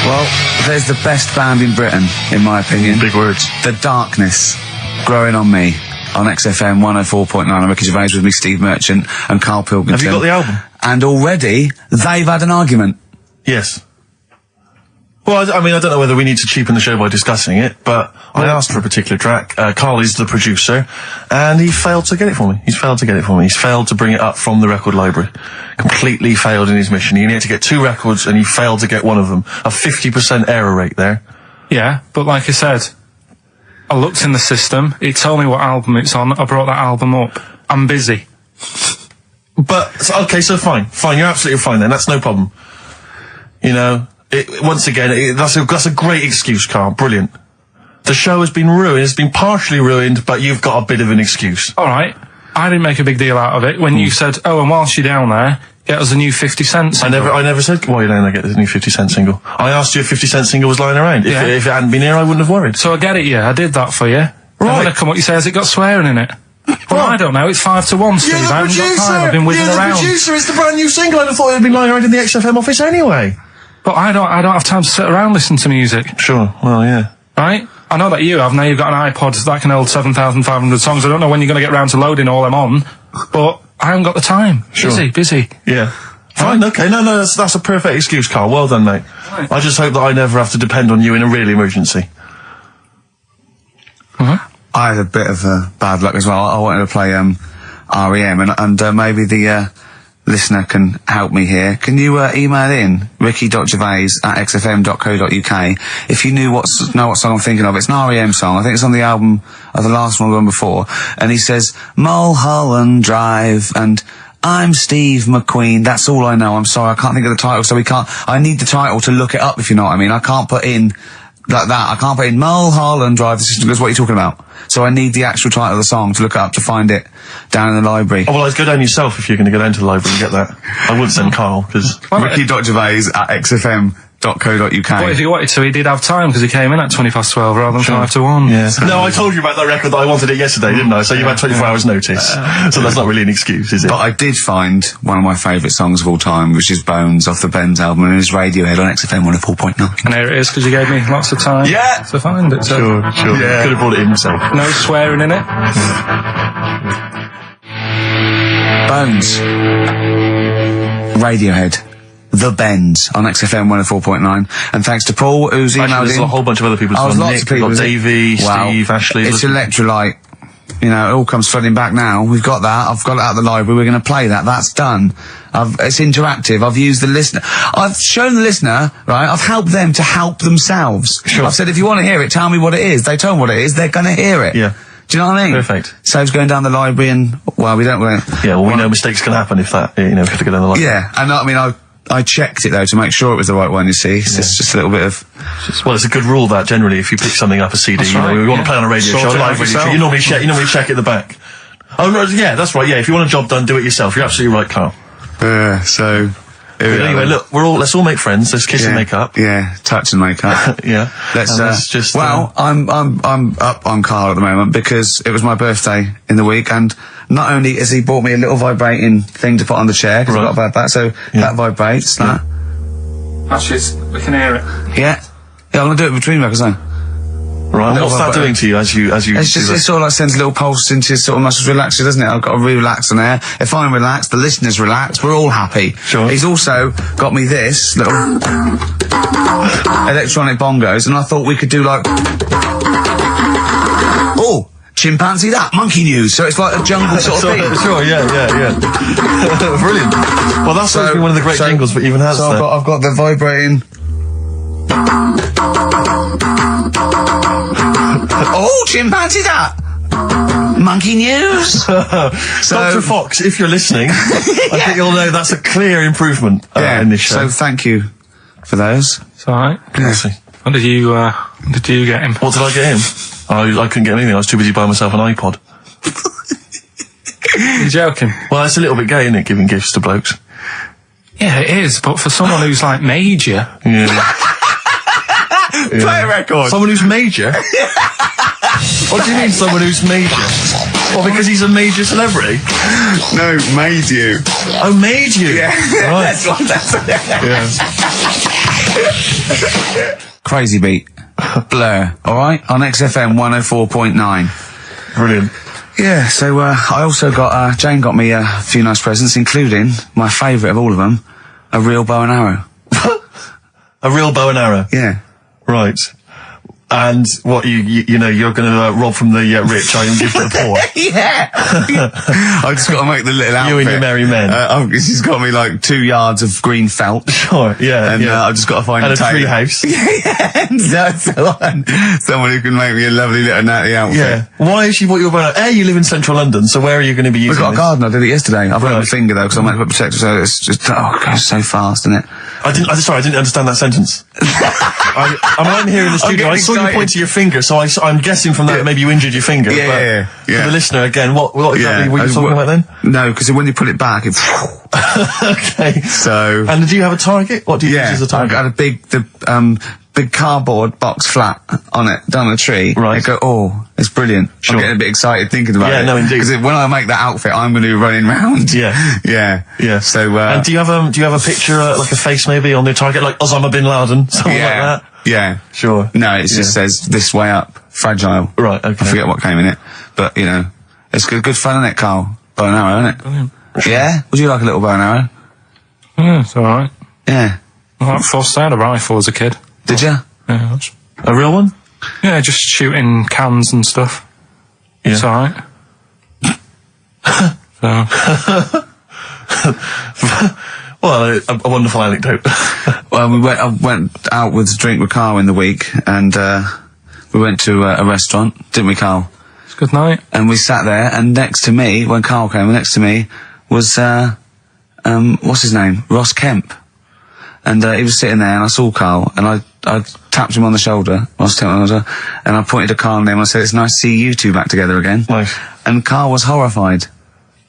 Well, there's the best band in Britain, in my opinion. Big words. The Darkness, Growing on Me, on XFM 104.9. I'm Ricky Gervais, with me, Steve Merchant and Karl Pilkington. Have you got the album? And already, they've had an argument. Yes. Well, I mean, I don't know whether we need to cheapen the show by discussing it, but I asked for a particular track. Karl is the producer, and he failed to get it for me. He's failed to bring it up from the record library. Completely failed in his mission. He needed to get 2 records, and he failed to get one of them. A 50% error rate there. Yeah, but like I said, I looked in the system, it told me what album it's on, I brought that album up. I'm busy. But, okay, so fine, you're absolutely fine then, that's no problem. You know, once again, that's a great excuse, Karl, brilliant. The show has been ruined, it's been partially ruined, but you've got a bit of an excuse. Alright, I didn't make a big deal out of it when you said, oh, and whilst you're down there, get us a new 50 Cent single. I never said, while you're down there, get the new 50 Cent single. I asked you if 50 Cent single was lying around. Yeah. If it hadn't been here, I wouldn't have worried. So I get it, yeah, I did that for you. Right. And when I come up, you say, has it got swearing in it? Well, I don't know, it's 5 to 1, Steve. You're the I haven't got producer! time, I've been whizzing You're around. the producer, it's the brand new single. I'd have thought it had been lying around in the XFM office anyway. But I don't have time to sit around listening to music. Sure, well, yeah. Right? I know that you have. Now you've got an iPod that can hold 7,500 songs. I don't know when you're going to get round to loading all them on, but I haven't got the time. Sure. Busy. Yeah. Fine, okay. No, that's a perfect excuse, Karl. Well done, mate. Right. I just hope that I never have to depend on you in a real emergency. I had a bit of bad luck as well. I wanted to play REM, and maybe the listener can help me here. Can you email in ricky.gervais@xfm.co.uk if you know what song I'm thinking of? It's an REM song. I think it's on the album of the last one before. And he says, Mulholland Drive, and I'm Steve McQueen. That's all I know. I'm sorry, I can't think of the title, so I need the title to look it up, if you know what I mean. I can't put in like that. I can't put in Mulholland Drive. The system goes, what are you talking about? So I need the actual title of the song to look up to find it down in the library. Oh, well, I'd go down yourself if you're going to go down to the library and get that. I wouldn't send Karl, because... ricky.gervais@xfm.co.uk. But if he wanted to, he did have time, because he came in at 12 rather than 5 to 1. Yeah. No, I told you about that record that I wanted it yesterday, didn't I? So you had 24 hours notice. So that's not really an excuse, is it? But I did find one of my favourite songs of all time, which is Bones, off the Bends album, and it's Radiohead on XFM 104.9. And here it is, because you gave me lots of time to find it. So. Sure. Yeah. Could have brought it in himself. No swearing in it. Bones. Radiohead. The Bends on XFM 104.9. And thanks to Paul, who's emailed Actually, there's in. a whole bunch of other people. Lots Nick, of people. We've got Davey, Steve, Ashley. It's Electrolyte. You know, it all comes flooding back now. We've got that. I've got it out of the library. We're going to play that. That's done. It's interactive. I've used the listener. I've shown the listener, right? I've helped them to help themselves. Sure. I've said, if you want to hear it, tell me what it is. They tell me what it is. They're going to hear it. Yeah. Do you know what I mean? Perfect. Saves going down the library and, well, we don't... Yeah, well, we know mistakes can happen if that, you know, if you have to go down the library. Yeah, and I mean, I checked it though to make sure it was the right one, you see. It's just a little bit of... Well, it's a good rule that generally if you pick something up, a CD, That's you know, right, we want to play on a radio show, live radio show, you normally check at the back. Oh, right, yeah, that's right, yeah, if you want a job done, do it yourself. You're absolutely right, Karl. So... Anyway, look, let's all make friends, let's kiss and make up. Yeah, touch and make up. Yeah. Let's just... Well, I'm up on Karl at the moment because it was my birthday in the week, and not only has he bought me a little vibrating thing to put on the chair, because I've got about that, so that vibrates, that. Actually, we can hear it. Yeah, I'm going to do it between records then. Right, what's that doing to you as you It's just, it sort of like sends a little pulse into your sort of muscles, relaxes, doesn't it? I've got to relax on air. If I'm relaxed, the listeners relax, we're all happy. Sure. He's also got me this little electronic bongos, and I thought we could do like... Oh! Chimpanzee that, monkey news, so it's like a jungle sort of thing. Sure, yeah. Brilliant. Well, that's supposed to be one of the great jingles, but even has so that. I've got the vibrating... Oh, chimpanzee that! Monkey news! Dr. Fox, if you're listening, I think you'll know that's a clear improvement in this show. So thank you for those. It's alright. Honestly. What did you get him? What did I get him? I couldn't get anything, I was too busy buying myself an iPod. You're joking? Well, it's a little bit gay, isn't it, giving gifts to blokes? Yeah, it is, but for someone who's like major... Yeah. Play a record. Someone who's major? What do you mean, someone who's major? Well, because he's a major celebrity? No, made you. Oh, made you? Yeah. Right. That's what that's... Yeah. Crazy beat. Blur. Alright? On XFM 104.9. Brilliant. Yeah, so I also got, Jane got me a few nice presents, including my favourite of all of them, a real bow and arrow. A real bow and arrow? Yeah. Right. And what, you know, you're going to rob from the rich, I give to the poor. Yeah! I just got to make the little outfit. You and your merry men. She's got me like 2 yards of green felt. Sure, yeah. And I've just got to find and a tailor. tree house. Yeah, someone who can make me a lovely little natty outfit. Yeah. Why has she bought you a bow and arrow? You live in central London, so where are you going to be using We've got a this? garden, I did it yesterday. I've got my finger though, because I might put protector, so it's just, it goes so fast, isn't it? I didn't understand that sentence. I'm here in the studio. I saw you point to your finger, so I'm guessing from that maybe you injured your finger. Yeah. For the listener, again, what exactly were you talking about then? No, because when you put it back, it's... Okay. So... And do you have a target? What do you use as a target? I had a big cardboard box flat on it, down the tree. Right. I go, oh, it's brilliant. Sure. I'm getting a bit excited thinking about it. Yeah, no, indeed. Because when I make that outfit, I'm going to be running round. Yeah. Yeah. So, and do you have a picture, like a face maybe on the target, like Osama bin Laden, something like that? Yeah. Sure. No, it just says this way up, fragile. Right, okay. I forget what came in it. But, you know, it's good fun, isn't it, Carl? Bow and arrow, isn't it? Brilliant. Yeah? Would you like a little bow and arrow? Yeah, it's alright. Yeah. I forced out a rifle as a kid. Did you? Yeah, that's... A real one? Yeah, just shooting cans and stuff. Yeah. It's alright. So... Well, a wonderful anecdote. Well, I went out with a drink with Carl in the week, and we went to a restaurant, didn't we, Carl? It's a good night. And we sat there, and next to me, when Carl came, next to me was, what's his name? Ross Kemp. And he was sitting there, and I saw Carl, and I tapped him on the shoulder, Ross Kemp on the shoulder, and I pointed to Carl and him, and I said, it's nice to see you two back together again. Nice. And Carl was horrified.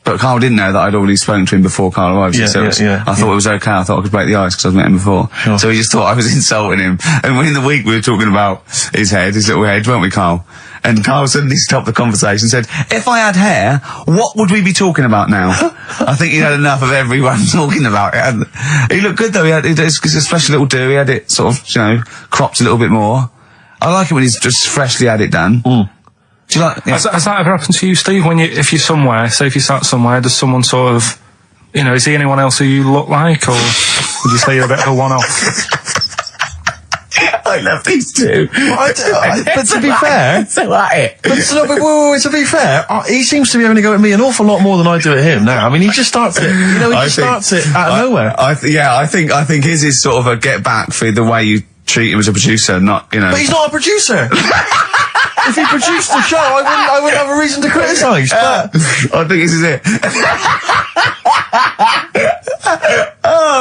But Carl didn't know that I'd already spoken to him before Carl arrived. I thought it was okay. I thought I could break the ice because I'd met him before. Sure. So he just thought I was insulting him. And when in the week we were talking about his little head, weren't we, Carl? And Carl suddenly stopped the conversation and said, if I had hair, what would we be talking about now? I think he had enough of everyone talking about it. He looked good though. It's a special little do. He had it sort of, cropped a little bit more. I like it when he's just freshly had it done. Mm. Do you like? Yeah. Has that ever happened to you, Steve? If you're somewhere, say if you sat somewhere, does someone sort of, is he anyone else who you look like, or would you say you're a bit of a one-off? I love these two. But to be fair, to be fair, he seems to be having a go at me an awful lot more than I do at him now. I mean, he just starts it. He starts it out of nowhere. I think his is sort of a get back for the way you treat him as a producer, not. But he's not a producer. If he produced the show, I wouldn't have a reason to criticise. But I think this is it.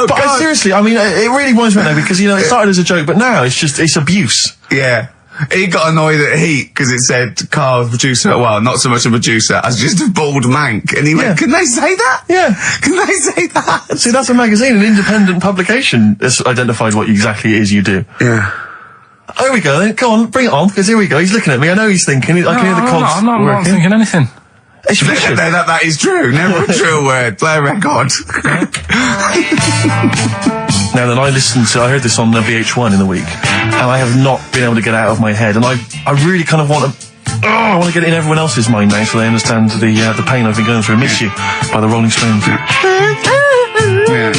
But seriously, I mean, it really winds me up though, because it started as a joke, but now it's abuse. Yeah. He got annoyed at Heat because it said Carl's producer, well, not so much a producer as just a bald mank. And he went, can they say that? Yeah. Can they say that? See, that's a magazine, an independent publication that's identified what exactly it is you do. Yeah. Oh, here we go then. Go on, bring it on, because here we go. He's looking at me. I know he's thinking. I can hear the cogs I'm not thinking anything. It's vicious. That is true. Never a true word. Play a record. Now then, I heard this on VH1 in the week, and I have not been able to get it out of my head, and I really kind of want to get it in everyone else's mind now, so they understand the pain I've been going through. Miss You by the Rolling Stones. Yeah.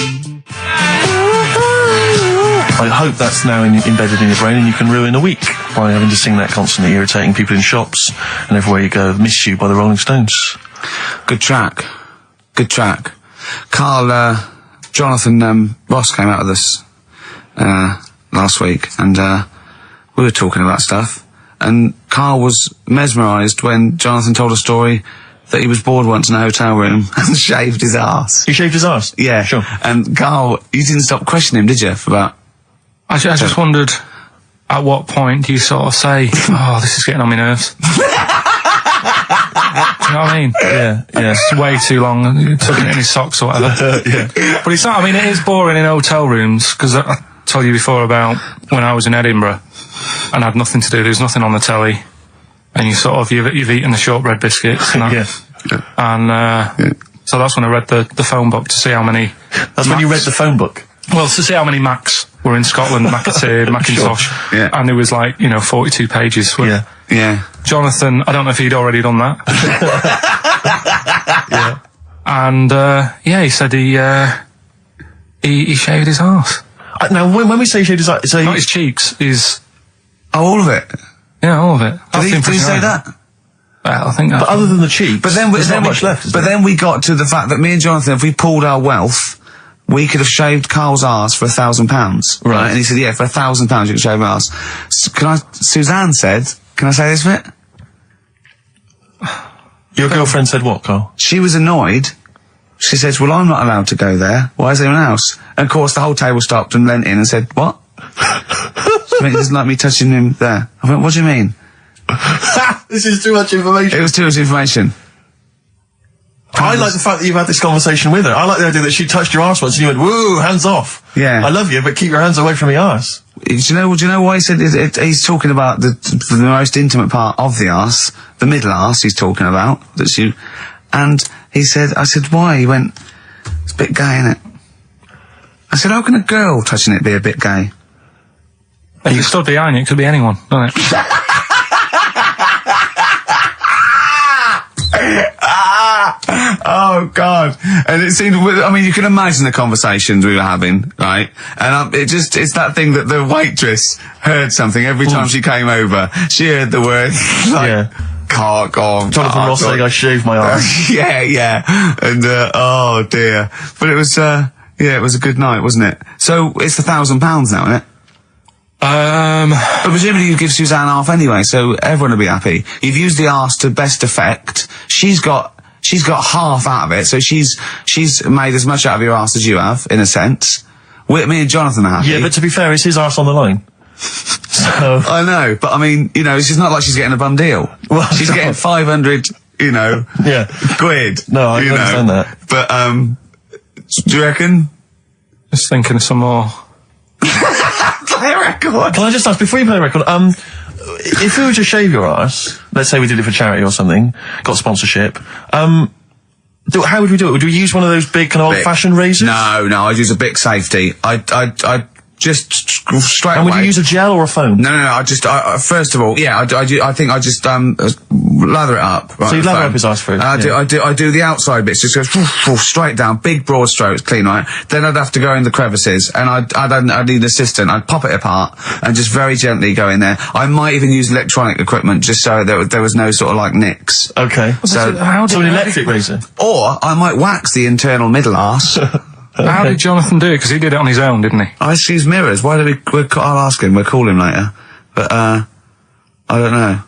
I hope that's now embedded in your brain and you can ruin a week by having to sing that constantly, irritating people in shops and everywhere you go. Miss You by the Rolling Stones. Good track. Carl, Jonathan, Ross came out with us last week, and we were talking about stuff, and Carl was mesmerised when Jonathan told a story that he was bored once in a hotel room and shaved his arse. He shaved his arse? Yeah. Sure. And Carl, you didn't stop questioning him, did you, for about... I just wondered, at what point do you sort of say, this is getting on my nerves? Do you know what I mean? Yeah. It's way too long, tucking it in his socks or whatever. Yeah. But it's not, it is boring in hotel rooms, because I told you before about when I was in Edinburgh and had nothing to do, there was nothing on the telly, and you've eaten the shortbread biscuits, and Yeah. so that's when I read the phone book to see how many... That's when you read the phone book? Well, to see how many Macs were in Scotland, McAteer, Macintosh, Sure. Yeah. and there was 42 pages. Yeah. Yeah. Jonathan, I don't know if he'd already done that. Yeah. And, he said he shaved his arse. Now, when we say shaved his arse, so Not his cheeks, Oh, all of it. yeah, all of it. Did he say that? Well, I think that's... but other than the cheek, But then, there's not much left. But then we got to the fact that me and Jonathan, if we pulled our wealth, we could have shaved Carl's arse for £1,000. Right. And he said, yeah, for £1,000 you can shave my arse. Suzanne said, can I say this bit? Your girlfriend said what, Carl? She was annoyed. She says, well, I'm not allowed to go there. Why is anyone else? And of course, the whole table stopped and leant in and said, what? She went, he doesn't like me touching him there. I went, what do you mean? This is too much information. It was too much information. I like the fact that you've had this conversation with her. I like the idea that she touched your arse once and you went, woo, hands off. Yeah. I love you, but keep your hands away from my arse. Do you know why he said he's talking about the most intimate part of the arse, the middle arse he's talking about, and he said, I said, why? He went, it's a bit gay, isn't it? I said, how can a girl touching it be a bit gay? If you stood behind it, it could be anyone, couldn't it? Oh God! And it seemed, I mean, you can imagine the conversations we were having, right? And it's that thing that the waitress heard something every time she came over. She heard the word, cock or... Jonathan Ross saying, I shaved my arse. yeah. And, oh dear. But it was, it was a good night, wasn't it? So, it's £1,000 now, isn't it? But presumably you give Suzanne half anyway, so everyone will be happy. You've used the arse to best effect. She's got half out of it, so she's made as much out of your arse as you have, in a sense. Me and Jonathan are happy. Yeah, but to be fair, it's his arse on the line. So I know, but I mean, it's not like she's getting a bum deal. Well, she's getting 500, quid. No, I understand that. But, do you reckon? Just thinking of some more. Play a record. Can I just ask, before you play the record, if we were to shave your arse, let's say we did it for charity or something, got sponsorship, how would we do it? Would we use one of those big kind of old-fashioned razors? No, I'd use a Bic Safety. I'd just straight And away. would you use a gel or a foam? No, I first of all, I think I just, lather it up. Right, So you lather up his arse first? I do the outside bits, just goes straight down, big broad strokes, clean, right? Then I'd have to go in the crevices, and I'd need an assistant. I'd pop it apart, and just very gently go in there. I might even use electronic equipment, just so there was no sort of nicks. Okay. So, an electric razor? Or I might wax the internal middle arse. How did Jonathan do it? Because he did it on his own, didn't he? I just use mirrors. Why do I'll ask him. We'll call him later. But, I don't know.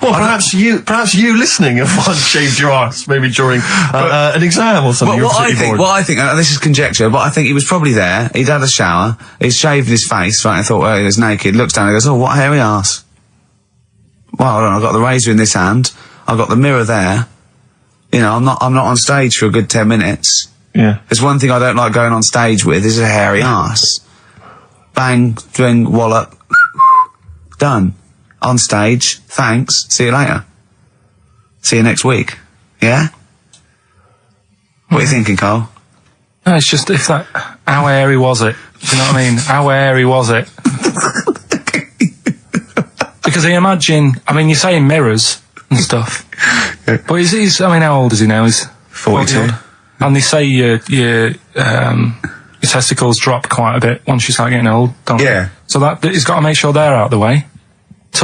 Well, perhaps you listening have once shaved your arse, maybe during an exam or something. What I think, this is conjecture, but I think he was probably there, he'd had a shower, he'd shaved his face, right, and thought, he was naked, looks down and goes, oh, what a hairy arse. Well, hold on, I've got the razor in this hand, I've got the mirror there, I'm not on stage for a good 10 minutes. Yeah. There's one thing I don't like going on stage with, is a hairy arse. Bang, drink, wallop, done. On stage, thanks, see you later. See you next week. Yeah? What are you thinking, Carl? No, it's just how hairy was it? Do you know what I mean? How hairy was it? Because I imagine, you're saying mirrors and stuff. But he's how old is he now? He's 42. And they say your testicles drop quite a bit once you start getting old, don't they? Yeah. So he's got to make sure they're out of the way.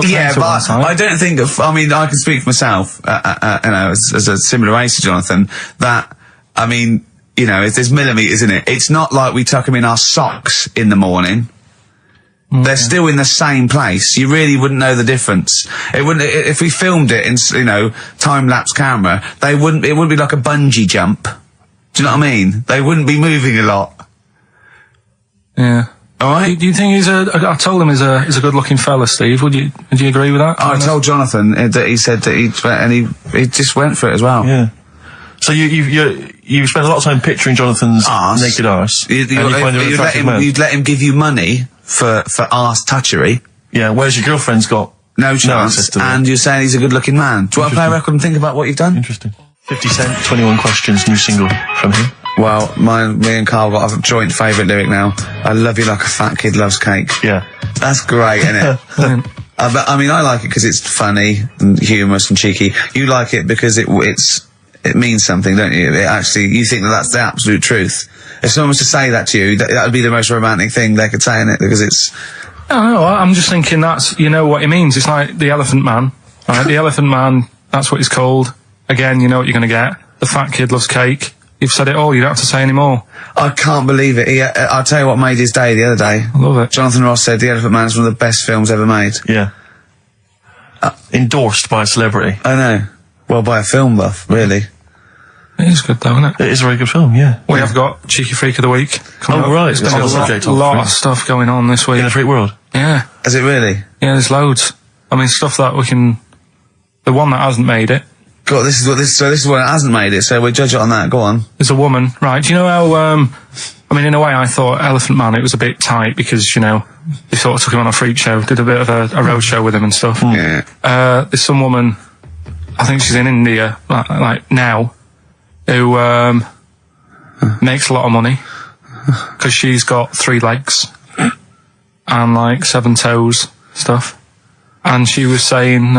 Yeah, but I don't think I can speak for myself, as a similar age to Jonathan, that, there's millimetres in it. It's not like we tuck them in our socks in the morning. Mm. They're still in the same place. You really wouldn't know the difference. It wouldn't, if we filmed it in, time-lapse camera, it wouldn't be like a bungee jump. Do you know what I mean? They wouldn't be moving a lot. Yeah. All right. Do you think I told him he's a good-looking fella, Steve? Would you agree with that? I told Jonathan that he said that he just went for it as well. Yeah. So you spent a lot of time picturing Jonathan's naked arse. You'd let him give you money for arse touchery. Yeah. Whereas your girlfriend's got no chance, and you're saying he's a good-looking man. Do you want to play a record and think about what you've done? Interesting. 50 Cent, 21 Questions, new single from him. Well, me and Carl got a joint favourite lyric now. I love you like a fat kid loves cake. Yeah. That's great, isn't it? I mean, I like it because it's funny and humorous and cheeky. You like it because it means something, don't you? You think that's the absolute truth. If someone was to say that to you, that would be the most romantic thing they could say in it, because it's... No, I'm just thinking you know what it means. It's like the Elephant Man, right? The Elephant Man, that's what he's called. Again, you know what you're going to get. The fat kid loves cake. You've said it all, you don't have to say any more. I can't believe it. I'll tell you what made his day the other day. I love it. Jonathan Ross said The Elephant Man is one of the best films ever made. Yeah. Endorsed by a celebrity. I know. Well, by a film buff, really. It is good though, isn't it? It is a very good film, yeah. We have got Cheeky Freak of the Week coming up. Right. There's been a lot of stuff going on this week. In a freak world. Yeah. Is it really? Yeah, there's loads. I mean, stuff that we can... The one that hasn't made it. God, this is what it hasn't made it, so we'll judge it on that. Go on. There's a woman, right? Do you know how, I mean, in a way, I thought Elephant Man, it was a bit tight because, you know, they sort of took him on a freak show, did a bit of a road show with him and stuff. Yeah. There's some woman, I think she's in India, like now, who, makes a lot of money because she's got 3 legs and like 7 toes stuff. And she was saying,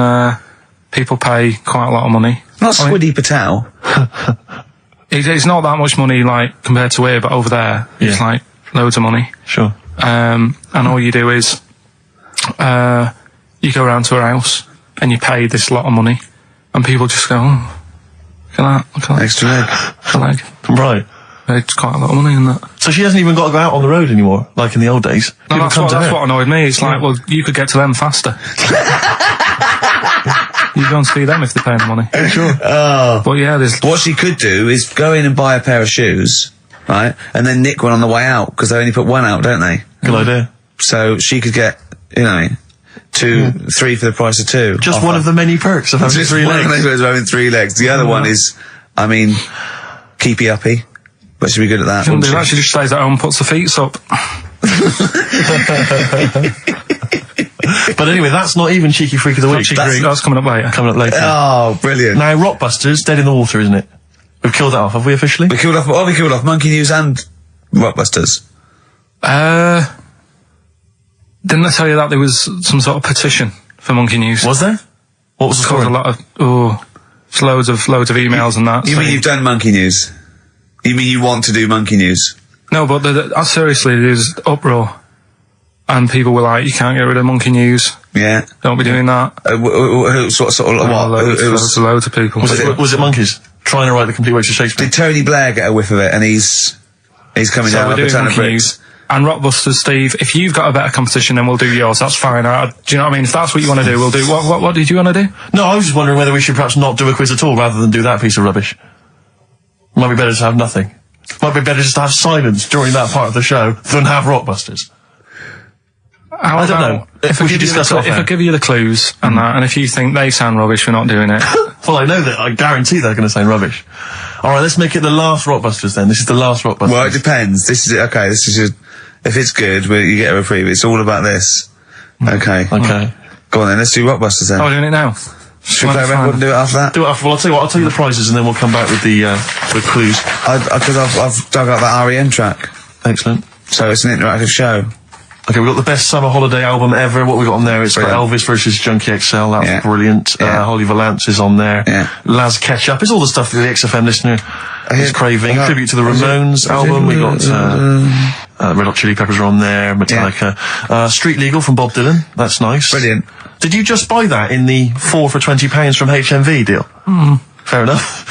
people pay quite a lot of money. Not Squiddy Patel. It's not that much money, like, compared to here, but over there, it's like loads of money. Sure. And all you do is, you go around to her house and you pay this lot of money, and people just go, oh, look at that. Extra leg. Extra leg. Right. It's quite a lot of money in that. So she hasn't even got to go out on the road anymore, like in the old days. No, that's what annoyed me. It's like, well, you could get to them faster. You go and see them if they're paying the money. Sure. Oh. But yeah, what she could do is go in and buy a pair of shoes, right, and then nick one on the way out, because they only put one out, don't they? Good idea. So she could get, 3 for the price of 2. Just one of the many perks of having 3 legs. One of the perks of having 3 legs. The other one is, keepy uppy. But she'd be good at that. Shouldn't do that. She just stays at home and puts the feet up. But anyway, that's not even Cheeky Freak of the Week. That's coming up later. Coming up later. Oh, brilliant. Now, Rockbusters, dead in the water, isn't it? We've killed that off, have we officially? We killed off Monkey News and Rockbusters. Didn't I tell you that there was some sort of petition for Monkey News? Was there? What was the story? A lot of, just loads of emails and that. You mean you've done Monkey News? You mean you want to do Monkey News? No, but seriously, there's uproar. And people were like, you can't get rid of Monkey News. Yeah. Don't be doing that. Loads of people. Was it monkeys? Trying to write the complete works of Shakespeare? Did Tony Blair get a whiff of it, and he's coming down with a ton of bricks? And Rockbusters, Steve, if you've got a better competition, then we'll do yours. That's fine. Do you know what I mean? If that's what you want to do, we'll do. What did you want to do? No, I was just wondering whether we should perhaps not do a quiz at all, rather than do that piece of rubbish. Might be better to have nothing. Might be better just to have silence during that part of the show than have Rockbusters. I don't know. If I give you the clues and that, and if you think they sound rubbish, we're not doing it. Well, I know that. I guarantee they're going to sound rubbish. All right, let's make it the last Rockbusters then. This is the last Rockbusters. Well, it depends. If it's good, you get a reprieve. It's all about this. Okay. Okay. Go on then. Let's do Rockbusters then. Oh, we're doing it now. Should we play a record and do it after that? Do it after. Well, I'll tell you what. I'll tell you the prizes and then we'll come back with the clues. Because I've dug out that REM track. Excellent. So it's an interactive show. Okay, we've got the best summer holiday album ever. What we got on there? It's got Elvis versus Junkie XL. That's brilliant. Holly Valance is on there. Yeah. Laz Ketchup. It's all the stuff that the XFM listener is craving. A tribute to the Ramones album. We got Red Hot Chili Peppers are on there. Metallica. Street Legal from Bob Dylan. That's nice. Brilliant. Did you just buy that in the 4 for £20 from HMV deal? Fair enough.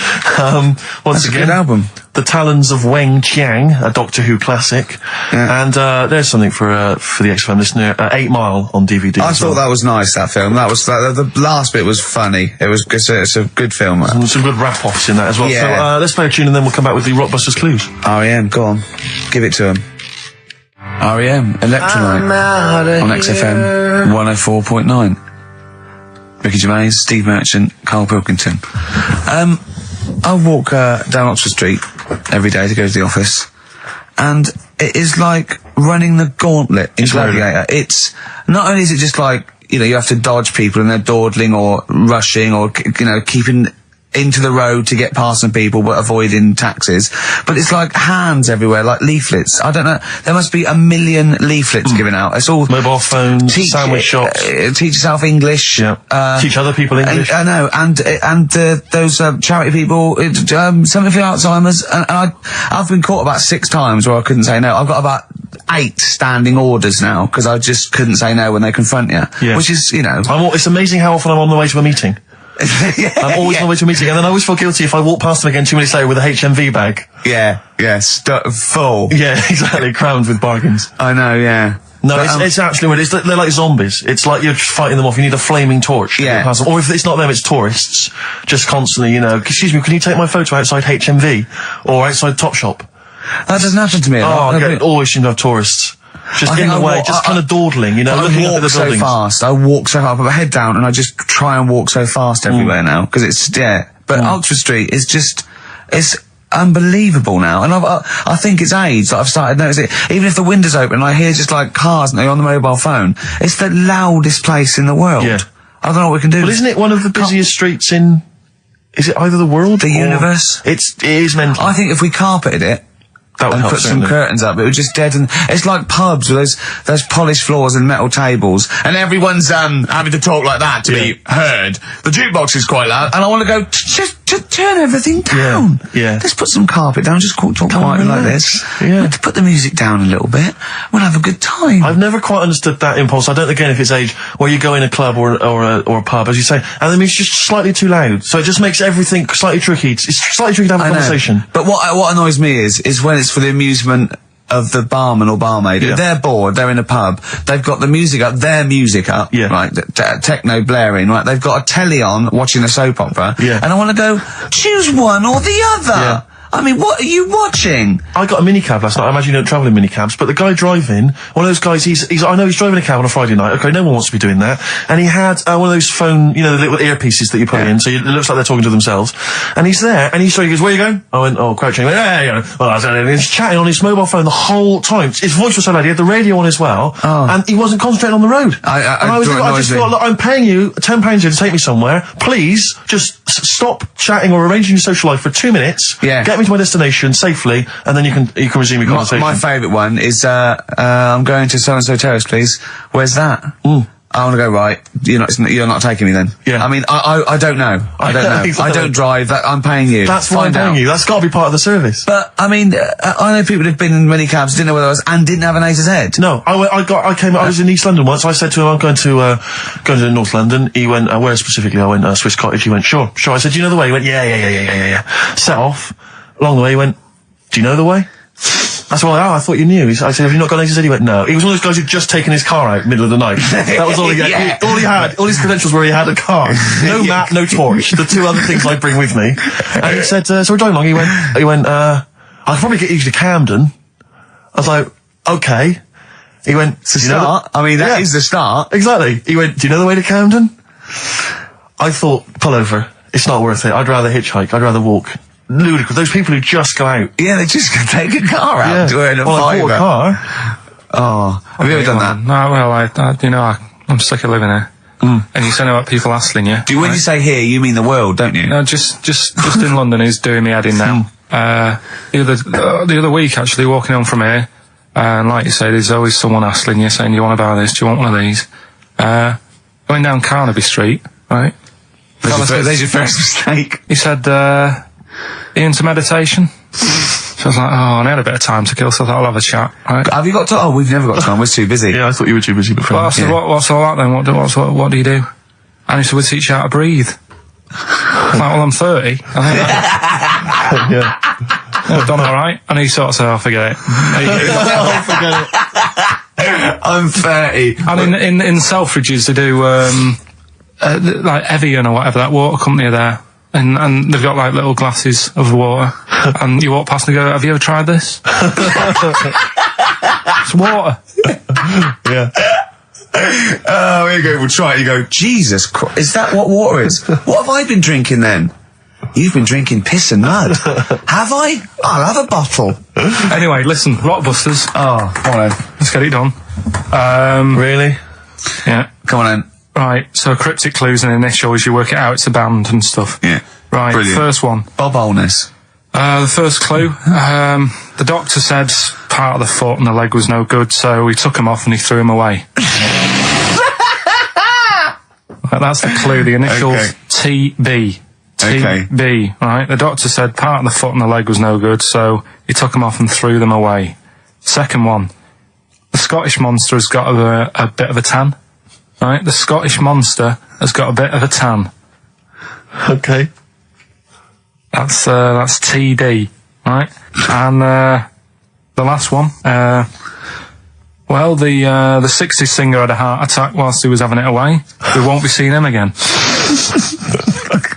Once That's again, a good album. The Talons of Weng Chiang, a Doctor Who classic. Yeah. And there's something for the XFM listener, 8 Mile on DVD. I thought that was nice, that film. That was the last bit was funny. It's a good film. Some good rap-offs in that as well. Yeah. So let's play a tune and then we'll come back with the Rockbusters clues. REM, go on. Give it to him. REM, Electrolyte on XFM 104.9. Ricky Gervais, Steve Merchant, Karl Pilkington. I walk down Oxford Street every day to go to the office, and it is like running the gauntlet in Gladiator. It's not only is it just like, you have to dodge people and they're dawdling or rushing or, keeping into the road to get past some people, but avoiding taxis. But it's like hands everywhere, like leaflets. I don't know. There must be 1 million leaflets given out. It's all mobile phones, sandwich shops. Teach yourself English. Yeah. Teach other people English. I know, and those charity people. Something for Alzheimer's. And I've been caught about 6 times where I couldn't say no. I've got about 8 standing orders now because I just couldn't say no when they confront you. Yeah. Which is, it's amazing how often I'm on the way to a meeting. I'm always on the way to a meeting, and then I always feel guilty if I walk past them again 2 minutes later with a HMV bag. Full. Yeah, exactly, crammed with bargains. I know, yeah. No, but, it's actually weird. They're like zombies. It's like you're fighting them off. You need a flaming torch to get past them. Or if it's not them, it's tourists. Just constantly, excuse me, can you take my photo outside HMV? Or outside Topshop? That doesn't happen to me. Always seem to have tourists. Just in the way, just kind of dawdling, looking up at the buildings. I walk so fast. I put my head down and I just try and walk so fast everywhere now. Because it's, But Oxford Street is just, it's unbelievable now. And I think it's age that I've started noticing it. Even if the window's open and I hear just like cars and they're on the mobile phone, it's the loudest place in the world. Yeah. I don't know what we can do. Well, isn't it one of the busiest streets in, is it either the world? The universe? It is mental. I think if we carpeted it, that would and help, put some curtains up, it would just deaden. It's like pubs with those polished floors and metal tables, and everyone's having to talk like that to be heard. The jukebox is quite loud, and I want to go just turn everything down. Yeah. Let's put some carpet down. Just talk quietly like this. Yeah. Let's put the music down a little bit. We'll have a good time. I've never quite understood that impulse. I don't again if it's age where you go in a club or a pub, as you say, and the music's just slightly too loud, so it just makes everything slightly tricky. It's slightly tricky to have a conversation. But what annoys me is when it's for the amusement of the barman or barmaid. Yeah. They're bored, they're in a pub, they've got the music up, their music up, right, techno blaring, right, they've got a telly on watching a soap opera, and I want to go, choose one or the other. Yeah. I mean, what are you watching? I got a minicab last night. I imagine you don't travel in minicabs, but the guy driving, one of those guys, I know he's driving a cab on a Friday night. Okay, no one wants to be doing that. And he had one of those phone, the little earpieces that you put in, so it looks like they're talking to themselves. And he's there, and he goes, where are you going? I went, crouching. He went, and he's chatting on his mobile phone the whole time. His voice was so loud, he had the radio on as well, and he wasn't concentrating on the road. I just thought, look, I'm paying you £10 here to take me somewhere. Please, just stop chatting or arranging your social life for 2 minutes. Yeah. Get me to my destination safely, and then you can resume your conversation. My favourite one is, I'm going to so-and-so terrace, please. Where's that? I want to go, right, you're not taking me then. Yeah. I mean, I don't know. I don't know. Exactly. I don't drive, I'm paying you. That's why I'm paying you. That's got to be part of the service. But, I mean, I know people who've been in many cabs, didn't know where I was, and didn't have an A to Z. No, I was in East London once, I said to him, I'm going to North London. He went, where specifically? I went, Swiss Cottage. He went, sure. I said, do you know the way? He went, yeah. Set off. Along the way, he went, do you know the way? I said, I thought you knew. I said, have you not got an A to Z? He went, no. He was one of those guys who'd just taken his car out middle of the night. That was all he had. All he had, all his credentials were he had a car. No map, no torch. The 2 other things I bring with me. And he said, so we're driving along. He went, I could probably get you to Camden. I was like, okay. He went, it's a start. I mean, that is the start. Exactly. He went, do you know the way to Camden? I thought, pull over. It's not worth it. I'd rather hitchhike. I'd rather walk. Ludicrous. Those people who just go out. Yeah, they just take a car out. I bought a car. Oh, have you ever done that? No, well, I'm sick of living here. And you say about people hassling you. When you say here, you mean the world, don't you? No, just in London is doing me head in now. The other week, actually, walking on from here, and like you say, there's always someone hassling you, saying, do you want to buy this? Do you want one of these? Going down Carnaby Street, right? There's your first mistake. He said, you into meditation? So I was like, and I had a bit of time to kill, so I thought I'll have a chat, right? Have you got time? We've never got time, we're too busy. Yeah, I thought you were too busy before. Well, I said, what's all that then? What do you do? And he said, we'll teach you how to breathe. I was like, well, I'm 30. I think I've done alright. And he sort of said, forget it. Forget it. I'm 30. And in Selfridges, they do, like Evian or whatever, that water company are there. And they've got like little glasses of water, and you walk past and go, have you ever tried this? It's water. Yeah. Oh, here you go, we'll try it. You go, Jesus Christ, is that what water is? What have I been drinking then? You've been drinking piss and mud. Have I? I'll have a bottle. Anyway, listen, Rockbusters. Oh, come on then. Let's get it done. Really? Yeah. Come on then. Right, so cryptic clues and initials, you work it out, it's a band and stuff. Yeah. Right, Brilliant. first one. Bob Holness. The first clue, the doctor said part of the foot and the leg was no good, so he took him off and he threw him away. That's the clue, the initials Okay. TB. Okay. TB, right? The doctor said part of the foot and the leg was no good, so he took them off and threw them away. Second one, the Scottish monster has got a bit of a tan, right? The Scottish monster has got a bit of a tan. Okay. That's TD, right? And the last one, well, the 60s singer had a heart attack whilst he was having it away. We won't be seeing him again.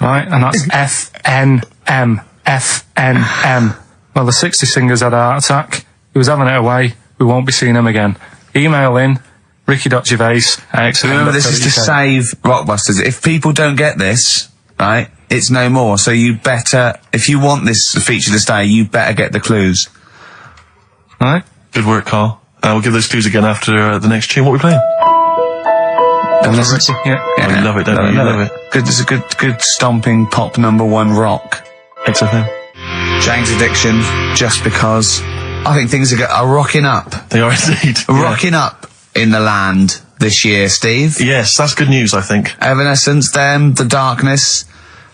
Right? And that's FNM. FNM. Well, the 60s singer's had a heart attack. He was having it away. We won't be seeing him again. Email in ricky.gervais@xfm.co.uk. Remember, this is to save Rockbusters. If people don't get this, right, it's no more. So you better, if you want this feature to stay, you better get the clues. Right? Good work, Carl. We'll give those clues again after the next tune. What are we playing? And this is, Yeah. Oh, you love it, don't you? You love it. Good, it's a good stomping pop #1 rock. XFM. Jane's Addiction, just because I think things are rocking up. They are indeed. Rocking up in the land this year, Steve. Yes, that's good news, I think. Evanescence, them, The Darkness,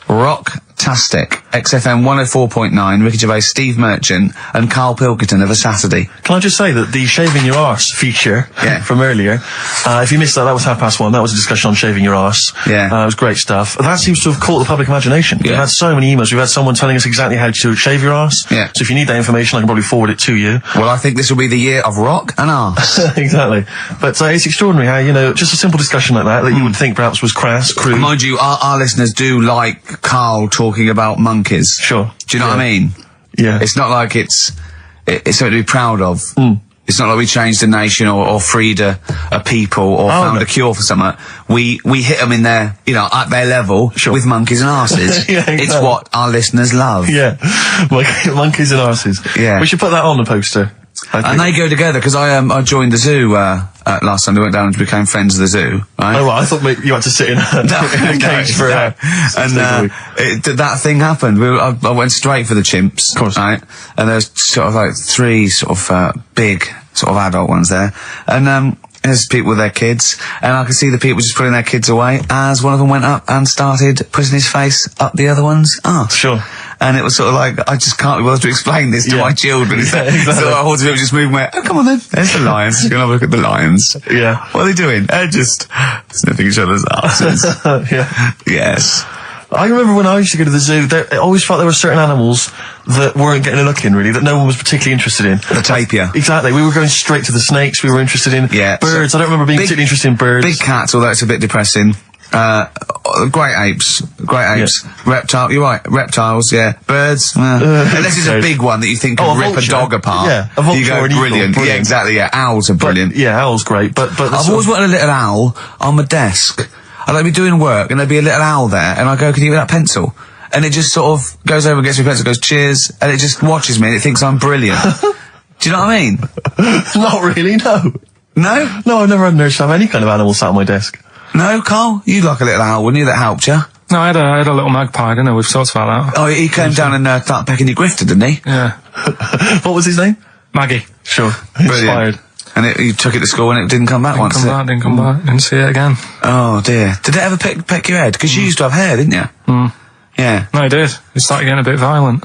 rock-tastic. XFM 104.9, Ricky Gervais, Steve Merchant, and Karl Pilkington of A Saturday. Can I just say that the shaving your arse feature from earlier, if you missed that, that was 1:30. That was a discussion on shaving your arse. Yeah. It was great stuff. That seems to have caught the public imagination. Yeah. We've had so many emails. We've had someone telling us exactly how to shave your arse. Yeah. So if you need that information, I can probably forward it to you. Well, I think this will be the year of rock and arse. Exactly. But it's extraordinary how, just a simple discussion like that you would think perhaps was crass, crude. Mind you, our listeners do like Carl talking about monkeys. Sure. Do you know what I mean? Yeah. It's not like it's something to be proud of. It's not like we changed a nation or freed a people or found no. a cure for something. We hit them in their, at their level with monkeys and arses. Yeah, exactly. It's what our listeners love. Yeah. Monkeys and arses. Yeah. We should put that on the poster. And they go together, because I joined the zoo last Sunday, went down and became friends of the zoo, right? Oh, well, I thought maybe you had to sit in a cage for that thing happened. I went straight for the chimps, of course, right? And there's sort of like 3 sort of big sort of adult ones there, and there's people with their kids, and I could see the people just putting their kids away as one of them went up and started putting his face up the other one's arse. Sure. And it was sort of like, I just can't be bothered to explain this to my children. Exactly. So I wanted to just move my, oh, come on then. There's the lions. You're going to have a look at the lions. Yeah. What are they doing? They're just sniffing each other's asses. Yeah. Yes. I remember when I used to go to the zoo, I always felt there were certain animals that weren't getting a look in, really, that no one was particularly interested in. The tapir. Exactly. We were going straight to the snakes we were interested in. Yeah. Birds. I don't remember being particularly interested in birds. Big cats, although it's a bit depressing. Great apes. Yeah. Reptile, you're right. Reptiles, yeah. Birds, unless it's a big one that you think could rip vulture. a dog apart. Yeah, a vulture you go, or an eagle, brilliant. brilliant. Yeah, exactly, yeah. Owls are brilliant. Yeah, owl's great, but I've always wanted a little owl on my desk. I'd like be doing work and there'd be a little owl there, and I go, can you get that pencil? And it just sort of goes over and gets me a pencil, goes, cheers, and it just watches me and it thinks I'm brilliant. Do you know what I mean? Not really, no. No? No, I've never had an urge to have any kind of animal sat on my desk. No, Carl? You'd like a little owl, wouldn't you? That helped you. No, I had a little magpie, didn't I? We've talked about that. Oh, he came down and started pecking your grifter, didn't he? Yeah. What was his name? Maggie. Sure. Brilliant. Inspired. And you took it to school and it didn't come back Didn't once. come back. Didn't see it again. Oh dear. Did it ever peck your head? Because you used to have hair, didn't you? Yeah. No, it did. It started getting a bit violent.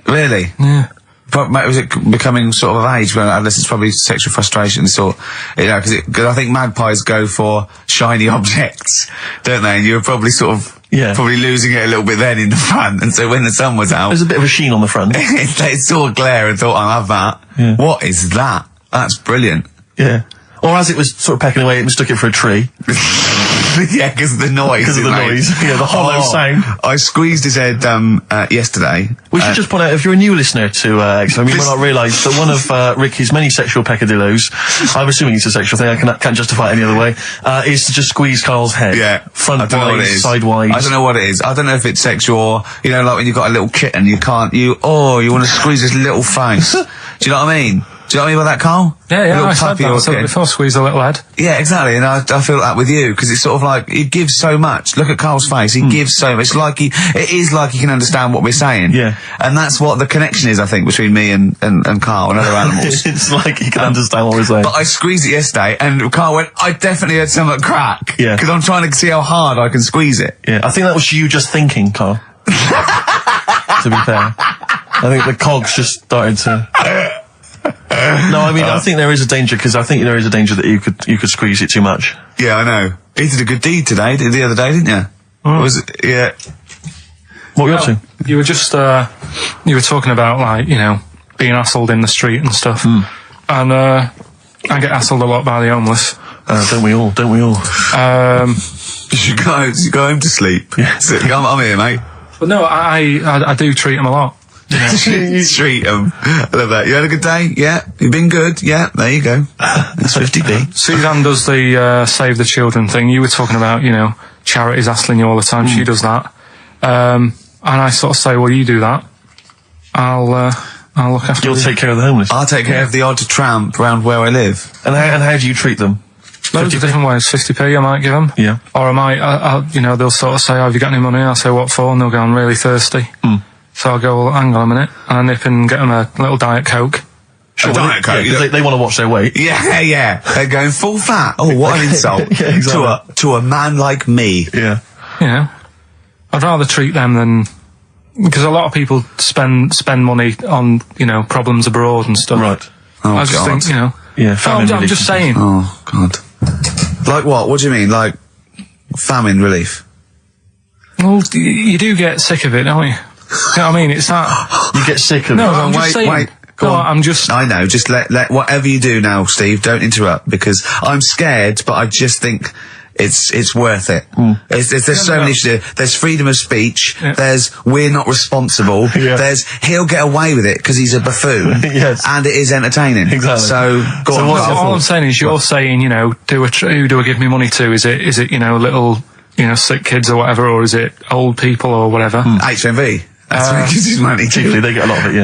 Really? Yeah. But was it becoming sort of age when this is probably sexual frustration sort, because I think magpies go for shiny objects, don't they? And you were probably sort of probably losing it a little bit then in the front, and so when the sun was out, There's a bit of a sheen on the front. they saw glare and thought, I'll have that. Yeah. What is that? That's brilliant. Yeah. Or as it was sort of pecking away, it mistook it for a tree. Yeah, because of the noise. Because of the noise. Yeah, the hollow sound. I squeezed his head yesterday. We should just point out, if you're a new listener to XFM, you might not realise that one of Ricky's many sexual peccadillos, I'm assuming it's a sexual thing, I can't justify it any other way, is to just squeeze Carl's head. Yeah. Front-wise, sidewise. I don't know what it is. I don't know if it's sexual or, like when you've got a little kitten, you want to squeeze his little face. Do you know what I mean? Do you know what I mean by that, Carl? Yeah, A little I said puppy that. or So kitten. before squeeze a little head. Yeah, exactly, and I feel that with you, because it's sort of like, he gives so much. Look at Carl's face, he gives so much. It is like he can understand what we're saying. Yeah. And that's what the connection is, I think, between me and Carl and other animals. It's like he can understand what we're saying. But I squeezed it yesterday, and Carl went, I definitely had something crack. Yeah. Because I'm trying to see how hard I can squeeze it. Yeah, I think that was you just thinking, Carl. To be fair. I think the cogs just started to... No, I mean, I think there is a danger, because I think there is a danger that you could squeeze it too much. Yeah, I know. He did a good deed today, the other day, didn't you? Was it? Yeah. What were you up to? You were just, you were talking about, like, you know, being hassled in the street and stuff. And, I get hassled a lot by the homeless. Don't we all? You should go home to sleep. Yeah. I'm here, mate. But no, I do treat them a lot. You treat them. I love that. You had a good day? Yeah. You've been good? Yeah. There you go. That's 50p. Suzanne does the Save the Children thing. You were talking about, you know, charities hassling you all the time. She does that. And I sort of say, well, you do that. I'll look after You'll you. take care of the homeless. I'll take care of the odd tramp around where I live. And how do you treat them? Loads of different ways. 50p I might give them. Yeah. Or I might, you know, they'll sort of say, oh, have you got any money? I'll say, what for? And they'll go, I'm really thirsty. So I'll go, well, hang on a minute. And I nip and get them a little Diet Coke. Sure, Diet Coke. Yeah, they want to watch their weight. Yeah. They're going full fat. Oh, what an insult. Yeah, exactly. To a man like me. Yeah. You know, I'd rather treat them than... Because a lot of people spend money on, you know, problems abroad and stuff. Right. Oh, I just God. think, you know... Yeah, famine I'm relief. just saying. Oh, God. Like what? What do you mean? Like famine relief? Well, you do get sick of it, don't you? You know what I mean? It's that... You get sick of No, it. I'm just saying. Go No, on. I'm just... I know, just let whatever you do now, Steve, don't interrupt, because I'm scared, but I just think it's worth it. There's so many issues. There's freedom of speech, there's we're not responsible, there's he'll get away with it because he's a buffoon, Yes. and it is entertaining. Exactly. So, go So on. what's Carl. your All I'm saying is you're saying, you know, who do I give me money to? Is it, you know, little, you know, sick kids or whatever, or is it old people or whatever? HMV. That's where he gives his money to. Chiefly, they get a lot of it,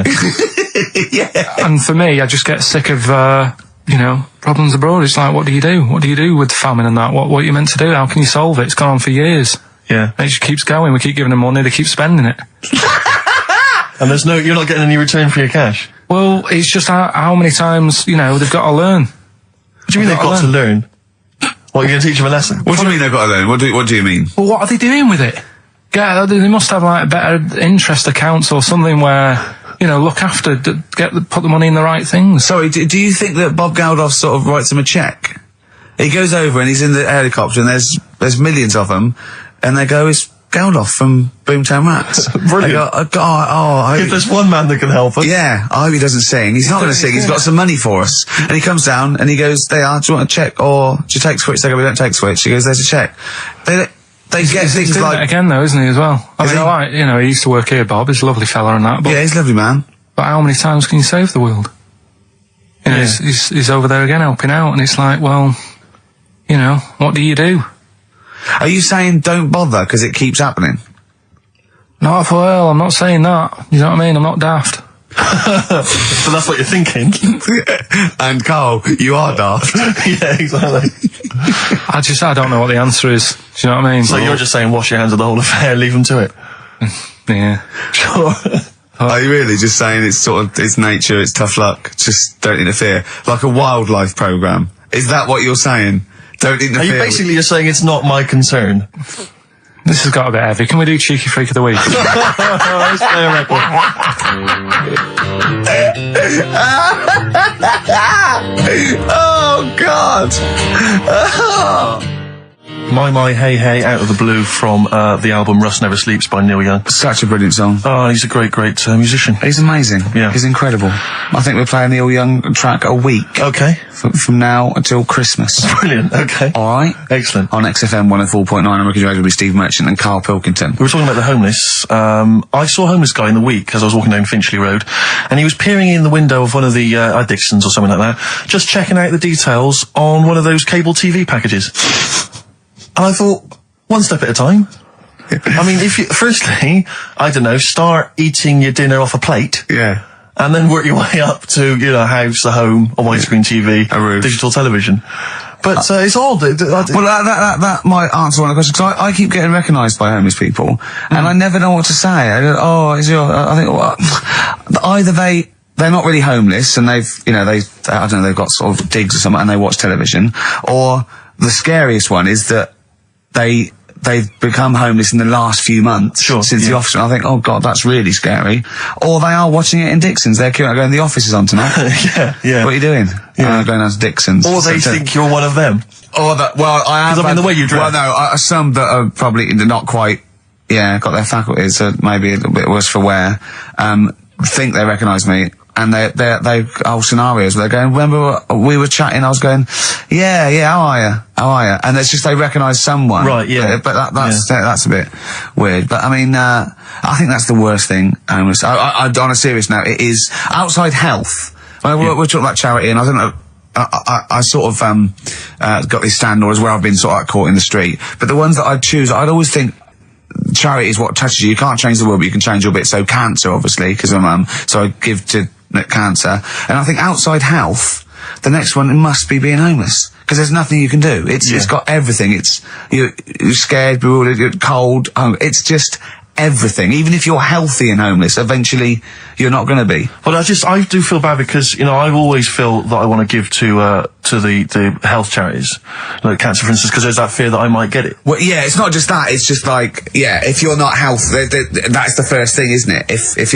yeah. Yeah. And for me, I just get sick of, you know, problems abroad. It's like, what do you do? What do you do with famine and that? What are you meant to do? How can you solve it? It's gone on for years. Yeah. And it just keeps going. We keep giving them money. They keep spending it. And you're not getting any return for your cash. Well, it's just how many times, you know, they've got to learn. What do you mean they've got to learn? What, you're going to teach them a lesson? What do you mean they've got to learn? What do you mean? Well, what are they doing with it? Yeah, they must have like better interest accounts or something where, you know, look after, put the money in the right things. Sorry, do you think that Bob Geldof sort of writes him a cheque? He goes over and he's in the helicopter and there's millions of them, and they go, it's Geldof from Boomtown Rats. Brilliant. They go, If there's one man that can help us. yeah, I hope he doesn't sing. He's not going to sing. He's got some money for us. And he comes down and he goes, do you want a cheque or do you take Switch? They go, we don't take Switch. He goes, there's a cheque. They get He's things doing like... it again though, isn't he, as well? I Is mean, he? I like, you know, he used to work here, Bob. He's a lovely fella and that. But, Yeah, he's a lovely man. but how many times can you save the world? You know, Yeah. he's over there again helping out, and it's like, well, you know, what do you do? Are you saying don't bother because it keeps happening? Not well, I'm not saying that. You know what I mean? I'm not daft. So that's what you're thinking. And Carl, you are daft. Yeah, exactly. I don't know what the answer is. Do you know what I mean? So you're just saying wash your hands of the whole affair, leave them to it. Yeah. Sure. Are you really just saying it's sort of, it's nature, it's tough luck, just don't interfere? Like a wildlife programme. Is that what you're saying? Don't interfere. Are you basically just saying it's not my concern? This has got a bit heavy. Can we do Cheeky Freak of the Week? Let's play a record. Oh, God! Oh. My Hey Hey out of the blue from the album Rust Never Sleeps by Neil Young. Such a brilliant song. Oh, he's a great musician. He's amazing. Yeah. He's incredible. I think we're playing Neil Young track a week. Okay. From now until Christmas. Brilliant. Okay. Alright? Excellent. On XFM 104.9, I'm Ricky Radio with Steve Merchant and Karl Pilkington. We were talking about the homeless. I saw a homeless guy in the week as I was walking down Finchley Road, and he was peering in the window of one of the Dixons or something like that, just checking out the details on one of those cable TV packages. And I thought, one step at a time. I mean, firstly, I don't know, start eating your dinner off a plate. Yeah. and then work your way up to, you know, a house, a home, a widescreen TV, A roof. digital television. But it's odd. Well, that might answer one of the questions, because I keep getting recognised by homeless people, and I never know what to say. I go, I think, well, either they're not really homeless, and they've got sort of digs or something, and they watch television, or the scariest one is that they've become homeless in the last few months since the office. And I think, oh God, that's really scary. Or they are watching it in Dixon's. They're going, the office is on tonight. yeah. What are you doing? Yeah. Going down to Dixon's. Or they think you're one of them. Or that, well, I have. 'Cause I mean, the way you dress. Well, no, some that are probably not quite, got their faculties, so maybe a little bit worse for wear, think they recognise me. And they whole scenarios where they're going, remember we were chatting, I was going, yeah, how are you? And it's just they recognise someone. Right, yeah. But that's a bit weird. But I mean, I think that's the worst thing. On a serious note, it is outside health. We're talking about charity, and I don't know, I sort of, got these standards where I've been sort of like caught in the street. But the ones that I'd choose, I'd always think, charity is what touches you. You can't change the world, but you can change your bit. So cancer, obviously, because I'm so I give to cancer. And I think outside health, the next one must be being homeless, because there's nothing you can do. It's got everything. You're scared, bewildered, you're cold. It's just everything. Even if you're healthy and homeless, eventually you're not going to be. Well, I do feel bad because, you know, I always feel that I want to give to the health charities, like cancer, for instance, because there's that fear that I might get it. Well, yeah, it's not just that. It's just like, if you're not healthy, that's the first thing, isn't it? If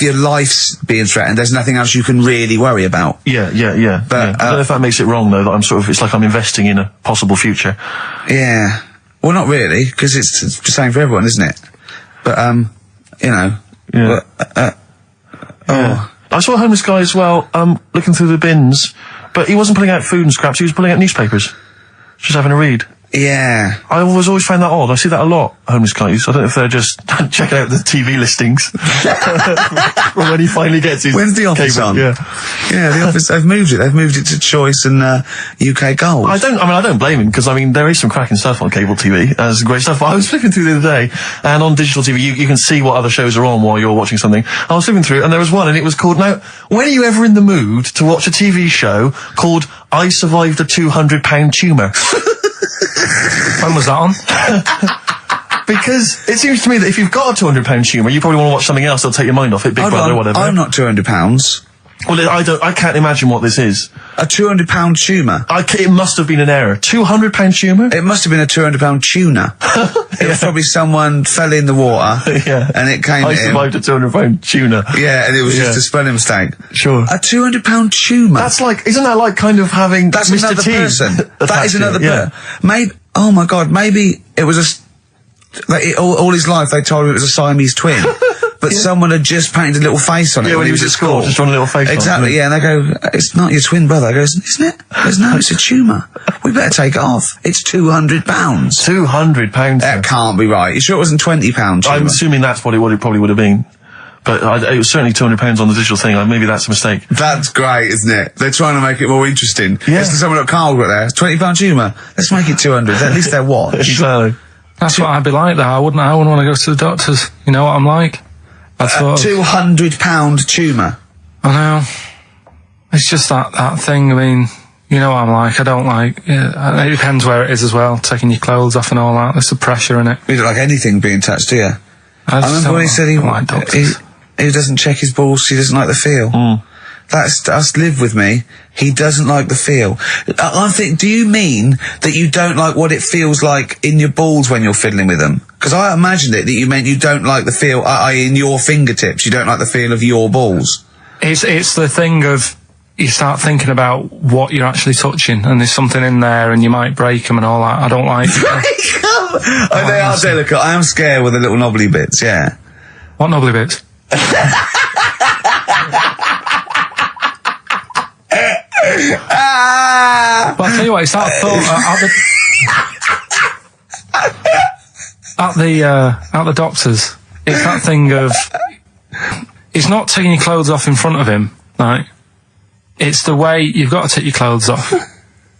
your life's being threatened, there's nothing else you can really worry about. Yeah. But, I don't know if that makes it wrong, though, that it's like I'm investing in a possible future. Yeah. Well, not really, because it's the same for everyone, isn't it? But, you know. Yeah. I saw a homeless guy as well, looking through the bins, but he wasn't pulling out food and scraps, he was pulling out newspapers. Just having a read. Yeah. I always found that odd. I see that a lot, homeless guys. I don't know if they're just checking out the TV listings from when he finally gets his When's the office cable. on? Yeah, the office, they've moved it. They've moved it to Choice and UK Gold. I don't blame him, because, I mean, there is some cracking stuff on cable TV. There's great stuff. But I was flipping through the other day, and on digital TV, you can see what other shows are on while you're watching something. I was flipping through, and there was one, and it was called, now, when are you ever in the mood to watch a TV show called I Survived a £200 Tumour? When was that on? Because it seems to me that if you've got a £200 tumour, you probably want to watch something else that'll take your mind off it, Big Brother or whatever. I'm not £200. Well, I can't imagine what this is. A £200 tumour? It must have been an error. £200 tumour? It must have been a £200 tuna. It was probably someone fell in the water, and it came I survived a £200 tuna. Yeah, and it was just a spelling mistake. Sure. A £200 tumour? Isn't that like kind of having That's Mr. another T person. That is another person. Maybe, oh my God, maybe it was all his life they told him it was a Siamese twin. But someone had just painted a little face on it when he was at school. Just drawn a little face on it. Exactly, and they go, it's not your twin brother. I goes, isn't it? Goes, no, it's a tumour. We better take it off. It's £200. £200? That can't be right. You sure it wasn't £20 tumour? I'm assuming that's what it probably would have been. But it was certainly £200 on the digital thing. Maybe that's a mistake. That's great, isn't it? They're trying to make it more interesting. Yeah. It's someone at Carl got there. £20 tumour. Let's make it 200. At least they're watched. Exactly. That's what I'd be like, though. I wouldn't want to go to the doctors. You know what I'm like? £200 tumour. I know. It's just that thing. I mean, you know what I'm like. I don't like. Yeah, it depends where it is as well. Taking your clothes off and all that. There's the pressure in it. You don't like anything being touched, do you? I remember when he said he doesn't check his balls. He doesn't like the feel. That's live with me. He doesn't like the feel. I think, do you mean that you don't like what it feels like in your balls when you're fiddling with them? Because I imagined it that you meant you don't like the feel in your fingertips. You don't like the feel of your balls. It's the thing of you start thinking about what you're actually touching, and there's something in there, and you might break them and all that. I don't like. Break them? They are delicate. I am scared with the little knobbly bits. Yeah. What knobbly bits? But I'll tell you what, it's that thought at the doctors. It's that thing of it's not taking your clothes off in front of him, right? It's the way you've got to take your clothes off,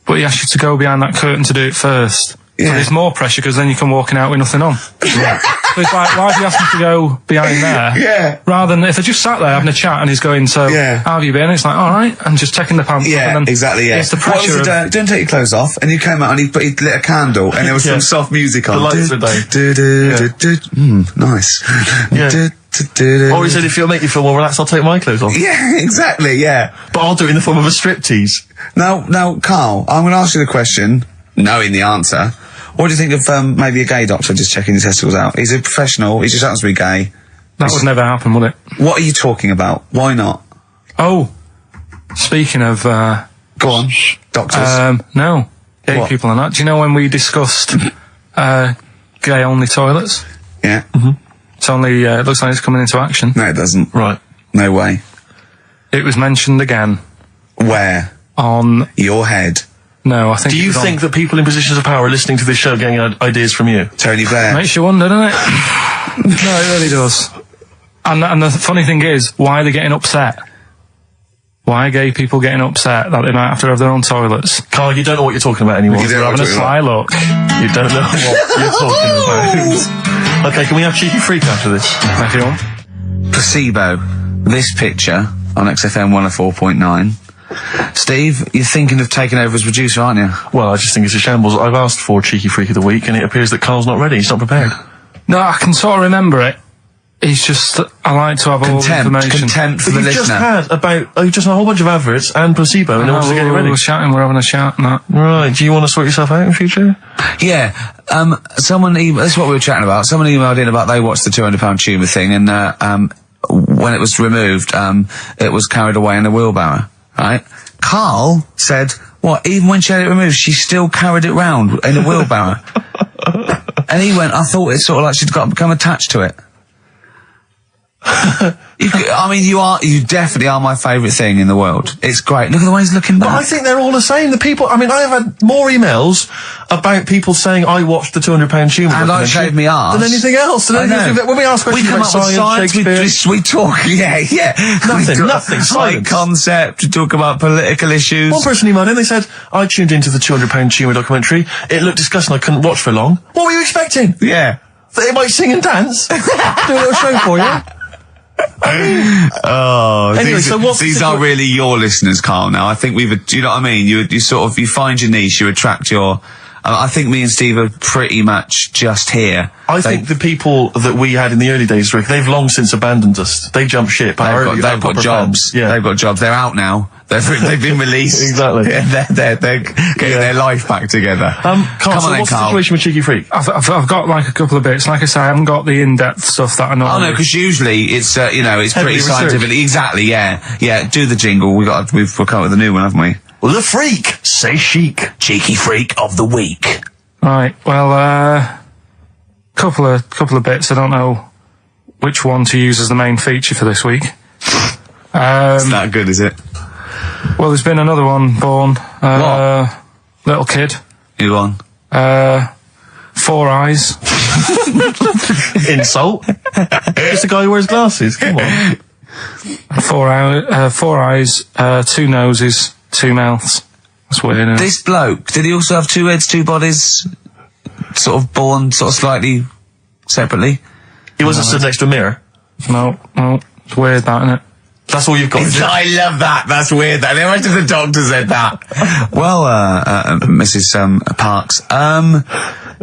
but he asks you to go behind that curtain to do it first. So there's more pressure because then you come walking out with nothing on. So it's like, why do you ask me to go behind there? Yeah. Rather than if I just sat there having a chat and he's going, so how have you been? It's like, all right, and just taking the pants off. Yeah, And then exactly, yeah. It's the What was pressure he doing? Don't take your clothes off. And you came out and he lit a candle and there was some soft music on. The lights were down. Nice. Yeah. Or he said, if it'll make you feel more relaxed, I'll take my clothes off. Yeah, exactly, yeah. But I'll do it in the form of a striptease. Now, Carl, I'm going to ask you the question, knowing the answer. What do you think of maybe a gay doctor just checking his testicles out? He's a professional, he just happens to be gay. That would never happen, would it? What are you talking about? Why not? Oh, speaking of... Go on, doctors. No, gay What? people and that. Do you know when we discussed gay-only toilets? Yeah. It's only, it looks like it's coming into action. No, it doesn't. Right. No way. It was mentioned again Where? on... Your head. No, I think... Do you think that people in positions of power are listening to this show getting ideas from you? Tony Blair. Makes you wonder, doesn't it? No, it really does. And the funny thing is, why are they getting upset? Why are gay people getting upset that they might have to have their own toilets? Carl, you don't know what you're talking about anymore. You They're don't know having a what sly look. You don't know what you're talking about. Okay, can we have Cheeky Freak after this? If you want. Placebo. This picture on XFM 104.9. Steve, you're thinking of taking over as producer, aren't you? Well, I just think it's a shambles. I've asked for Cheeky Freak of the Week, and it appears that Carl's not ready. He's not prepared. No, I can sort of remember it. It's just, I like to have all the information. Contempt for But the you've just listener. had just a whole bunch of adverts and placebo in order to get it ready. We're shouting, we're having a shout and that. Right, do you want to sort yourself out in future? Yeah, someone that's what we were chatting about. Someone emailed in about they watched the £200 tumour thing, and when it was removed, it was carried away in a wheelbarrow. Right? Carl said, "What? Even when she had it removed, she still carried it round in a wheelbarrow." And he went, "I thought it's sort of like she'd become attached to it." You definitely are my favourite thing in the world. It's great. Look at the way he's looking back. But I think they're all the same. The people, I have had more emails about people saying I watched the £200 tumour and I shaved me arse than anything else. I know. When we ask questions about science, Shakespeare, we talk, yeah. Nothing, High science. concept, we talk about political issues. One person emailed in, they said, I tuned into the £200 tumour documentary. It looked disgusting, I couldn't watch for long. What were you expecting? Yeah. That it might sing and dance? Do a little show for you? Oh, Anyway, these are really your listeners, Carl. Now, I think do you know what I mean? You find your niche, you attract your. I think me and Steve are pretty much just here. I think the people that we had in the early days, Rick, they've long since abandoned us. They jumped ship. They've got jobs. Yeah, they've got jobs. They're out now. They've been released. Exactly. Yeah, they're getting their life back together. Carl, Come on, what's Carl. the situation with Cheeky Freak? I've got like a couple of bits. Like I say, I haven't got the in-depth stuff that I know. Oh no, because usually it's it's Heavily pretty scientific. researched. Exactly. Yeah. Do the jingle. We've come up with a new one, haven't we? Well, the freak, say chic. Cheeky Freak of the Week. Right. Well, couple of bits. I don't know which one to use as the main feature for this week. It's not good, is it? Well, there's been another one born. What? Little kid. Who on? 4 eyes. Insult. Just a guy who wears glasses. Come on. 4 eyes, 2 noses, 2 mouths. That's weird, isn't it? This bloke, did he also have 2 heads, 2 bodies? Sort of born slightly separately? He wasn't stood next to a mirror. No, it's weird, that, isn't it? That's all you've got. I love that. That's weird. That. Imagine the doctor said that. Well, Mrs. Parks,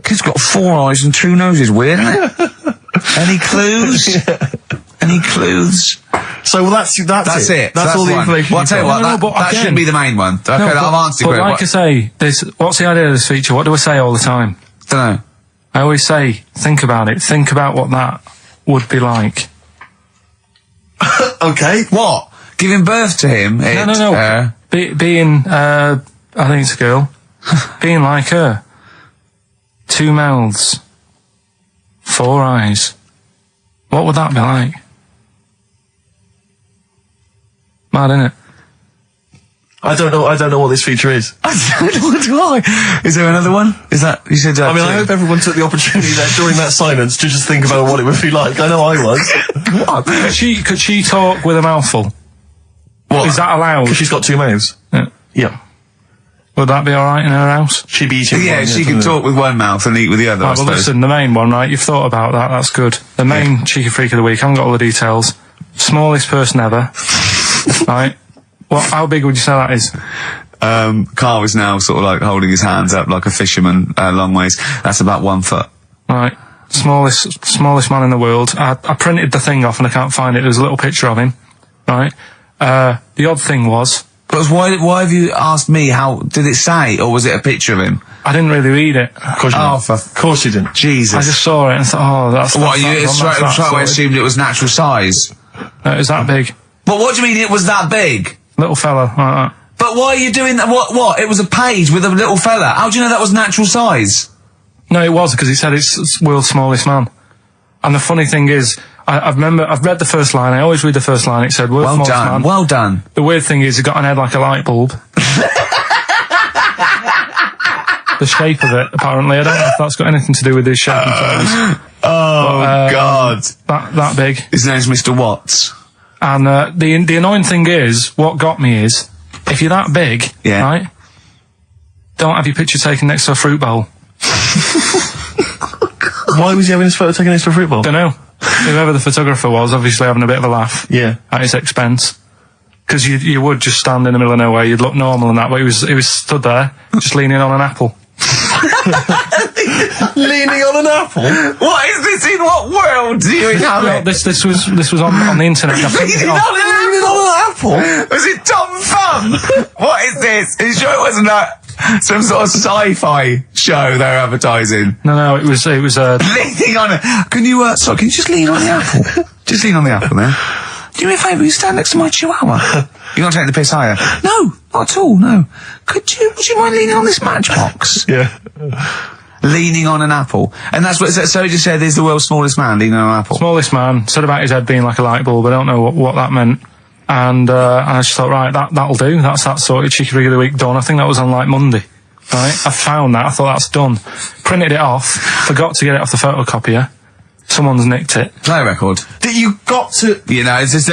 kid's got 4 eyes and 2 noses. Weird, isn't it? Any clues? Any clues? So that's it. That's all the one. information. Well, I'll tell you what, No, but that again- shouldn't be the main one. Okay, I've answered But it. like I say, what's the idea of this feature? What do I say all the time? Don't know. I always say, think about it. Think about what that would be like. Okay. What? Giving birth to him? No. Being, I think it's a girl. Being like her. 2 mouths. 4 eyes. What would that be like? Mad, innit? I don't know what this feature is. I don't know why. Is there another one? Is that, you said that? I hope everyone took the opportunity there during that silence to just think about what it would be like. I know I was. Could she talk with a mouthful? What? Is that allowed? Because she's got 2 mouths. Yeah. Yeah. Would that be alright in her house? She'd be eating. Yeah, she can talk with one mouth and eat with the other, I Right, well, suppose. listen, the main one, right? You've thought about that. That's good. The main cheeky freak of the week. I haven't got all the details. Smallest person ever. Right? How big would you say that is? Carl is now sort of like holding his hands up like a fisherman, long ways. That's about 1 foot. Right. Smallest man in the world. I printed the thing off and I can't find it. There's a little picture of him. Right? The odd thing was... But why have you asked me how... Did it say, or was it a picture of him? I didn't really read it. Of course you didn't. Of course you didn't. Jesus. I just saw it and thought, that's... What, you that's straight away assumed it was natural size? No, it was that big. But what do you mean it was that big? Little fella, like that. But why are you doing that? What? It was a page with a little fella. How do you know that was natural size? No, it was, because he said it's world's smallest man. And the funny thing is, I've read the first line, I always read the first line, it said world's smallest man. Well done. The weird thing is, he got an head like a light bulb. The shape of it, apparently. I don't know if that's got anything to do with his shape and size. God. That big. His name's Mr. Watts. And the annoying thing is, what got me is, if you're that big, Yeah. right, don't have your picture taken next to a fruit bowl. Why was he having his photo taken next to a fruit bowl? Don't know. Whoever the photographer was, obviously having a bit of a laugh. Yeah. At his expense. Because you would just stand in the middle of nowhere, you'd look normal and that, but he was stood there, just leaning on an apple. Leaning on an apple? What is this? In what world do you inhabit? This was on the internet. I printed it Leaning off. on an apple? Was it Tom Thumb? What is this? Are you sure it wasn't some sort of sci-fi show they're advertising? No, it was Leaning on it. Can you just lean on the apple? Just lean on the apple there. Do me a favour, you stand next to my chihuahua. You're not taking the piss, are you? No, not at all, no. Would you mind leaning on this matchbox? Yeah. Leaning on an apple. And that's what, so he just said he's the world's smallest man leaning on an apple. smallest man, said about his head being like a light bulb, I don't know what that meant. And I just thought, right, that'll do. That's that sorted cheeky rig of the week done. I think that was on like Monday. Right? I found that, I thought that's done. Printed it off, forgot to get it off the photocopier. Someone's nicked it. Play a record. That you got to... You know, it's just,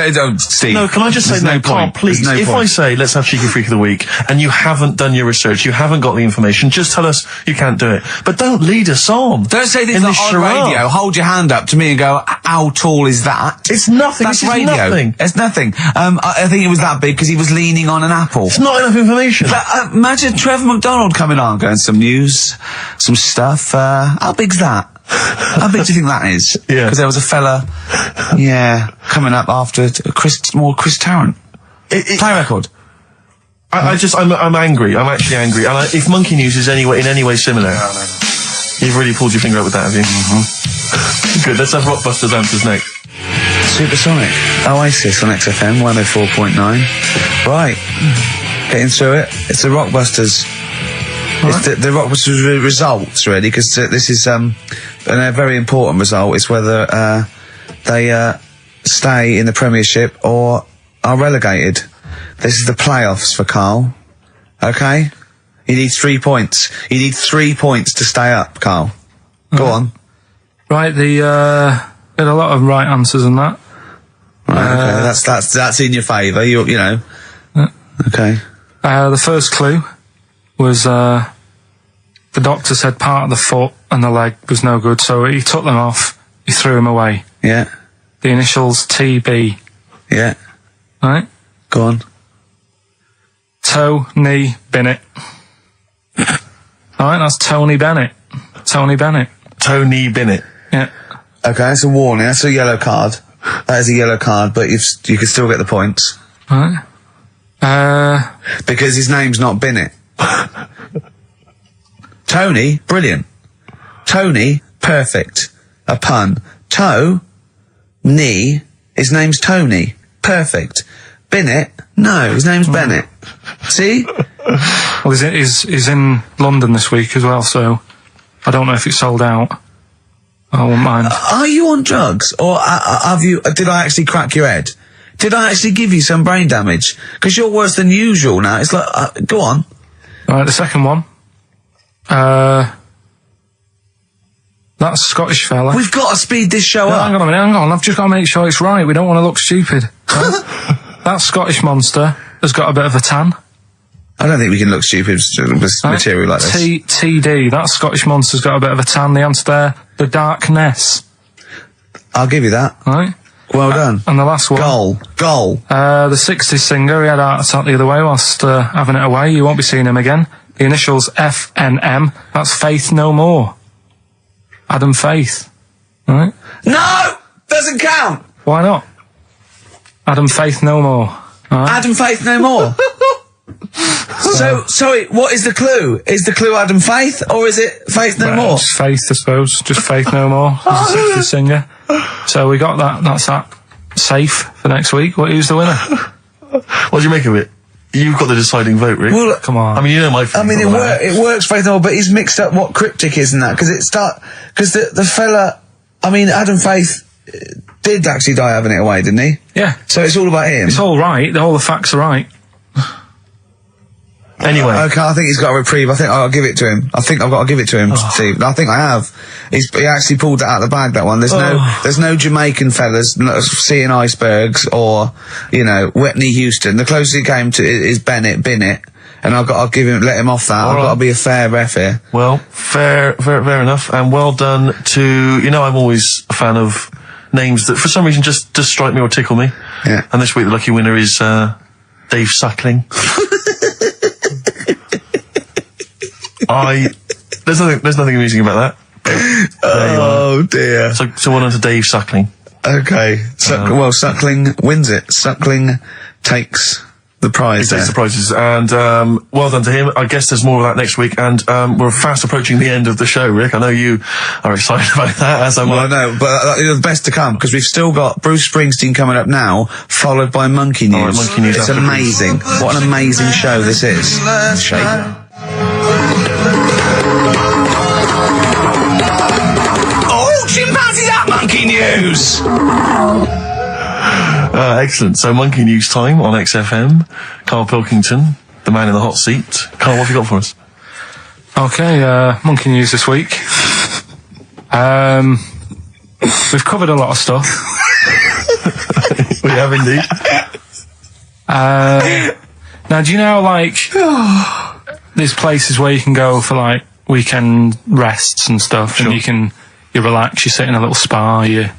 Steve. No, can I just say, there's no Carl, point. please, There's no if point. I say, let's have Cheeky Freak of the Week, and you haven't done your research, you haven't got the information, just tell us you can't do it. But don't lead us on. Don't say this in on charade. radio. Hold your hand up to me and go, how tall is that? It's nothing. That's This is radio. nothing. It's nothing. I think it was that big because he was leaning on an apple. It's not enough information. But, imagine Trevor McDonald coming on, going some news, some stuff. How big's that? How big do you think that is? Yeah. Because there was a fella, coming up after Chris Tarrant. Play a record. I'm angry. I'm actually angry. And if Monkey News is in any way similar, you've really pulled your finger out with that, have you? Mm-hmm. Good. Let's have Rockbusters answers next. Supersonic. Oasis on XFM 104.9. Right. Getting through it. It's the Rockbusters. It's the Rockbusters results, really, because this is a very important result. It's whether they stay in the Premiership or are relegated. This is the playoffs for Carl. Okay? You need 3 points. You need 3 points to stay up, Carl. Go on. Right, had a lot of right answers in that. Right, okay. That's in your favour. You know. Okay. The first clue was the doctor said part of the foot and the leg was no good, so he took them off. He threw them away. Yeah. The initials TB. Yeah. Right. Go on. Tony Bennett. Alright, that's Tony Bennett. Tony Bennett. Tony Bennett. Yeah. Okay, that's a warning. That's a yellow card. That is a yellow card, but you can still get the points. Right. Because his name's not Bennett. Tony, brilliant. Tony, perfect. A pun. Toe, knee, his name's Tony. Perfect. Bennett, no, his name's Bennett. See? Well, he's in London this week as well, so I don't know if it's sold out. I won't mind. Are you on drugs, or did I actually crack your head? Did I actually give you some brain damage? Because you're worse than usual now. It's like, go on. Alright, the second one. That Scottish fella. We've got to speed this show No, up. hang on a minute, hang on. I've just got to make sure it's right. We don't want to look stupid. Right? That Scottish monster has got a bit of a tan. I don't think we can look stupid with material like this. TD, that Scottish monster's got a bit of a tan. The answer there, the Darkness. I'll give you that. Right. Well done. And the last one. Goal. The 60s singer, he had a heart attack the other way whilst having it away. You won't be seeing him again. The initials FNM. That's Faith No More. Adam Faith. Right? No! Doesn't count! Why not? Adam Faith No More. Right? Adam Faith No More. So, sorry, what is the clue? Is the clue Adam Faith, or is it Faith No More? Just Faith, I suppose. Just Faith No More. He's a 60s singer. So we got that. That's that. Safe for next week. Who's the winner? What do you make of it? You've got the deciding vote, Rick. Well, come on. I mean, you know my feelings. I mean, it works Faith No More, but he's mixed up what cryptic is and that, because the fella, I mean, Adam Faith did actually die having it away, didn't he? Yeah. So it's all about him. It's all right. All the facts are right. Anyway. Okay, I think he's got a reprieve. I think I'll give it to him. I think I've got to give it to him, Steve. I think I have. He actually pulled that out of the bag, that one. There's no Jamaican fellas seeing icebergs or, Whitney Houston. The closest he came to is Bennett, and I'll let him off that. I've got to be a fair ref here. Well, fair enough, and well done to, I'm always a fan of names that for some reason just strike me or tickle me. Yeah. And this week the lucky winner is, Dave Suckling. There's nothing amusing about that. Oh dear. So well done to Dave Suckling. Okay. Suckling wins it. Suckling takes the prize. He takes the prizes, and well done to him. I guess there's more of that next week, and we're fast approaching the end of the show, Rick. I know you are excited about that, as am I. Well, I know, but the best to come, because we've still got Bruce Springsteen coming up now, followed by Monkey News. All right, Monkey News. It's amazing. What an amazing show this is. Shake. Chimpanzee that Monkey News! Excellent. So Monkey News time on XFM. Karl Pilkington, the man in the hot seat. Karl, what have you got for us? Okay, Monkey News this week. We've covered a lot of stuff. We have indeed. Now, do you know, there's places where you can go for, weekend rests and stuff, Sure. and you relax, you sit in a little spa, you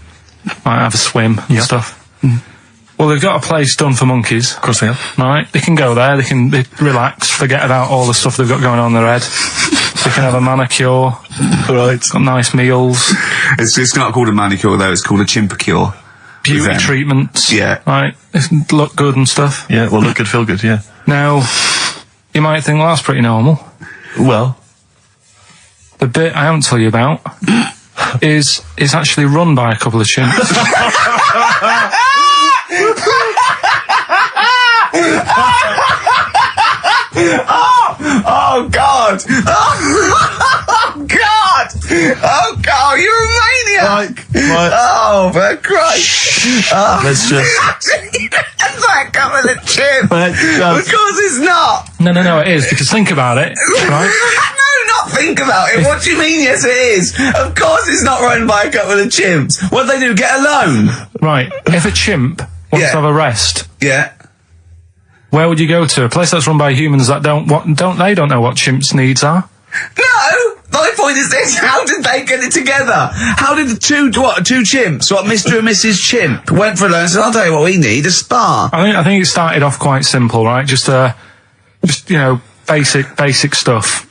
might have a swim and stuff. Well, they've got a place done for monkeys. Of course they have. Right? They can go there, they relax, forget about all the stuff they've got going on in their head. They can have a manicure. Right. Got nice meals. It's not called a manicure, though. It's called a chimpacure. Beauty treatments. Yeah. Right? They look good and stuff. Yeah, well, look good, feel good, yeah. Now, you might think, well, that's pretty normal. Well. The bit I haven't told you about is actually run by a couple of chimps. Oh God! Oh God! Oh God! You're a maniac! Right. Oh, for Christ! Let's just. That's like a couple of chimps. Of course it's not. No, it is, because think about it, right? No, not think about it. What do you mean? Yes, it is. Of course, it's not run by a couple of chimps. What do they do? Get a loan? Right. If a chimp wants to have a rest, Yeah. where would you go to? A place that's run by humans that don't know what chimps' needs are? No. My point is this: how did they get it together? How did the two chimps, Mr. and Mrs. Chimp, went for a loan and said, "I'll tell you what we need: a spa." I think it started off quite simple, right? Just basic stuff.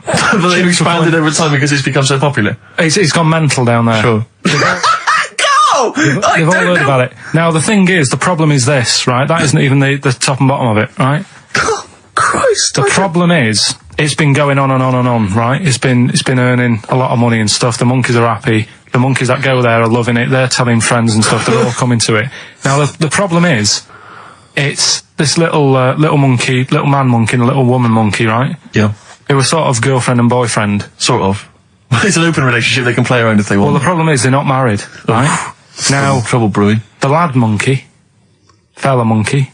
But they've expanded over time because it's become so popular. It's gone mental down there. Sure. Go! They've all heard about it. Now, the thing is, the problem is this, right? That isn't even the top and bottom of it, right? Oh, Christ. The problem is, it's been going on and on and on, right? It's been earning a lot of money and stuff. The monkeys are happy. The monkeys that go there are loving it. They're telling friends and stuff. They're all coming to it. Now, the problem is, it's this little monkey, little man monkey and a little woman monkey, right? Yeah. Who were sort of girlfriend and boyfriend. Sort of. It's an open relationship. They can play around if they want. Well, the problem is they're not married, right? Now, trouble brewing. The lad monkey, fella monkey,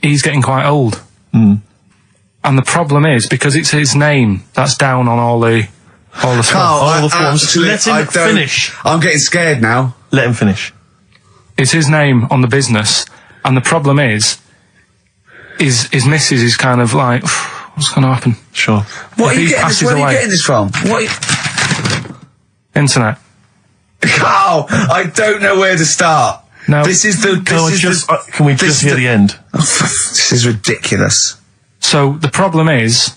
he's getting quite old. Mm. And the problem is, because it's his name that's down on all the stuff. All the forms. Let him finish. I'm getting scared now. Let him finish. It's his name on the business. And the problem is, his missus is kind of like, what's going to happen? Sure. What are you he getting passes this, where are you away. getting this from? Internet. Carl, I don't know where to start. No. This is the... Can we just hear the end? This is ridiculous. So the problem is,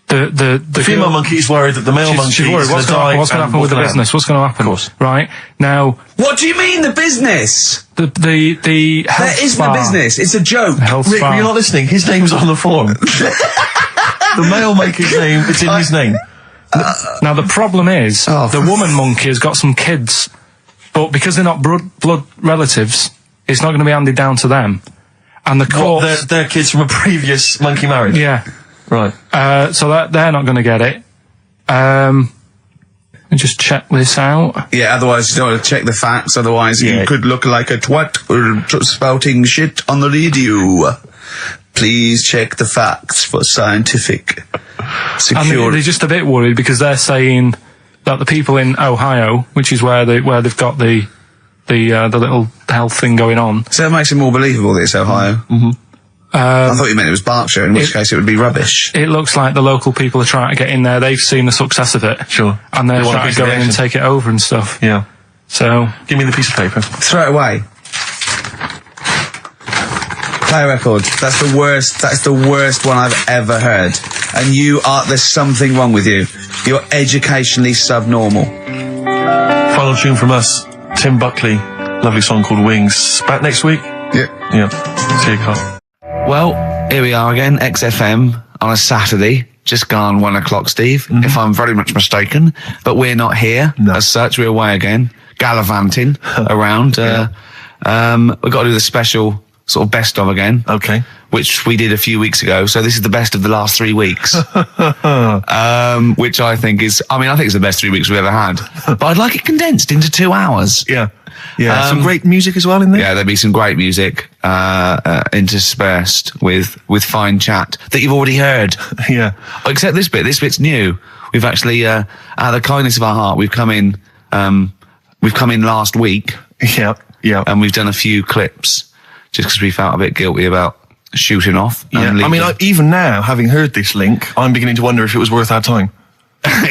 the female girl- monkey is worried that the male monkey she's worried. is What's going going to happen with the business? What's going to happen? Of course. Right now, What do you mean, the business? the health There isn't spa, a business. It's a joke. health Rick, spa. you're not listening. His name's on the form. The male monkey's name, it's in his name. Now the problem is, the woman monkey has got some kids, but because they're not blood relatives, it's not going to be handed down to them. And the court, They're kids from a previous monkey marriage. yeah, Right. so that they're not going to get it. Let me just check this out. Yeah, otherwise you don't want to check the facts, otherwise Yeah. you could look like a twat spouting shit on the radio. Please check the facts for scientific And security. they're just a bit worried because they're saying that the people in Ohio, which is where they've got the little health thing going on. So that makes it more believable that it's Ohio. Mm-hmm. I thought you meant it was Berkshire, in which case it would be rubbish. It looks like the local people are trying to get in there. They've seen the success of it. Sure. And they're They want a trying piece to of go the in and action. take it over and stuff. Yeah. So, Give me the piece of paper. Throw it away. Play a record. That's the worst one I've ever heard. And there's something wrong with you. You're educationally subnormal. Final tune from us. Tim Buckley. Lovely song called Wings. Back next week? Yeah. Yeah. See you, Carl. Well, here we are again, XFM, on a Saturday. Just gone 1 o'clock, Steve, if I'm very much mistaken. But we're not here, as such. We're away again, gallivanting around. We've got to do the special sort of best of again. Okay. Which we did a few weeks ago. So this is the best of the last 3 weeks. Which I think is the best 3 weeks we've ever had. But I'd like it condensed into 2 hours. Yeah. Yeah. Some great music as well in there. Yeah, there'll be some great music interspersed with fine chat that you've already heard. Yeah. Except this bit. This bit's new. We've actually, out of the kindness of our heart, we've come in last week. Yeah. Yeah. And we've done a few clips just because we felt a bit guilty about shooting off. Yeah. And I mean, leaving. even now, having heard this link, I'm beginning to wonder if it was worth our time.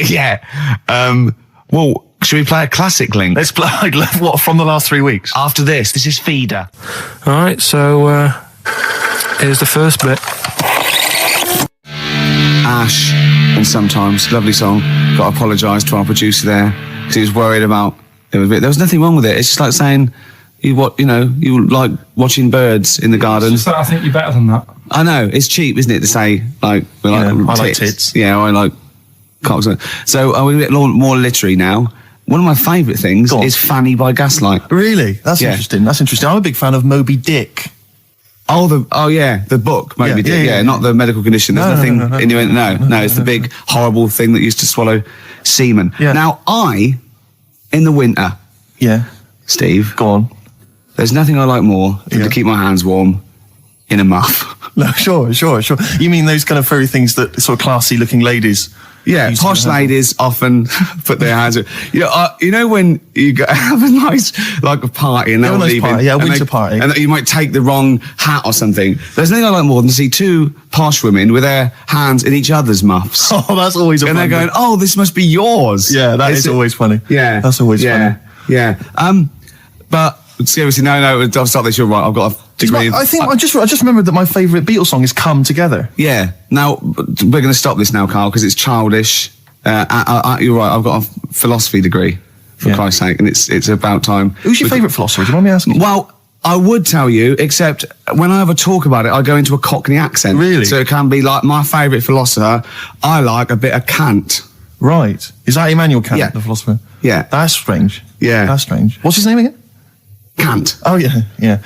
Yeah. Well, should we play a classic link? Let's play, what, from the last 3 weeks? After this is Feeder. alright, so, here's the first bit. Ash, and Sometimes, lovely song. Got to apologise to our producer there because he was worried about there was nothing wrong with it. It's just like saying you like watching birds in the garden. Just that I think you're better than that. I know it's cheap, isn't it, to say like we like I like tits. tits. Yeah, I like cocks. So we're a bit more literary now. One of my favourite things is Fanny by Gaslight. Really? That's Yeah. interesting. That's interesting. I'm a big fan of Moby Dick. Oh yeah, the book, Moby Dick. Yeah, not the medical condition. There's nothing innuendo. No, it's the big horrible thing that used to swallow semen. Yeah. Now in the winter, Yeah. Steve, Go on. there's nothing I like more than to keep my hands warm in a muff. No, sure. You mean those kind of furry things that sort of classy looking ladies? Yeah, used to posh have? ladies often put their hands. You know when you have a nice like a party and they're a all nice leaving, party, yeah, a and winter party. and you might take the wrong hat or something. There's nothing I like more than to see 2 posh women with their hands in each other's muffs, Oh, that's always a and they're fun going, "Oh, this must be yours." Yeah, that is always funny. Yeah, That's always funny. Yeah. But seriously, no. I'll stop this. You're right. I've got a degree. I think I just remembered that my favourite Beatles song is "Come Together." Yeah. Now we're going to stop this now, Carl, because it's childish. You're right. I've got a philosophy degree, for Christ's sake, and it's about time. Who's your favourite philosopher? Do you mind me asking? Well, I would tell you, except when I have a talk about it, I go into a Cockney accent. Really? So it can be like my favourite philosopher. I like a bit of Kant. Right. Is that Immanuel Kant, Yeah. the philosopher? Yeah. That's strange. Yeah. That's strange. What's his name again? Kant. Oh, yeah. Yeah.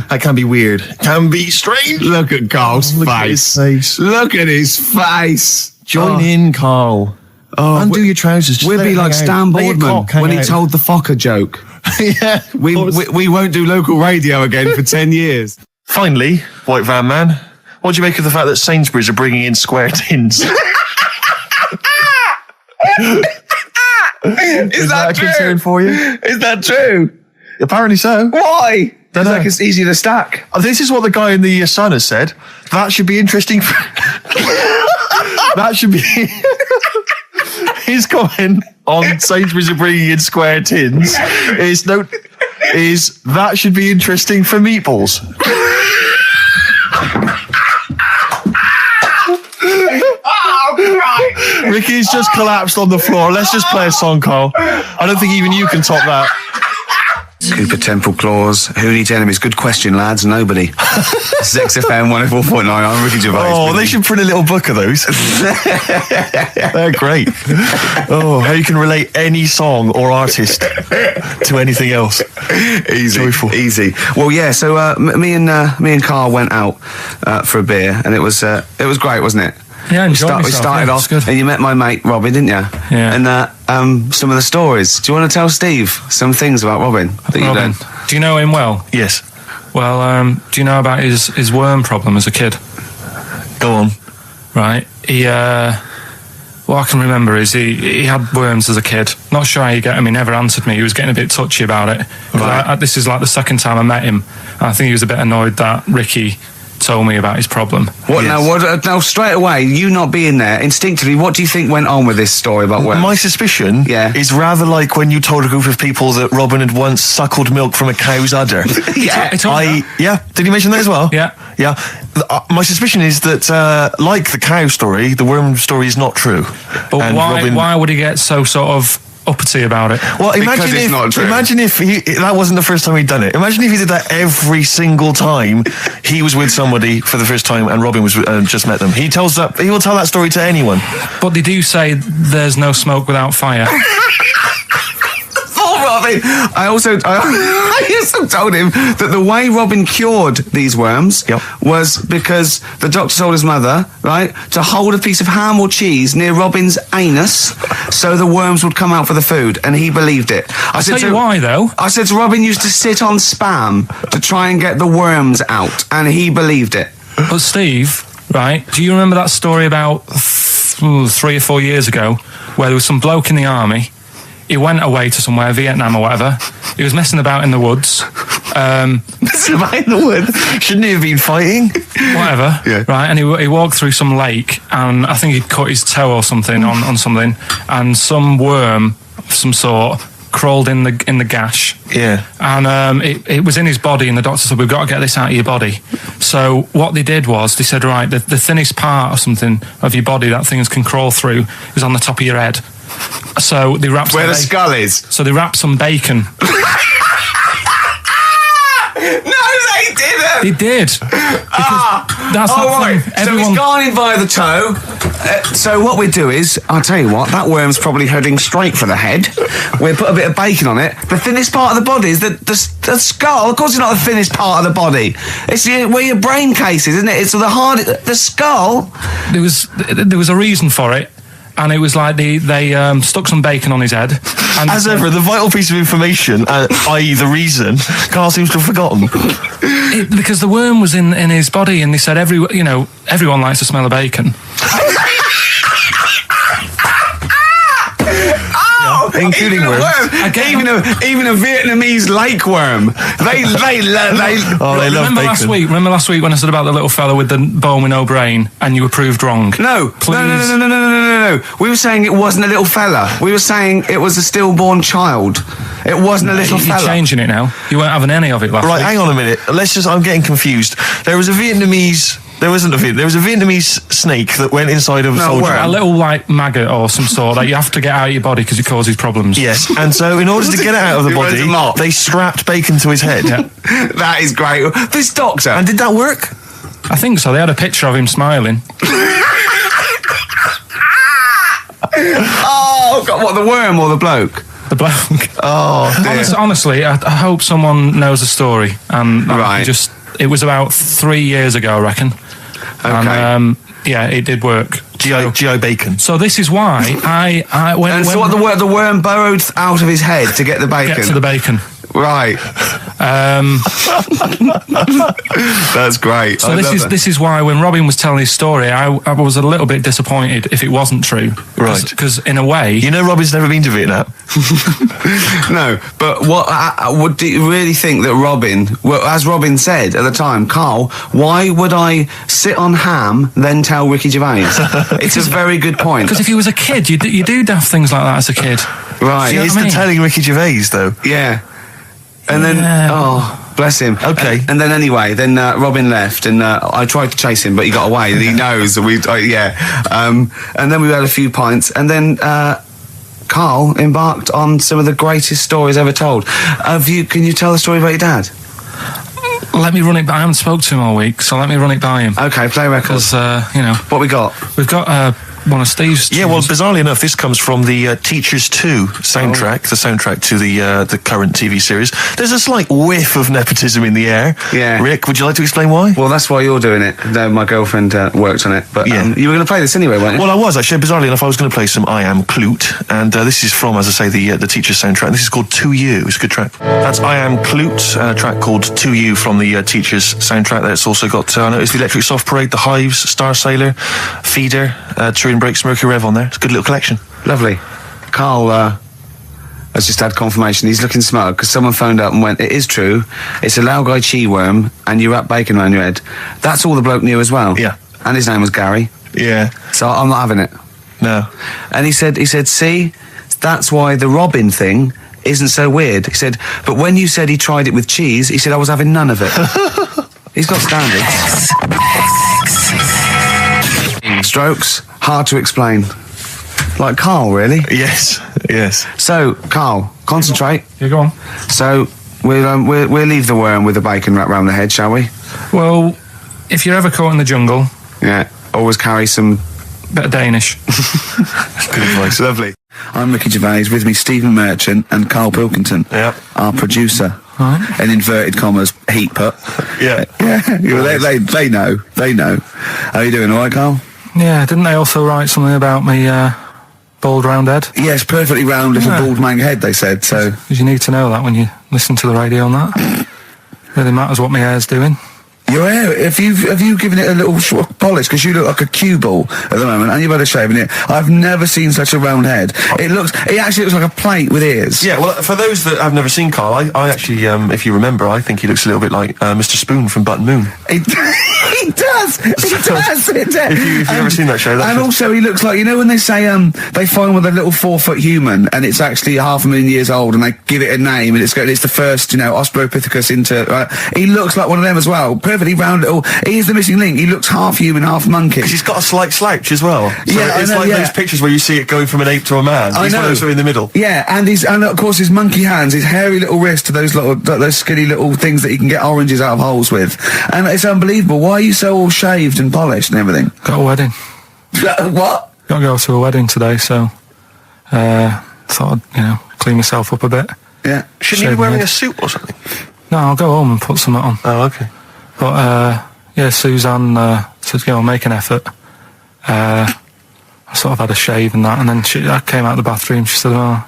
That can be weird. Can be strange. Look at Carl's Look at his face. Look at his face. Join in, Carl. Undo your trousers. Just We'll let be it like hang Stan out. Let your Boardman cock hang when he out. told the Fokker joke. Yeah. of We course. won't do local radio again for 10 years. Finally, White Van Man, what do you make of the fact that Sainsbury's are bringing in square tins? Is Is that a true? concern for you? Is that true? Apparently so. Why? It's like it's easy to stack. This is what the guy in the Sun has said. That should be interesting. That should be his comment on Sainsbury's are bringing in square tins. Is that should be interesting for meatballs. Ricky's just collapsed on the floor. Let's just play a song, Carl. I don't think even you can top that. Cooper Temple Claws. Who needs enemies? Good question, lads. Nobody. This is XFM 104.9. I'm Ricky Gervais. Oh, they should print a little book of those. They're great. Oh, how you can relate any song or artist to anything else. Easy. Joyful. Easy. Well, yeah, so me and Carl went out for a beer, and it was great, wasn't it? Yeah, I enjoyed myself. We started off, good. and you met my mate Robin, didn't you? Yeah. And some of the stories. Do you want to tell Steve some things about Robin that you Robin, learned? do you know him well? Yes. Well, do you know about his worm problem as a kid? Go on. Right. What I can remember is he had worms as a kid. Not sure how you get him. He never answered me. He was getting a bit touchy about it. Right. This is like the second time I met him. And I think he was a bit annoyed that Ricky told me about his problem. What Yes. now? Straight away, you not being there, instinctively, what do you think went on with this story about worms? My suspicion is rather like when you told a group of people that Robin had once suckled milk from a cow's udder. Yeah. Did you mention that as well? Yeah. Yeah. My suspicion is that, like the cow story, the worm story is not true. But And why would he get so sort of uppity about it? Well, Because it's not true. imagine if that wasn't the first time he'd done it. Imagine if he did that every single time he was with somebody for the first time and Robin was just met them. He will tell that story to anyone. But they do say there's no smoke without fire. Oh, Robin! I also told him that the way Robin cured these worms was because the doctor told his mother, right, to hold a piece of ham or cheese near Robin's anus so the worms would come out for the food, and he believed it. I'll tell you why, though. I said to Robin used to sit on spam to try and get the worms out, and he believed it. But Steve, right, do you remember that story about 3 or 4 years ago where there was some bloke in the army? He went away to somewhere, Vietnam or whatever. He was messing about in the woods. Messing about in the woods? Shouldn't he have been fighting? Whatever. Yeah. Right, and he walked through some lake, and I think he'd cut his toe or something on something, and some worm of some sort crawled in the gash. Yeah. And it was in his body, and the doctor said, we've got to get this out of your body. So what they did was, they said, right, the thinnest part or something of your body that things can crawl through is on the top of your head. So they wrapped Where the skull is. So they wrapped some bacon. No, they didn't! They did. That's right. thing. So he's gone in via the toe. So what we do is, I'll tell you what, that worm's probably heading straight for the head. We'll put a bit of bacon on it. The thinnest part of the body is the skull. Of course it's not the thinnest part of the body. It's where your brain case is, isn't it? It's the skull. There was a reason for it. And it was like they stuck some bacon on his head. And As ever, the vital piece of information, i.e. the reason, Carl seems to have forgotten. Because the worm was in his body, and they said everyone likes to smell of bacon. Including worms. Even a Vietnamese lake worm. They love bacon. Remember last week when I said about the little fella with the bone with no brain, and you were proved wrong? No. We were saying it wasn't a little fella. We were saying it was a stillborn child. It wasn't a little fella. You're changing it now. You weren't having any of it last week. Right, hang on a minute. I'm getting confused. There was a Vietnamese snake that went inside of a soldier. A little like maggot or some sort that you have to get out of your body because it causes problems. Yes, and so in order to get it out of the body, they strapped bacon to his head. Yeah. That is great. This doctor. And did that work? I think so. They had a picture of him smiling. Oh, God, what, the worm or the bloke? The bloke. Oh, dear. Honestly, I hope someone knows the story. And Right. It was about 3 years ago, I reckon. Okay. And, it did work. G.I. Bacon. So this is why I went. And so what, the worm burrowed out of his head to get the bacon? Get to the bacon. Right. That's great. So this is why when Robin was telling his story, I was a little bit disappointed if it wasn't true. Right. Because in a way... You know Robin's never been to Vietnam. No, but what do you really think that Robin, well, as Robin said at the time, Carl, why would I sit on ham then tell Ricky Gervais? It's a very good point. Because if you was a kid, you do daft things like that as a kid. Right. You know It's what I the mean? telling Ricky Gervais, though. Yeah. And then, bless him. Okay. And then anyway, Robin left, and I tried to chase him, but he got away. And he knows that and then we had a few pints, and then Carl embarked on some of the greatest stories ever told. Can you tell the story about your dad? Let me run it by. I haven't spoke to him all week, so let me run it by him. Okay, play records. Because What we got? we've got one of Steve's. Yeah, well, bizarrely enough, this comes from the Teachers 2 soundtrack, the soundtrack to the current TV series. There's a slight whiff of nepotism in the air. Yeah. Rick, would you like to explain why? Well, that's why you're doing it. No, my girlfriend worked on it, but Yeah. you were going to play this anyway, weren't you? Well, I was actually. Bizarrely enough, I was going to play some I Am Clute, and this is from, as I say, the Teachers soundtrack. This is called To You. It's a good track. That's I Am Clute, a track called To You from the Teachers soundtrack. That's also got, I noticed the Electric Soft Parade, The Hives, Star Sailor, Feeder, Turin Breaks, Mercury Rev on there. It's a good little collection. Lovely. Carl has just had confirmation. He's looking smug because someone phoned up and went, it is true, it's a Laogai chi worm and you wrap bacon around your head. That's all the bloke knew as well. Yeah. And his name was Gary. Yeah. So I'm not having it. No. And he said, see, that's why the Robin thing isn't so weird. He said, but when you said he tried it with cheese, he said I was having none of it. He's got standards. Strokes, hard to explain. Like Carl, really. Yes. Yes. So, Carl, concentrate. Yeah, go on. So, we'll leave the worm with the bacon wrapped around the head, shall we? Well, if you're ever caught in the jungle, Yeah. Always carry some... bit of Danish. Good advice. Lovely. I'm Ricky Gervais, with me Stephen Merchant and Karl Pilkington, Yeah. our producer. Right. In inverted commas, heat put. Yeah. Yeah, they know. They know. How you doing, all right, Carl? Yeah, didn't they also write something about me bald round head? Yes, perfectly round little Yeah. bald man head, they said, so... Because you need to know that when you listen to the radio on that. Really matters what my hair's doing. Your hair, have you given it a little polish? Because you look like a cue ball at the moment, and you've had a shave in it. I've never seen such a round head. It actually looks like a plate with ears. Yeah, well, for those that have never seen Carl, I actually, if you remember, I think he looks a little bit like Mr. Spoon from Button Moon. He does. If you've ever seen that show, and also he looks like, you know when they say they find with a little 4-foot human and it's actually 500,000 years old and they give it a name and it's the first, Australopithecus into. He looks like one of them as well. Perfectly round little. He is the missing link. He looks half human, half monkey. Because he's got a slight slouch as well. So Yeah, it's I know, like yeah. those pictures where you see it going from an ape to a man. I He's know. one of those in the middle. Yeah, and of course his monkey hands, his hairy little wrist to those skinny little things that he can get oranges out of holes with, and it's unbelievable. Why are you so all shaved and polished and everything? Got a wedding. What? Got to go to a wedding today, so thought I'd, clean myself up a bit. Yeah. Shouldn't he be Shave wearing my a suit or something? No, I'll go home and put something on. Oh, okay. But yeah, Suzanne said, make an effort. I sort of had a shave and that, and then I came out of the bathroom. She said, "Oh,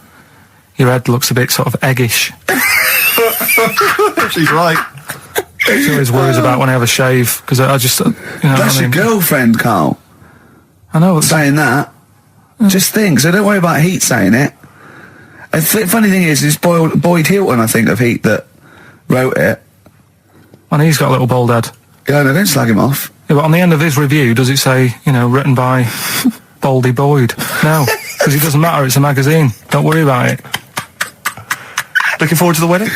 your head looks a bit sort of eggish." She's right. She always worries about when I have a shave because I just, That's your girlfriend, Carl. I know. It's, Saying that. Just think. So don't worry about Heat saying it. And funny thing is, it's Boyd Hilton, I think, of Heat that wrote it. and he's got a little bald head. Yeah, no, don't slag him off. Yeah, but on the end of his review, does it say, written by Baldy Boyd? No, because it doesn't matter. It's a magazine. Don't worry about it. Looking forward to the wedding?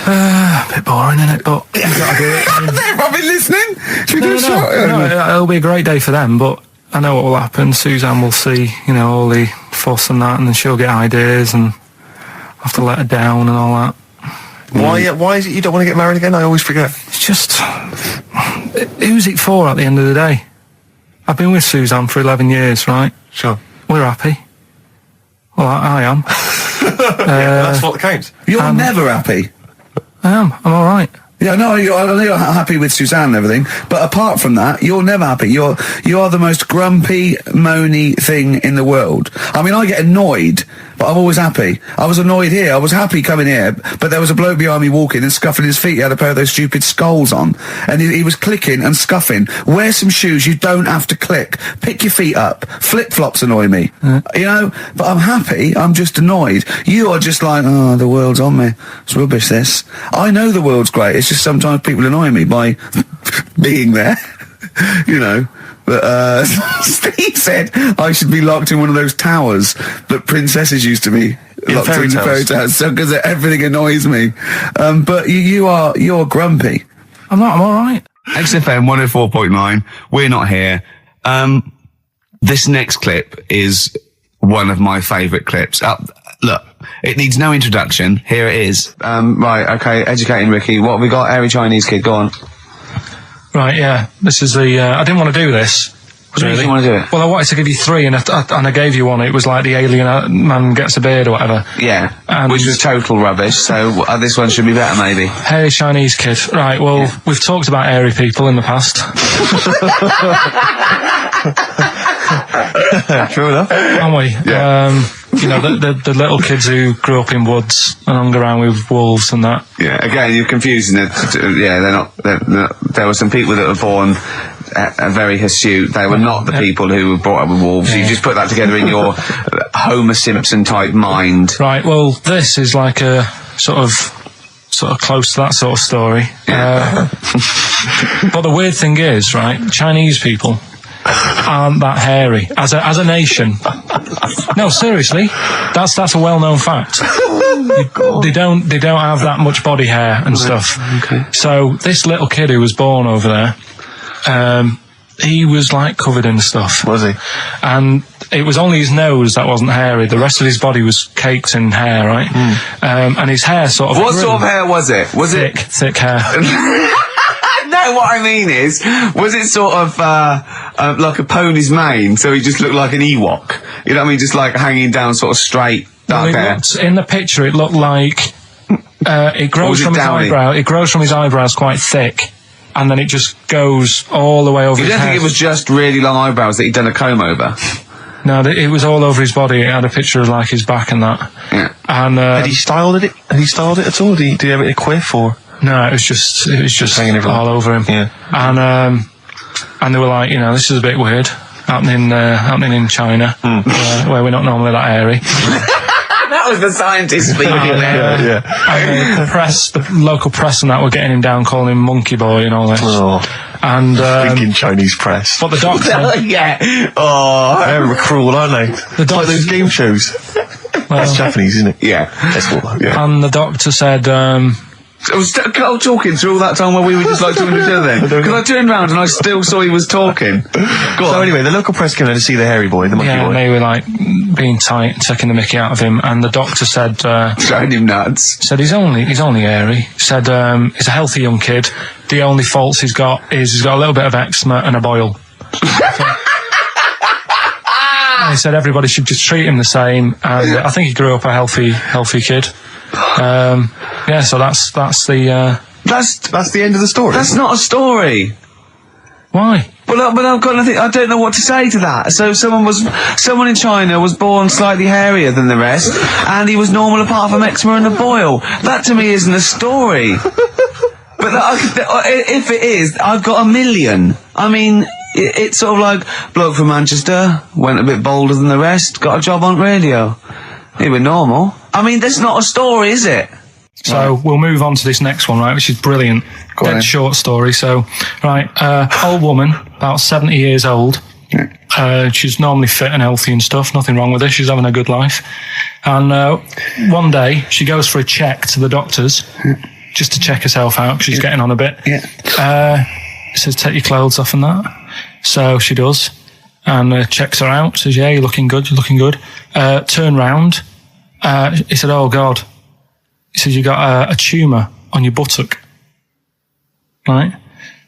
A bit boring, isn't it? But you've got to do it. They're probably listening. Should we do a shot? No, it'll be a great day for them, but I know what will happen. Suzanne will see, all the fuss and that, and then she'll get ideas, and I'll have to let her down and all that. Why is it you don't want to get married again? I always forget. It's just, who's it for at the end of the day? I've been with Suzanne for 11 years, right? Sure. We're happy. Well, I am. That's what counts. You're never happy. I am. I'm all right. Yeah, no, I know you're happy with Suzanne and everything, but apart from that, you're never happy. You are the most grumpy, moany thing in the world. I mean, I get annoyed but I'm always happy. I was annoyed here. I was happy coming here, but there was a bloke behind me walking and scuffing his feet. He had a pair of those stupid skulls on, and he was clicking and scuffing. Wear some shoes. You don't have to click. Pick your feet up. Flip-flops annoy me. You know, but I'm happy. I'm just annoyed. You are just like, oh, the world's on me. It's rubbish, this. I know the world's great. It's just sometimes people annoy me by being there. You know. But, Steve said I should be locked in one of those towers that princesses used to be locked in fairy towers, so, because everything annoys me. But you're grumpy. I'm not, I'm alright. XFM 104.9, we're not here. This next clip is one of my favourite clips. Look, it needs no introduction. Here it is. Right, okay, educating Ricky. What have we got? Airy Chinese kid, go on. Right, yeah. This is the, I didn't want to do this. What do you really want to do it? Well, I wanted to give you 3 and I gave you one. It was like the alien man gets a beard or whatever. Yeah, which was total rubbish, so this one should be better maybe. Hairy Chinese kid. Right, well, we've talked about hairy people in the past. True enough. Aren't we? Yeah. You know, the little kids who grew up in woods and hung around with wolves and that. Yeah, again, you're confusing it. Yeah, they're not, there were some people that were born very hirsute. They were not the people who were brought up with wolves. Yeah. You just put that together in your Homer Simpson type mind. Right, well, this is like a sort of close to that sort of story. Yeah. But the weird thing is, right, Chinese people aren't that hairy as a nation. No, seriously, that's a well-known fact. They don't have that much body hair and stuff. Okay. So this little kid who was born over there, he was like covered in stuff. Was he? And it was only his nose that wasn't hairy. The rest of his body was caked in hair, right? And his hair sort of. What sort of hair was it? Was thick hair? No, what I mean is, was it sort of like a pony's mane, so he just looked like an Ewok? You know what I mean? Just like hanging down sort of straight, dark hair. In the picture, it looked like it grows from his eyebrow. It grows from his eyebrows quite thick, and then it just goes all the way over his head. You don't think it was just really long eyebrows that he'd done a comb over? No, it was all over his body. It had a picture of like his back and that. Yeah. And had he styled it? Had he styled it at all? Did he have it in a quiff or? No, it was just hanging all over him. Yeah. And they were like, you know, this is a bit weird happening in China, where we're not normally that hairy. That was the scientist speaking there. Yeah. And the local press and that were getting him down, calling him monkey boy and all this. Oh. And thinking Chinese press. But the doctor, yeah. Oh, they're cruel, aren't they? It's like those game shows. That's Japanese, isn't it? Yeah. Yeah. And the doctor said, I was talking through all that time while we were just like talking to each other then. Because I turned around and I still saw he was talking. So anyway, the local press came in to see the hairy boy, the monkey boy. And they were like being tight, taking the mickey out of him, and the doctor said, showing him nuts. Said he's only hairy. Said he's a healthy young kid. The only faults he's got is he's got a little bit of eczema and a boil. And he said everybody should just treat him the same, and I think he grew up a healthy kid. Yeah, so that's the end of the story. That's not a story. Why? But I've got nothing. I don't know what to say to that. So someone in China was born slightly hairier than the rest, and he was normal apart from eczema and a boil. That to me isn't a story. But if it is, I've got a million. I mean, it's sort of like bloke from Manchester went a bit bolder than the rest, got a job on radio. He was normal. I mean, that's not a story, is it? So we'll move on to this next one, right, which is brilliant. Dead short story. So, right, old woman, about 70 years old. Yeah. She's normally fit and healthy and stuff. Nothing wrong with her. She's having a good life. And one day, she goes for a check to the doctor's, just to check herself out, because she's getting on a bit. Yeah. He says, take your clothes off and that. So she does. And checks her out. Says, yeah, you're looking good. Turn round. He said, oh, God. He says, you got a tumour on your buttock. Right?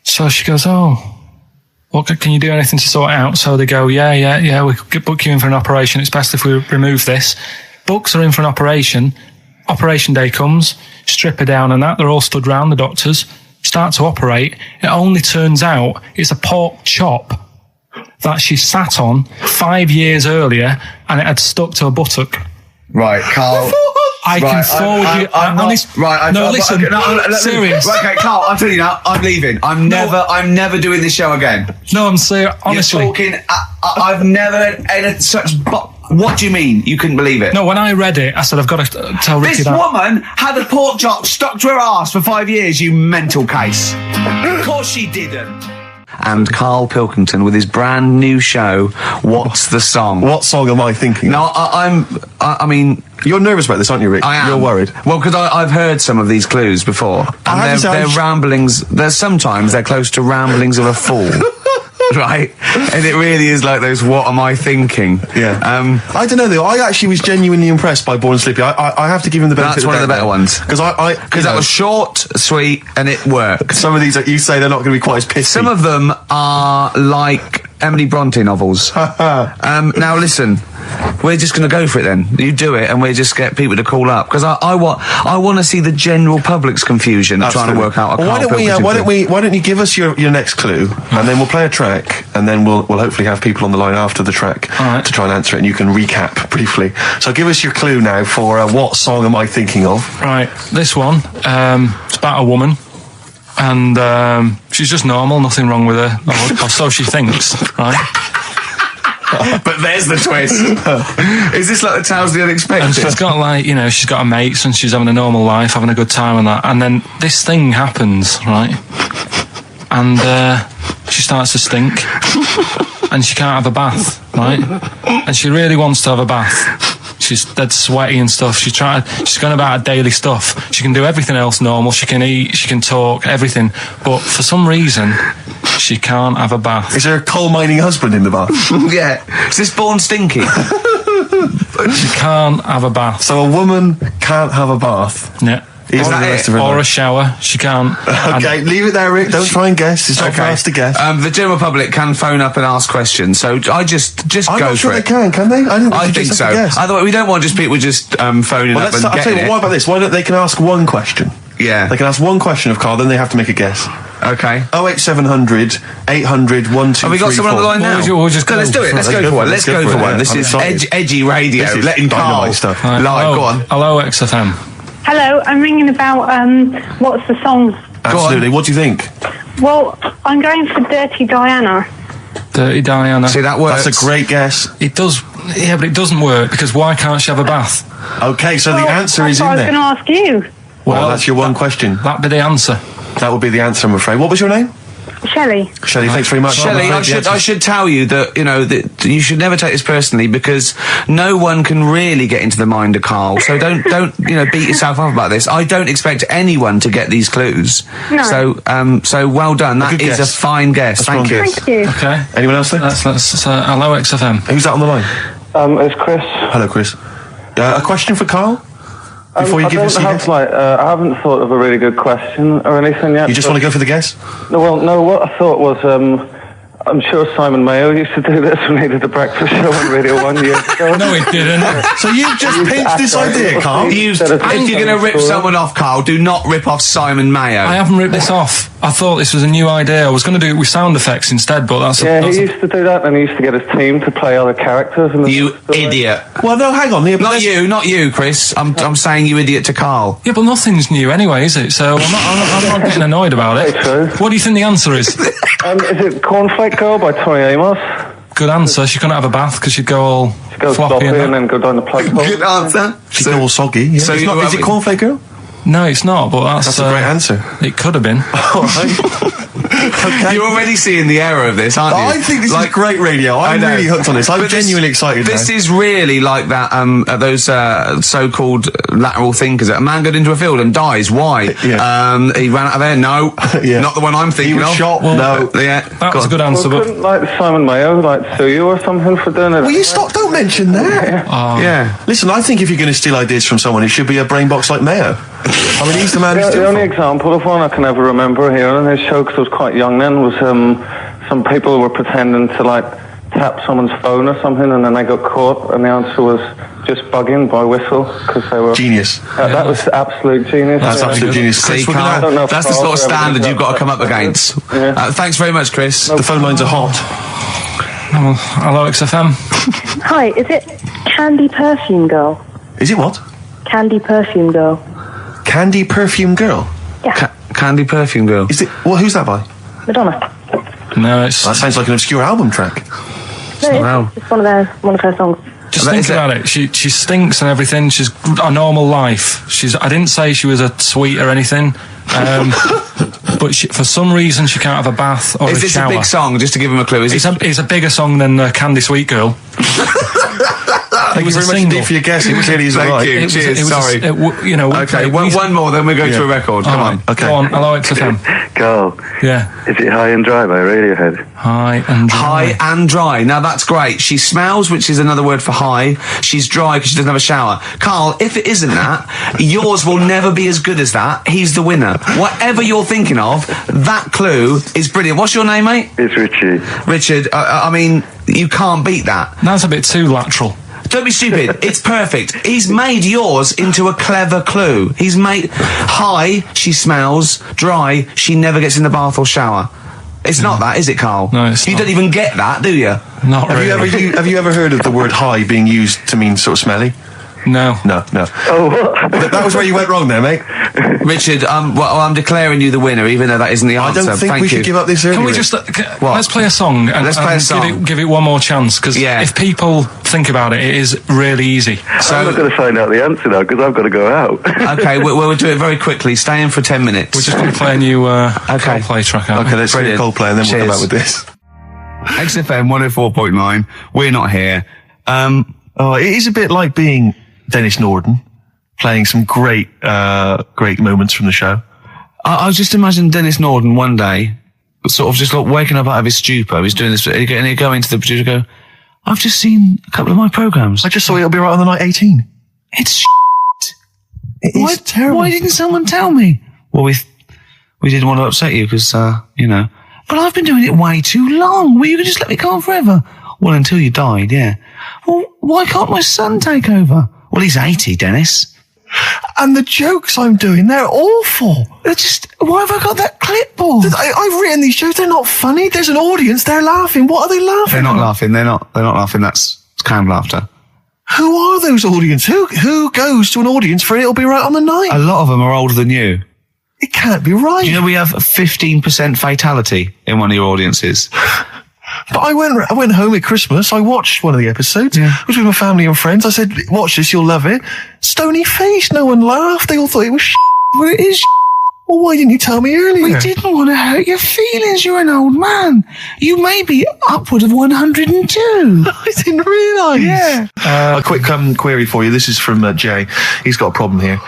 So she goes, oh, well, can you do anything to sort it out? So they go, yeah, we could book you in for an operation. It's best if we remove this. Books are in for an operation. Operation day comes, strip her down and that. They're all stood round, the doctors. Start to operate. It only turns out it's a pork chop that she sat on 5 years earlier, and it had stuck to her buttock. Right, Carl. I can forward you. Serious. Right, okay, Carl, I'm telling you now, I'm leaving. I'm never doing this show again. No, I'm serious. Honestly. You're talking, I've never had such... What do you mean? You couldn't believe it? No, when I read it, I said, I've got to tell Ricky This woman had a pork chop stuck to her arse for 5 years, you mental case. Of course she didn't. And Karl Pilkington with his brand new show, What's the Song? What song am I thinking? No, I mean... You're nervous about this, aren't you, Rick? I am. You're worried. Well, because I've heard some of these clues before. And they're ramblings... Sometimes they're close to ramblings of a fool. Right? And it really is like those, what am I thinking? Yeah. I don't know, though. I actually was genuinely impressed by Born Slippy. I have to give him the benefit. That's one of the better ones. Because that was short, sweet, and it worked. Some of these that you say they're not going to be quite as pissy. Some of them are like Emily Bronte novels. Now listen, we're just going to go for it then. You do it, and we just get people to call up because I want to see the general public's confusion of trying to work out. Why don't you give us your next clue, and then we'll play a track, and then we'll hopefully have people on the line after the track to try and answer it, and you can recap briefly. So give us your clue now for what song am I thinking of? Right, this one. It's about a woman. And she's just normal, nothing wrong with her, or so she thinks, right? But there's the twist. Is this like the Tales of the Unexpected? And she's got she's got her mates and she's having a normal life, having a good time and that. And then this thing happens, right? And she starts to stink. And she can't have a bath, right? And she really wants to have a bath. She's dead sweaty and stuff. She's going about her daily stuff. She can do everything else normal. She can eat, she can talk, everything. But for some reason, she can't have a bath. Is there a coal mining husband in the bath? Yeah. Is this Born Stinky? She can't have a bath. So a woman can't have a bath? Yeah. Or a shower. She can't. Okay, leave it there, Rick. Don't try and guess. It's not for us to guess. The general public can phone up and ask questions. So I just go for it. I'm not sure they can they? I think so. Otherwise, we don't want just people just phoning up and getting it. What about this? Why don't they can ask one question? Yeah. They can ask one question of Carl, then they have to make a guess. Okay. 08700 800 1234. Have we got someone on the line now? We'll just go. Let's do it. Let's go for one. Let's go for one. This is edgy radio. This is letting Carl stuff. live. Go on. Hello, XFM. Hello, I'm ringing about what's the song? Absolutely. What do you think? Well, I'm going for Dirty Diana. Dirty Diana. See, that works. That's a great guess. It does. Yeah, but it doesn't work because why can't she have a bath? Okay, so the answer is in there. I was going to ask you. Well, that's your one question. That'd be the answer. That would be the answer, I'm afraid. What was your name? Shelley. Shelley, thanks very much. Shelley, I should tell you that, that you should never take this personally because no one can really get into the mind of Carl. So don't beat yourself up about this. I don't expect anyone to get these clues. No. So well done. That is a fine guess. Thank you. Thank you. Okay. Anyone else there? Let's hello, XFM. Who's that on the line? It's Chris. Hello, Chris. A question for Carl? Before you give us your guess? I haven't thought of a really good question or anything yet. You just want to go for the guess? No, what I thought was, I'm sure Simon Mayo used to do this when he did the breakfast show on Radio 1 years ago. No, he didn't. So you've just pinched this idea, Carl? If you're going to rip someone off, Carl, do not rip off Simon Mayo. I haven't ripped this off. I thought this was a new idea. I was going to do it with sound effects instead, but that's... he used to do that, and he used to get his team to play other characters. You idiot. Well, no, hang on. Not you, Chris. I'm saying you idiot to Carl. Yeah, but nothing's new anyway, is it? So I'm not getting annoyed about it. True. What do you think the answer is? Is it Cornflake Girl by Tori Amos? Good answer. She couldn't have a bath because she'd go all floppy and then go down the plug hole. Good answer. She'd go all soggy. Yeah. So is it Cornflake Girl? No, it's not, but that's a great answer. It could have been. All right. Okay. You're already seeing the error of this, aren't you? I think this is great radio. I'm really hooked on this. I'm genuinely excited now. This is really like that, those so-called lateral thinkers. A man got into a field and dies. Why? Yeah. He ran out of air. No. Yeah. Not the one I'm thinking of. He was shot. Well, no. Yeah. That was a good answer, but... Couldn't, Simon Mayo, sue you or something for doing it? Well, you stop. Don't mention that. Yeah. Listen, I think if you're going to steal ideas from someone, it should be a brain box like Mayo. I mean, he's the man who's the only example of one I can ever remember hearing in his show, because I was quite young then, was some people were pretending to tap someone's phone or something, and then they got caught, and the answer was just bugging by whistle, because they were... Genius. That was absolute genius. That's absolute genius. See, Carl, that's the sort of standard you've got to come up against. Yeah. Thanks very much, Chris. The phone lines are hot. Hello, XFM. Hi, is it Candy Perfume Girl? Is it what? Candy Perfume Girl. Candy Perfume Girl? Yeah. Candy Perfume Girl. Is it? Well, who's that by? Madonna. No, it's... That sounds like an obscure album track. No, it's just one of her songs. Just think about it. She stinks and everything. She's a normal life. I didn't say she was a sweet or anything. But for some reason she can't have a bath or Is this shower. a big song? Just to give him a clue. It's a bigger song than Candy Sweet Girl. Thank you very much indeed for your guess. It clearly is right. Thank you. Cheers. Sorry. Okay, one more, then we go to a record. Come on. Okay. Go on. Hello, XFM. Carl. Yeah. Is it High and Dry by Radiohead? High and dry. High and dry. Now that's great. She smells, which is another word for high. She's dry because she doesn't have a shower. Carl, if it isn't that, yours will never be as good as that. He's the winner. Whatever you're thinking of, that clue is brilliant. What's your name, mate? It's Richie. Richard, I mean, you can't beat that. That's a bit too lateral. Don't be stupid. It's perfect. He's made yours into a clever clue. He's made high, she smells, dry, she never gets in the bath or shower. It's not that, is it, Carl? No, it's You not. don't even get that, do you? Not Have really. you ever heard of the word high being used to mean sort of smelly? No. No. Oh, what? That was where you went wrong there, mate. Richard, I'm declaring you the winner, even though that isn't the I answer. don't think Thank we you. should give up this early. Can we just let's play a song and, Let's play a song. Give it one more chance, because if people think about it, it is really easy. I'm not going to find out the answer now because I've got to go out. Okay, we'll do it very quickly. Stay in for 10 minutes. We're just going to play a new Coldplay track out. Okay, let's play Brilliant. Coldplay and then we'll come Cheers. back with this. XFM 104.9. We're not here. It is a bit like being Dennis Norden, playing some great moments from the show. I just imagine Dennis Norden one day, sort of just like waking up out of his stupor. He's doing this, and he'd go into the producer and go, I've just seen a couple of my programmes. I just thought it'll be right on the night 18. It's It is terrible. Why didn't someone tell me? Well, we didn't want to upset you because, but I've been doing it way too long. Well, you could just let me go on forever. Well, until you died, yeah. Well, why can't my son take over? Well, he's 80, Dennis. And the jokes I'm doing, they're awful. Why have I got that clipboard? I've written these jokes, they're not funny. There's an audience, they're laughing. What are they laughing They're not at? laughing. They're not laughing. That's canned laughter. Who are those audience? Who goes to an audience for It'll Be Right on the Night? A lot of them are older than you. It can't be right. Do you know we have 15% fatality in one of your audiences? But I went home at Christmas, I watched one of the episodes. Yeah. I was with my family and friends. I said, watch this, you'll love it. Stony face, no one laughed. They all thought it was Well, it is. Well, why didn't you tell me earlier? We didn't want to hurt your feelings. You're an old man. You may be upward of 102. I didn't realise. Yeah. A quick query for you. This is from Jay. He's got a problem here.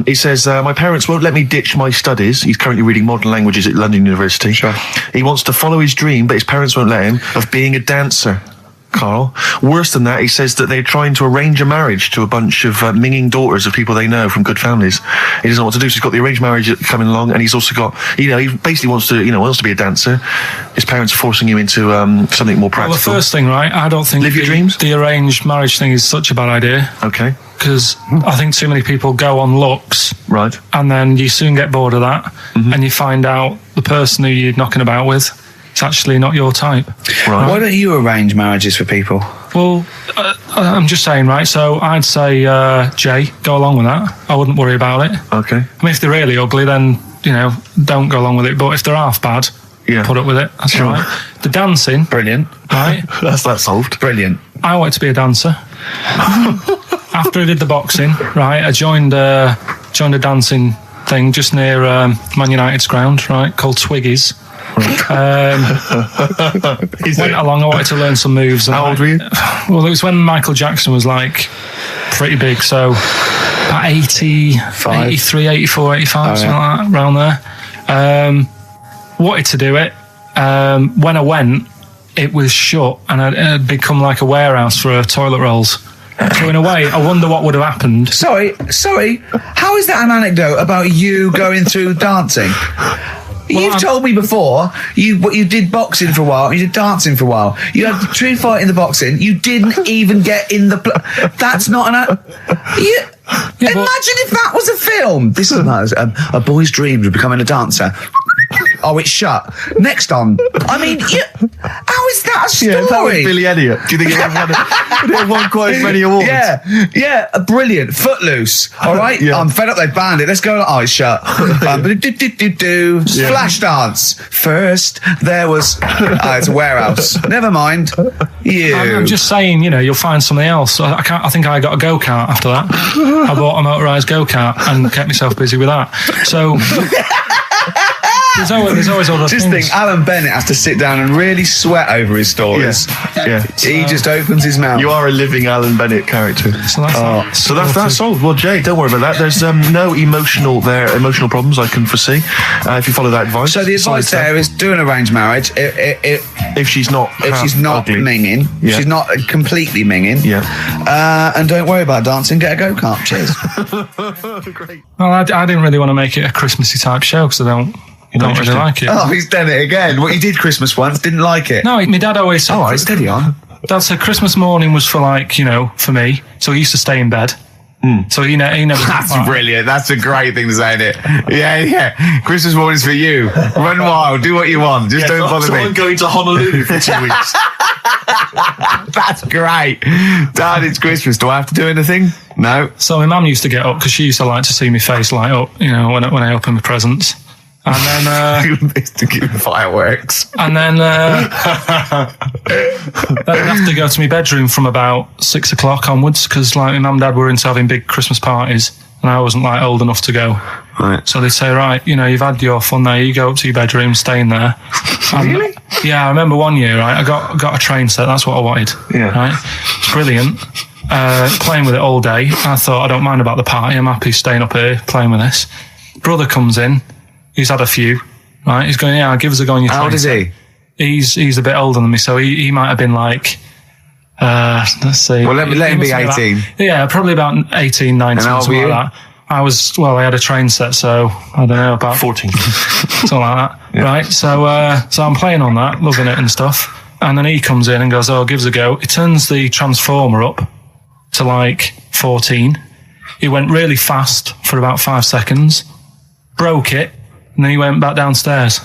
He says, my parents won't let me ditch my studies. He's currently reading modern languages at London University. Sure. He wants to follow his dream, but his parents won't let him, of being a dancer. Carl. Worse than that, he says that they're trying to arrange a marriage to a bunch of minging daughters of people they know from good families. He doesn't know what to do, so he's got the arranged marriage coming along, and he's also got, he basically wants to be a dancer. His parents are forcing him into something more practical. Well, the first thing, right, I don't think Live your dreams? the arranged marriage thing is such a bad idea. Okay. Because I think too many people go on looks, Right. and then you soon get bored of that, and you find out the person who you're knocking about with, it's actually not your type. Right. Why don't you arrange marriages for people? Well, I'm just saying, right, so I'd say, Jay, go along with that. I wouldn't worry about it. Okay. I mean, if they're really ugly, then, don't go along with it. But if they're half bad, Yeah. put up with it. That's Sure. all right. The dancing, Brilliant. right, That's that solved. Brilliant. I wanted to be a dancer. After I did the boxing, right, I joined a dancing thing just near Man United's ground, right, called Twiggies. Went along, I wanted to learn some moves. How old were you? Well, it was when Michael Jackson was like pretty big, so about 83, 84, 85, something like that, around there. Wanted to do it. When I went, it was shut, and it had become like a warehouse for toilet rolls. So in a way, I wonder what would have happened. Sorry. How is that an anecdote about you going through dancing? You've told me before you did boxing for a while, you did dancing for a while. You had the true fight in the boxing. You didn't even get in the. That's not an. Imagine if that was a film. This is a boy's dream of becoming a dancer. oh, it's shut. Next on. I mean, how is that a story? Yeah, that was Billy Elliot. Do you think it won quite as many awards? Yeah, brilliant. Footloose. All right, Yeah. I'm fed up. They banned it. Let's go. Oh, it's shut. Flash dance. First, there was. It's a warehouse. Never mind. I'm just saying, you'll find something else. I think I got a go-kart after that. I bought a motorised go-kart and kept myself busy with that. So there's always other Just things. think, Alan Bennett has to sit down and really sweat over his stories. Yeah. He just opens his mouth. You are a living Alan Bennett character. So that's solved. Well, Jay, don't worry about that. There's no emotional problems I can foresee if you follow that advice. So the advice there is do an arranged marriage. If she's not ugly. minging, she's not completely minging. Yeah. And don't worry about dancing. Get a go-kart. Cheers. Great. Well, I didn't really want to make it a Christmassy type show because I don't really like it. Oh, he's done it again. What, you did Christmas once, didn't like it? No, my dad always said. Oh, right, steady on. Dad said Christmas morning was for for me. So he used to stay in bed. So he never. That's brilliant. That's a great thing to say, isn't it? Yeah. Christmas morning's for you. Run wild. Do what you want. Just don't bother me. I'm going to Honolulu for 2 weeks. That's great. Dad, it's Christmas. Do I have to do anything? No. So my mum used to get up because she used to like to see my face light up, when I open my presents. And then to give fireworks. And then I'd have to go to my bedroom from about 6 o'clock onwards because my mum and dad were into having big Christmas parties and I wasn't old enough to go. Right. So they'd say, right, you've had your fun there, you go up to your bedroom, stay in there. Really? Yeah, I remember one year, right, I got a train set, that's what I wanted. Yeah. Right? It's brilliant. Playing with it all day. I thought, I don't mind about the party, I'm happy staying up here playing with this. Brother comes in, he's had a few, right? He's going, I'll give us a go on your train. How old is he? He's a bit older than me, so he might have been like, let's see. Well, let him be 18. Probably about 18, 19, And how old something were you? like that. I had a train set, so I don't know, about 14. something like that. Yeah. Right, so I'm playing on that, loving it and stuff. And then he comes in and goes, give us a go. He turns the transformer up to 14. He went really fast for about 5 seconds, broke it, and then he went back downstairs.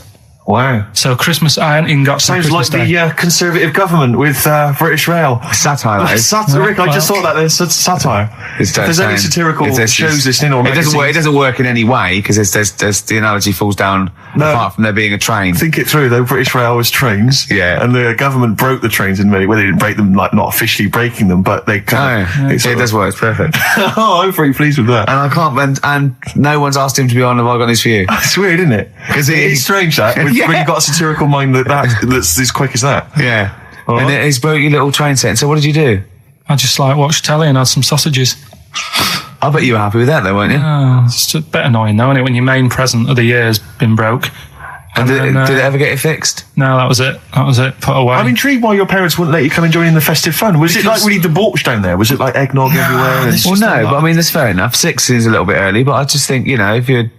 Wow. So Christmas, I hadn't even got to Sounds Christmas like Day. the Conservative government with British Rail. Satire, that is. Rick, I just thought that there's satire. If there's any satirical shows listening or magazines. It doesn't work in any way because there's the analogy falls down apart from there being a train. Think it through though. British Rail was trains. Yeah. And the government broke the trains in many ways. They didn't break them, not officially breaking them, but they kind of. It does work. It's perfect. Oh, I'm pretty pleased with that. And I can't. And no one's asked him to be on. Have I got news for you? It's weird, isn't it? Because it's strange that when you've got a satirical mind that's as quick as that. Yeah. And he's broke your little train set. So what did you do? I just watched telly and had some sausages. I bet you were happy with that though, weren't you? It's just a bit annoying though, isn't it, when your main present of the year's been broke. And did it ever get it fixed? No, that was it. Put away. I'm intrigued why your parents wouldn't let you come and join in the festive fun. Was it like really debauched down there? Was it like eggnog everywhere? Well, no, but I mean, that's fair enough. 6 is a little bit early, but I just think, if you're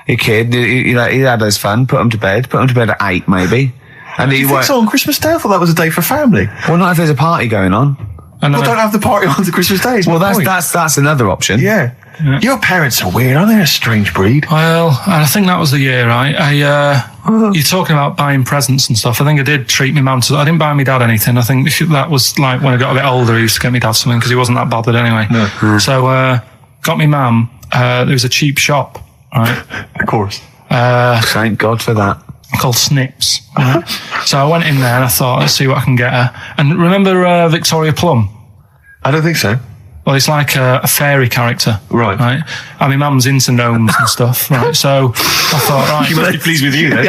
a kid, he had his fun, put him to bed at 8 maybe. And Do you think so on Christmas Day? I thought that was a day for family. Well, not if there's a party going on. And Well, don't have the party on the Christmas Day. Well, that's another option. Yeah. Your parents are weird, aren't they? A strange breed. Well, I think that was the year, right? You're talking about buying presents and stuff. I think I did treat my mum to. I didn't buy my dad anything. I think that was when I got a bit older, he used to get me dad something because he wasn't that bothered anyway. No. So got me mum. There was a cheap shop, right? Of course. Thank God for that. Called Snips. Right? So I went in there and I thought, let's see what I can get her. And remember Victoria Plum? I don't think so. Well, it's like a fairy character. Right. I mean, mum's into gnomes and stuff, right? So I thought, right. She must be pleased with you then.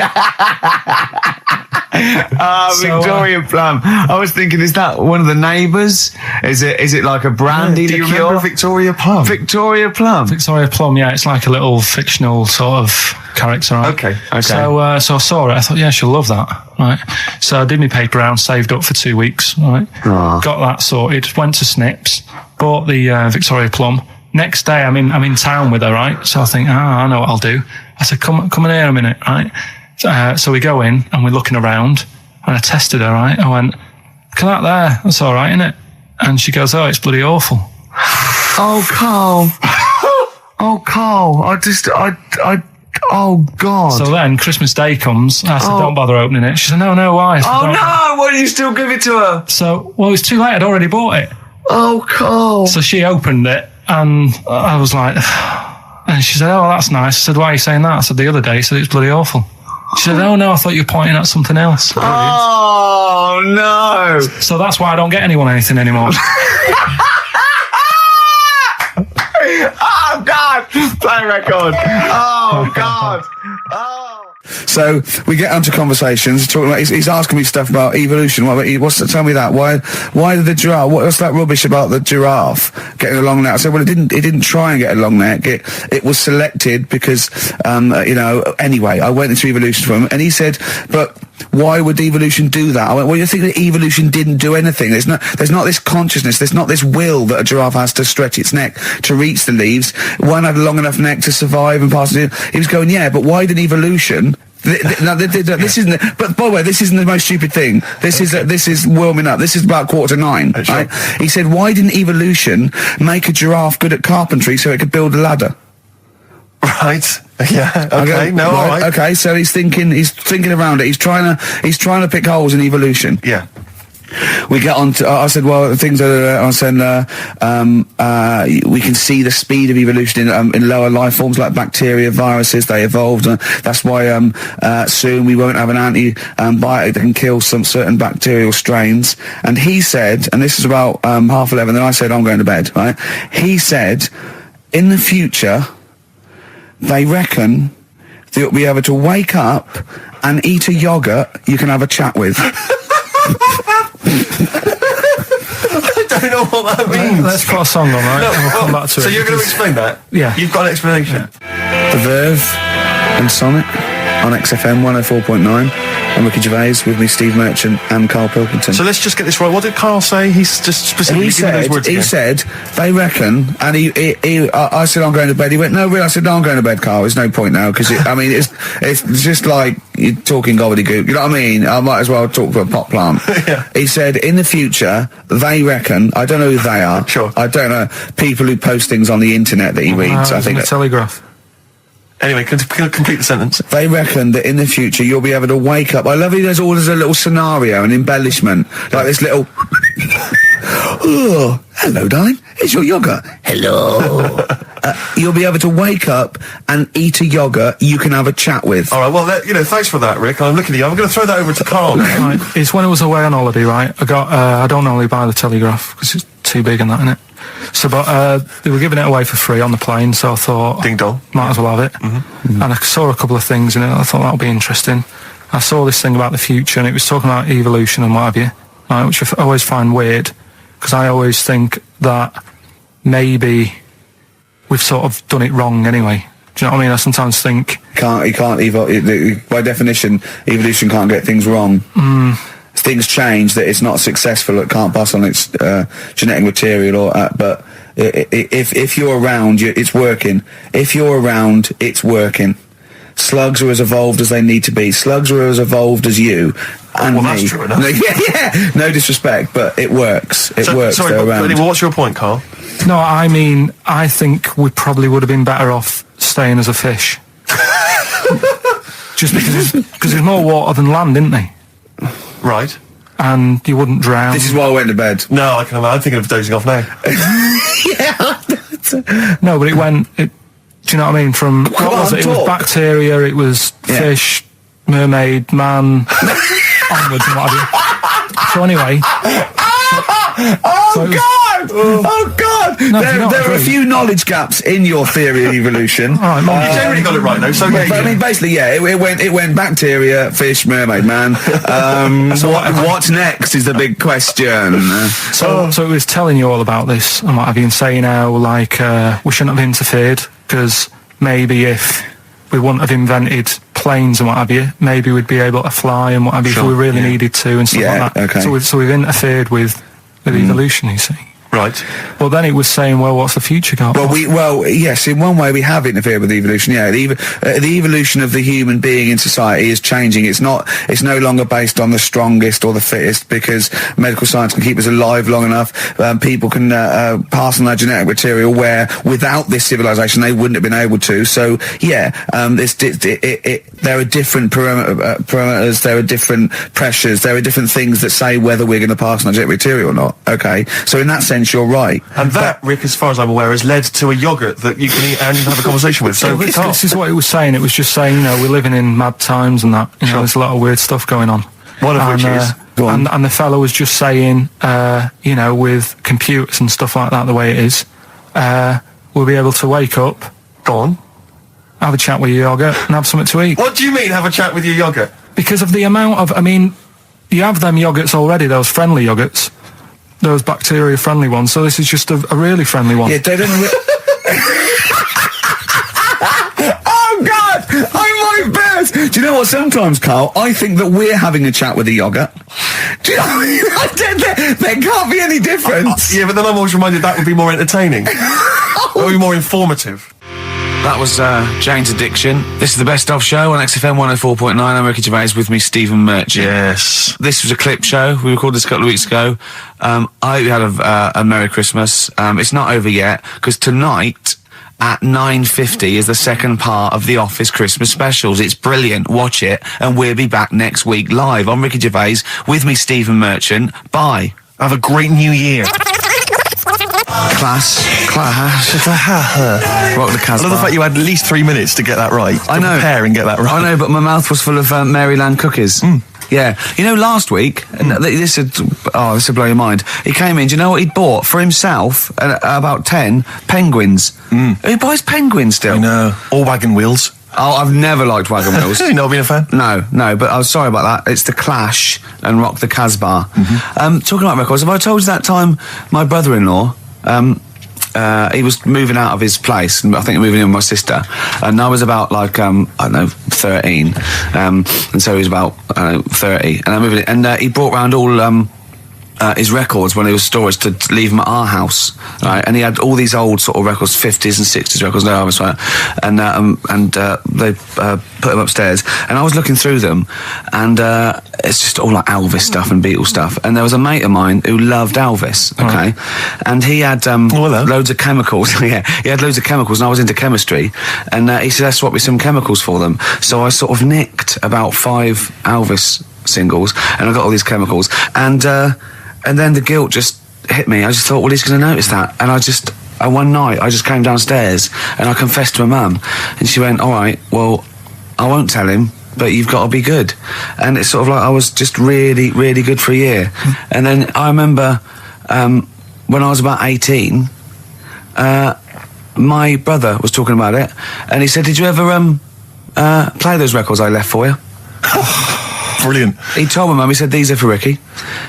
Victoria Plum. I was thinking, is that one of the neighbours? Is it like a brandy Do you liqueur? remember Victoria Plum? Victoria Plum. Victoria Plum, yeah, it's like a little fictional sort of character, right? Okay. So I saw it, I thought, yeah, she'll love that, right? So I did my paper round, saved up for 2 weeks, right? Aww. Got that sorted, went to Snips, bought the Victoria Plum. Next day, I'm in town with her, right? So I think, I know what I'll do. I said, come in here a minute, right? So we go in and we're looking around and I tested her, right? I went, look at that there, that's all right, innit? And she goes, oh, it's bloody awful. Oh, Carl. Oh, Carl. Oh, God. So then Christmas Day comes, I said, don't bother opening it. She said, no, why? I said, Oh, no! Why did you still give it to her? So, well, it was too late. I'd already bought it. Oh, Carl. So she opened it, and I was like... And she said, oh, that's nice. I said, why are you saying that? I said, the other day, she said, it's bloody awful. She said, oh, no, I thought you were pointing at something else. Oh, no. So that's why I don't get anyone anything anymore. Oh, God. Play record. Oh, God. Oh. So we get onto conversations. Talking about, he's asking me stuff about evolution. Tell me that. Why did the giraffe? What's that rubbish about the giraffe getting a long neck? I said, well, it didn't try and get a long neck. It was selected because, Anyway, I went into evolution for him, and he said, but why would evolution do that? I went, well, you think that evolution didn't do anything? There's not this consciousness. There's not this will that a giraffe has to stretch its neck to reach the leaves. One had a long enough neck to survive and pass it. He was going, yeah, but why did evolution? This isn't. But by the way, this isn't the most stupid thing. This is warming up. This is about 8:45. Sure. Right? He said, why didn't evolution make a giraffe good at carpentry so it could build a ladder? Right. Yeah. Okay. No. All right. Okay. So he's thinking around it. He's trying to pick holes in evolution. Yeah. We get on to, I said, well, things are, I said, we can see the speed of evolution in lower life forms like bacteria, viruses, they evolved. That's why, soon we won't have an antibiotic that can kill some certain bacterial strains. And he said, and this is about, 11:30, then I said, I'm going to bed, right? He said, in the future, they reckon that you'll be able to wake up and eat a yogurt you can have a chat with. I don't know what that means. Let's put a song on, right? And we'll come back to it. So you're going to explain that? Yeah. You've got an explanation? The Verve and Sonic on XFM 104.9. I'm Ricky Gervais, with me Steve Merchant and Karl Pilkington. So let's just get this right. What did Karl say? He's just specifically giving those words again. He said, they reckon, and I said, I'm going to bed. He went, no, really? I said, no, I'm going to bed, Karl. There's no point now, because it's just like you're talking gobbledygook. You know what I mean? I might as well talk to a pot plant. Yeah. He said, in the future, they reckon, I don't know who they are. Sure. I don't know, people who post things on the internet that he reads. I think the Telegraph. Anyway, complete the sentence. They reckon that in the future you'll be able to wake up. I love it. There's always a little scenario, an embellishment, like this little. Oh, hello, darling. It's your yogurt. Hello. You'll be able to wake up and eat a yogurt you can have a chat with. All right. Well, thanks for that, Rick. I'm looking at you. I'm going to throw that over to Karl now. Right. It's when I was away on holiday, right? I don't normally buy the Telegraph because it's too big and that, innit? So, but they were giving it away for free on the plane, so I thought, ding dong, might as well have it. Mm-hmm. And I saw a couple of things in it. I thought that'll be interesting. I saw this thing about the future, and it was talking about evolution and what have you, right, which I always find weird, because I always think that maybe we've sort of done it wrong anyway. Do you know what I mean? I sometimes think by definition, evolution can't get things wrong. Things change, that it's not successful, it can't pass on its genetic material, but if you're around, it's working. If you're around, it's working. Slugs are as evolved as they need to be. Slugs are as evolved as you and me. That's true enough. Yeah, no disrespect, but it works. It works. Sorry, but what's your point, Karl? No, I mean, I think we probably would have been better off staying as a fish. Just because there's more water than land, isn't there? Right. And you wouldn't drown. This is why I went to bed. No, I can imagine. I'm thinking of dozing off now. Yeah. No, but do you know what I mean? From, what was it? It was bacteria, it was fish, mermaid, man, onwards and what have you. So anyway. Oh God! No, there are a few knowledge gaps in your theory of evolution. You generally got it right though. So but I mean, basically, yeah, it went bacteria, fish, mermaid, man. What's next is the big question. So it was telling you all about this and what have you, and saying how we shouldn't have interfered, because maybe if we wouldn't have invented planes and what have you, maybe we'd be able to fly and what have you if we really needed to and stuff like that. Okay. So we've interfered with evolution, you see. Right. But then it was saying, well, what's the future got? Well, yes, in one way we have interfered with evolution, yeah. The evolution of the human being in society is changing. It's no longer based on the strongest or the fittest, because medical science can keep us alive long enough. People can pass on their genetic material where without this civilization they wouldn't have been able to. So, yeah, there are different parameters, there are different pressures, there are different things that say whether we're going to pass on our genetic material or not, okay? So in that sense, you're right. And that, Rick, as far as I'm aware, has led to a yogurt that you can eat and have a conversation with. So this is what it was saying. It was just saying, you know, we're living in mad times and that. You know, there's a lot of weird stuff going on. One of which is... And the fellow was just saying, you know, with computers and stuff like that, the way it is, we'll be able to wake up, Go on. have a chat with your yogurt and have something to eat. What do you mean, have a chat with your yogurt? Because of the amount of, I mean, you have them yogurts already, those friendly yogurts, those bacteria-friendly ones, so this is just a really friendly one. Yeah, they don't... Oh, God! I'm like Bears! Do you know what, sometimes, Carl, I think that we're having a chat with a yogurt. Do you know, there can't be any difference. Yeah, but then I'm always reminded that would be more entertaining. That would be more informative. That was Jane's Addiction. This is the Best Of Show on XFM 104.9. I'm Ricky Gervais, with me, Stephen Merchant. Yes. This was a clip show. We recorded this a couple of weeks ago. I hope you had a Merry Christmas. It's not over yet, because tonight at 9:50 is the second part of The Office Christmas specials. It's brilliant. Watch it, and we'll be back next week live. I'm Ricky Gervais, with me, Stephen Merchant. Bye. Have a great new year. Class. Rock the Casbah. I love the fact you had at least 3 minutes to get that right. I know. Prepare and get that right. I know, but my mouth was full of Maryland cookies. Yeah. You know, last week, and this would blow your mind, he came in, do you know what he'd bought for himself? About 10 penguins. Who buys penguins still? I know. Or wagon wheels. Oh, I've never liked wagon wheels. You've not been a fan? No, but I was sorry about that. It's The Clash and Rock the Casbah. Talking about records, have I told you that time my brother-in-law, he was moving out of his place, and I think moving in with my sister, and I was about like, I don't know, 13, and so he was about, 30, and I moved in, and he brought round all, his records when he was storage to leave them at our house, right? And he had all these old sort of records, 50s and 60s records, no, I was right, and they put them upstairs, and I was looking through them, and it's just all like Elvis stuff and Beatles stuff, and there was a mate of mine who loved Elvis, okay, and he had loads of chemicals. Yeah, he had loads of chemicals, and I was into chemistry, and he said, let's swap me some chemicals for them. So I sort of nicked about 5 Elvis singles, and I got all these chemicals, and then the guilt just hit me. I just thought, well, he's going to notice that. And one night, I just came downstairs and I confessed to my mum. And she went, all right, well, I won't tell him, but you've got to be good. And it's sort of like I was just really, really good for a year. And then I remember when I was about 18, my brother was talking about it. And he said, did you ever play those records I left for you? Brilliant. He told my mum, he said, these are for Ricky.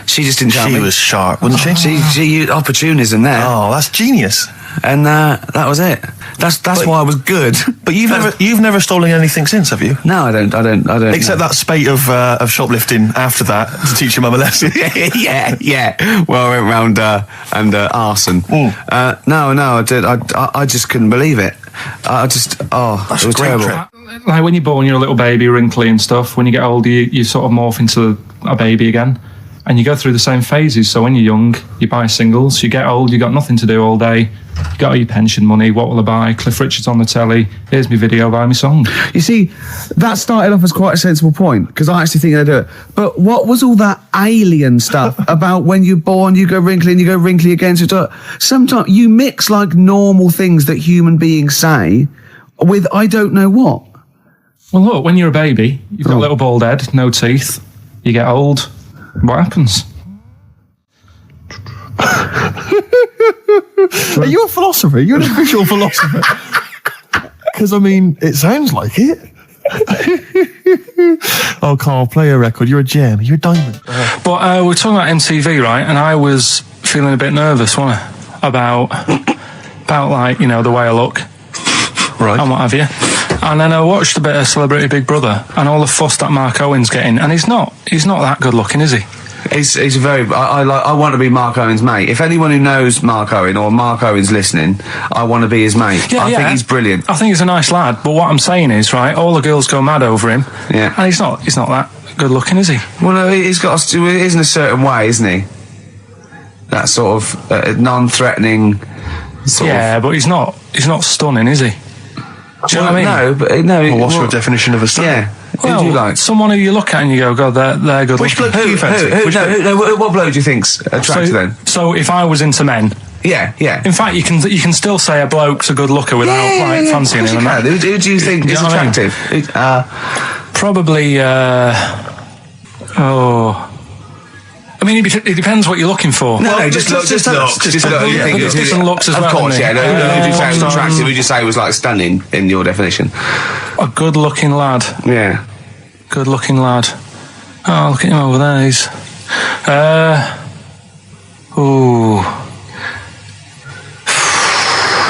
She just didn't tell me. She was sharp, wasn't she? She used opportunism there. Oh, that's genius. And that was it. That's why I was good. But you've never stolen anything since, have you? No, I don't. Except that spate of shoplifting after that to teach your mum a lesson. yeah. Well, I went round and arson. No, I did. I just couldn't believe it. It was terrible. Like when you're born, you're a little baby, wrinkly and stuff. When you get older, you sort of morph into a baby again. And you go through the same phases. So when you're young, you buy singles. You get old, you got nothing to do all day. You got all your pension money. What will I buy? Cliff Richard's on the telly. Here's my video, buy me song. You see, that started off as quite a sensible point, because I actually think they do it. But what was all that alien stuff about when you're born, you go wrinkly and you go wrinkly again? So sometimes you mix like normal things that human beings say with I don't know what. Well, look, when you're a baby, you've got a little bald head, no teeth. You get old. What happens? Are you a philosopher? You're an official philosopher. Because, I mean, it sounds like it. Oh, Carl, play a record. You're a gem. You're a diamond. But we're talking about MTV, right? And I was feeling a bit nervous, wasn't I? About like, you know, the way I look. Right. And what have you. And then I watched a bit of Celebrity Big Brother and all the fuss that Mark Owen's getting, and he's not that good looking, is he? He's a very. I want to be Mark Owen's mate. If anyone who knows Mark Owen or Mark Owen's listening, I want to be his mate. Yeah, I think he's brilliant. I think he's a nice lad. But what I'm saying is, right, all the girls go mad over him. Yeah. And he's not that good looking, is he? Well, no, he's got. He is in a certain way, isn't he? That sort of non-threatening. But he's not stunning, is he? Do you know what I mean? No, but no. Well, what's your definition of a stunning? Yeah. Well, who do you like? Someone who you look at and you go, God, they're good. Which looking. bloke do you fancy? What bloke do you think's attractive then? So if I was into men, Yeah. in fact, you can still say a bloke's a good looker without fancying him. And Who do you think is know what I mean? attractive? Probably. I mean, it depends what you're looking for. No, just look. Just look. You think it's different looks as of well. course, isn't yeah. it? Who would you say was attractive? Who would you say was like stunning in your definition? A good-looking lad. Yeah. Good-looking lad. Oh, look at him over there. He's.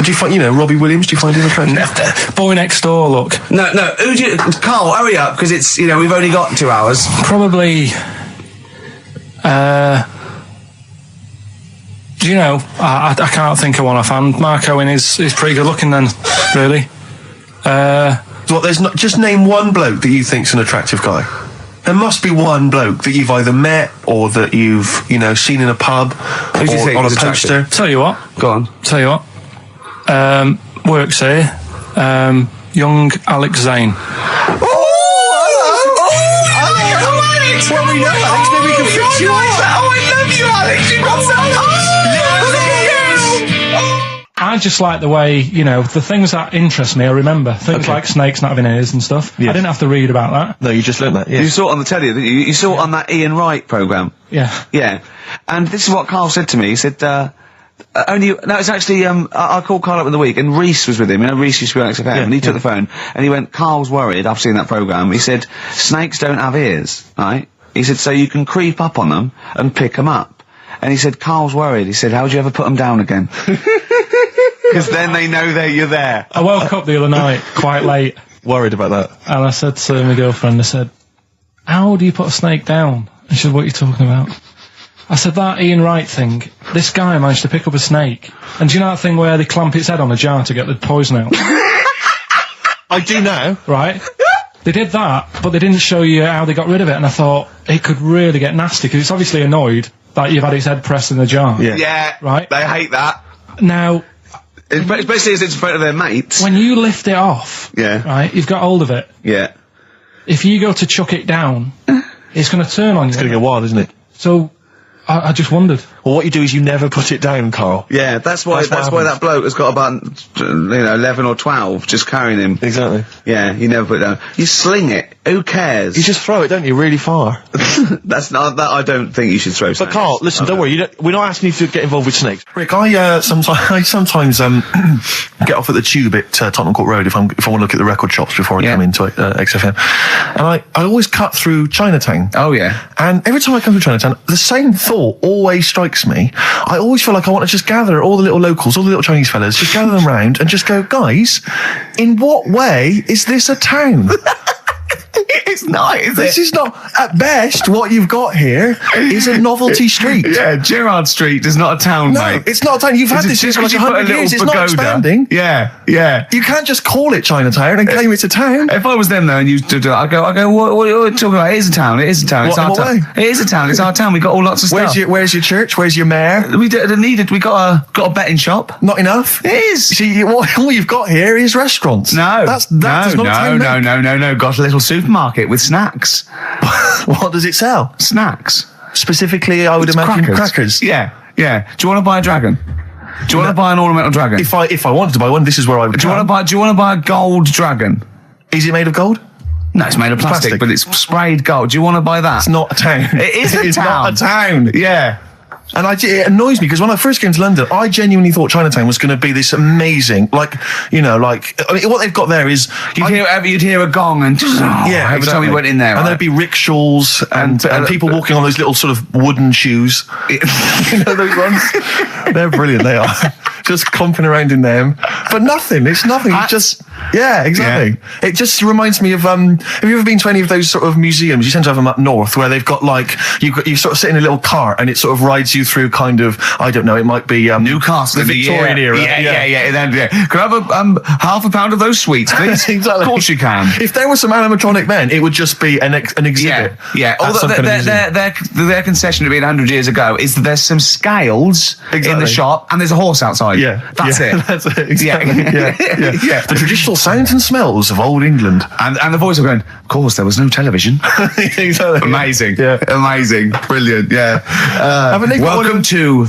Do you find, Robbie Williams? Do you find him attractive? Boy next door. Look. No. Who do you? Carl, hurry up, because it's we've only got 2 hours. Probably. Do you know? I can't think of one offhand. Mark Owen is pretty good looking then, really. There's not. Just name one bloke that you think's an attractive guy. There must be one bloke that you've either met or that you've seen in a pub Who do you or think on a is poster. attractive? Tell you what. Go on. Tell you what. Works here. Young Alex Zane. Alex! Well, we know Alex, maybe we can fix you like that. Oh, I love you, Alex. You've got so I just like the way, the things that interest me, I remember. Things like snakes not having ears and stuff. Yes. I didn't have to read about that. No, you just learned that. Yeah. You saw it on the telly, didn't you? You saw it on that Ian Wright programme. Yeah. Yeah. And this is what Carl said to me. He said, it's actually, I called Carl up in the week, and Reese was with him. Reese used to be on XFM, and he took the phone, and he went, Carl's worried, I've seen that programme. He said, snakes don't have ears, right? He said, so you can creep up on them and pick them up. And he said, Carl's worried. He said, how would you ever put them down again? Because then they know you're there. I woke up the other night, quite late. Worried about that. And I said to my girlfriend, I said, how do you put a snake down? And she said, what are you talking about? I said, that Ian Wright thing, this guy managed to pick up a snake. And do you know that thing where they clamp its head on a jar to get the poison out? I do now. Right? They did that, but they didn't show you how they got rid of it. And I thought, it could really get nasty, because it's obviously annoyed that you've had its head pressed in the jar. Yeah. Right? They hate that. Now, Especially as it's in front of their mates. when you lift it off, right, you've got hold of it. Yeah. If you go to chuck it down, it's going to turn on you. It's going to go wild, isn't it? So, I just wondered. Well, what you do is you never put it down, Carl. Yeah, that's why that bloke has got about 11 or 12 just carrying him. Exactly. Yeah, you never put it down. You sling it. Who cares? You just throw it, don't you, really far. That's not that. I don't think you should throw. But snakes. Carl, listen, don't worry. We're not asking you to get involved with snakes. Rick, I sometimes get off at the tube at Tottenham Court Road if I want to look at the record shops before I come into XFM, and I always cut through Chinatown. Oh yeah. And every time I come through Chinatown, the same thought always strikes me. I always feel like I want to just gather all the little locals, all the little Chinese fellas, just gather them round and just go, guys, in what way is this a town? It's not, is This is not, at best, what you've got here is a novelty street. Yeah, Gerrard Street is not a town, No, mate. it's not a town. You've had this just for like because you put 100 a years. It's little not pagoda. expanding. Yeah. You can't just call it Chinatown and claim it's a town. If I was them though and you do that, I go, what are you talking about? It is a town. It is a town. It's What- our what town. way? It is a town. It's our town. We got all lots of stuff. Where's your church? Where's your mayor? We needed. We got a betting shop. Not enough. It is. See, all you've got here is restaurants. No. That does not a town make. No. Got a little supermarket with snacks. What does it sell? Snacks. Specifically, I would imagine crackers. Yeah. Do you want to buy a dragon? Do you want to buy an ornamental dragon? If I wanted to buy one, this is where I would. Do you want to buy a gold dragon? Is it made of gold? No, it's made of plastic, but it's sprayed gold. Do you want to buy that? It's not a town. It is a It's town. not a town. Yeah. And it annoys me because when I first came to London, I genuinely thought Chinatown was going to be this amazing, what they've got there is You'd hear a gong and every time we went in there, and there'd be rickshaws and people walking on those little sort of wooden shoes. You know those ones? They're brilliant. They are. just clomping around in them. But nothing. It's nothing. It's just, yeah, exactly. Yeah. It just reminds me of, have you ever been to any of those sort of museums? You tend to have them up north where they've got like, you sort of sit in a little cart and it sort of rides you through kind of, I don't know, it might be, Newcastle, the Victorian era. Yeah. Can I have half a pound of those sweets, please? Exactly. Of course you can. If there was some animatronic then, it would just be an exhibit. Yeah. Although their concession to be 100 years ago is that there's some scales in the shop and there's a horse outside. Yeah. That's it. That's it. Exactly. Yeah. The traditional sounds and smells of old England. And the voice of going, of course, there was no television. Exactly. Amazing. Yeah. Amazing. Brilliant. Yeah. Welcome to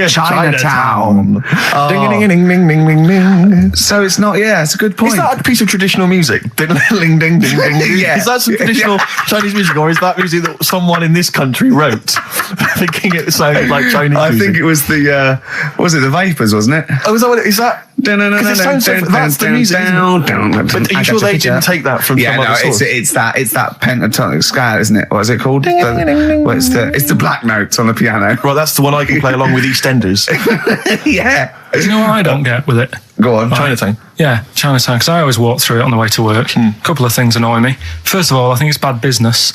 Chinatown. Ding-a-ding-a-ding-ding-ding-ding-ding. So it's not, it's a good point. Is that a piece of traditional music? Ding-a-ling-ding-ding-ding. Yeah. Is that some traditional Chinese music, or is that music that someone in this country wrote, thinking it sounded like Chinese music? I think it was the Vapors, wasn't it? Oh, is that what it is? That? Because it sounds so, that's the music, isn't it? But are you sure they didn't take that from some other source? It's that pentatonic scale, isn't it? What is it called? It's the black notes on the piano. Right, that's the one I can play along with EastEnders. Yeah. Do you know what I don't get with it? Go on. Chinatown. Yeah, Chinatown, because I always walk through it on the way to work. A couple of things annoy me. First of all, I think it's bad business,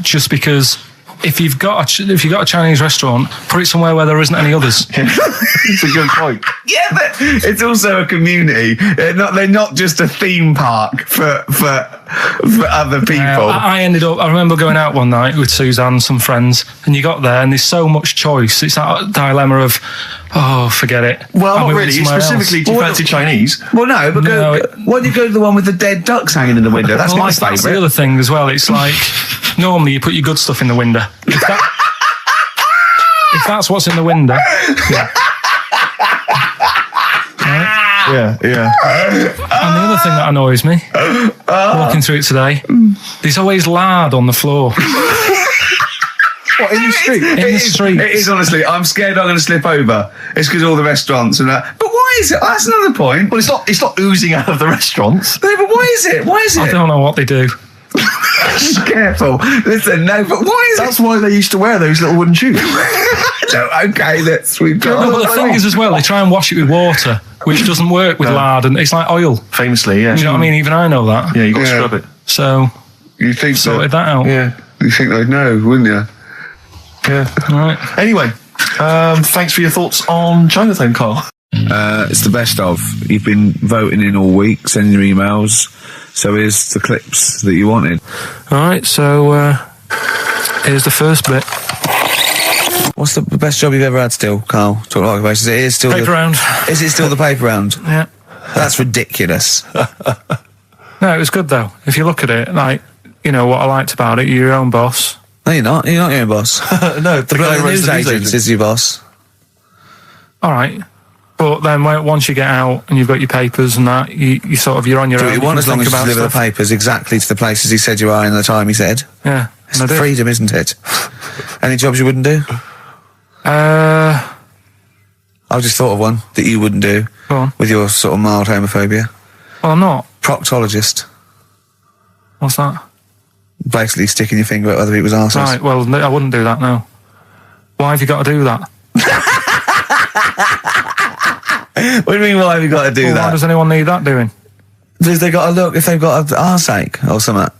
just because if you've got a Chinese restaurant, put it somewhere where there isn't any others. It's a good point. Yeah, but it's also a community. They're not just a theme park for other people. I remember going out one night with Suzanne and some friends, and you got there and there's so much choice. It's that dilemma of, forget it. Well, not really. Specifically, do you fancy Chinese? Well, no, but why do you go to the one with the dead ducks hanging in the window? That's my favourite. That's the other thing as well. It's like, normally you put your good stuff in the window. If that's what's in the window, yeah. Right? Yeah. And the other thing that annoys me, walking through it today, there's always lard on the floor. What, in the street? It is, honestly. I'm scared I'm going to slip over. It's because all the restaurants and that. But why is it? That's another point. Well, it's not oozing out of the restaurants. No, but why is it? I don't know what they do. Careful. Listen, no, but why is That's why they used to wear those little wooden shoes. Okay, we've got... No, but the thing is as well, they try and wash it with water, which doesn't work with lard, and it's like oil. Famously, yeah. You know what I mean? Even I know that. Yeah, you got to scrub it. So, you think sorted that out. Yeah. You think they'd know, wouldn't you? Yeah. Right. Anyway, thanks for your thoughts on Chinatown, Carl. It's the best of. You've been voting in all week, sending your emails. So here's the clips that you wanted. All right, so here's the first bit. What's the best job you've ever had still, Carl? Talk like about it. Is still paper round. Is it still the paper round? Yeah. That's ridiculous. No, it was good though. If you look at it, like, you know, what I liked about it, you're your own boss. No, you're not. You're not your own boss. No, the guy who runs the news agent is your boss. All right. But then once you get out and you've got your papers and that, you're on your own. You want as long as you deliver the papers exactly to the places he said you are in the time he said. Yeah. It's freedom, isn't it? Any jobs you wouldn't do? I've just thought of one that you wouldn't do. Go on. With your sort of mild homophobia. Well, I'm not. Proctologist. What's that? Basically sticking your finger at other people's arses. Right, well, I wouldn't do that, no. Why have you got to do that? What do you mean, why have you got to do that? Why does anyone need that doing? Because they've got to look if they've got an arseache or something.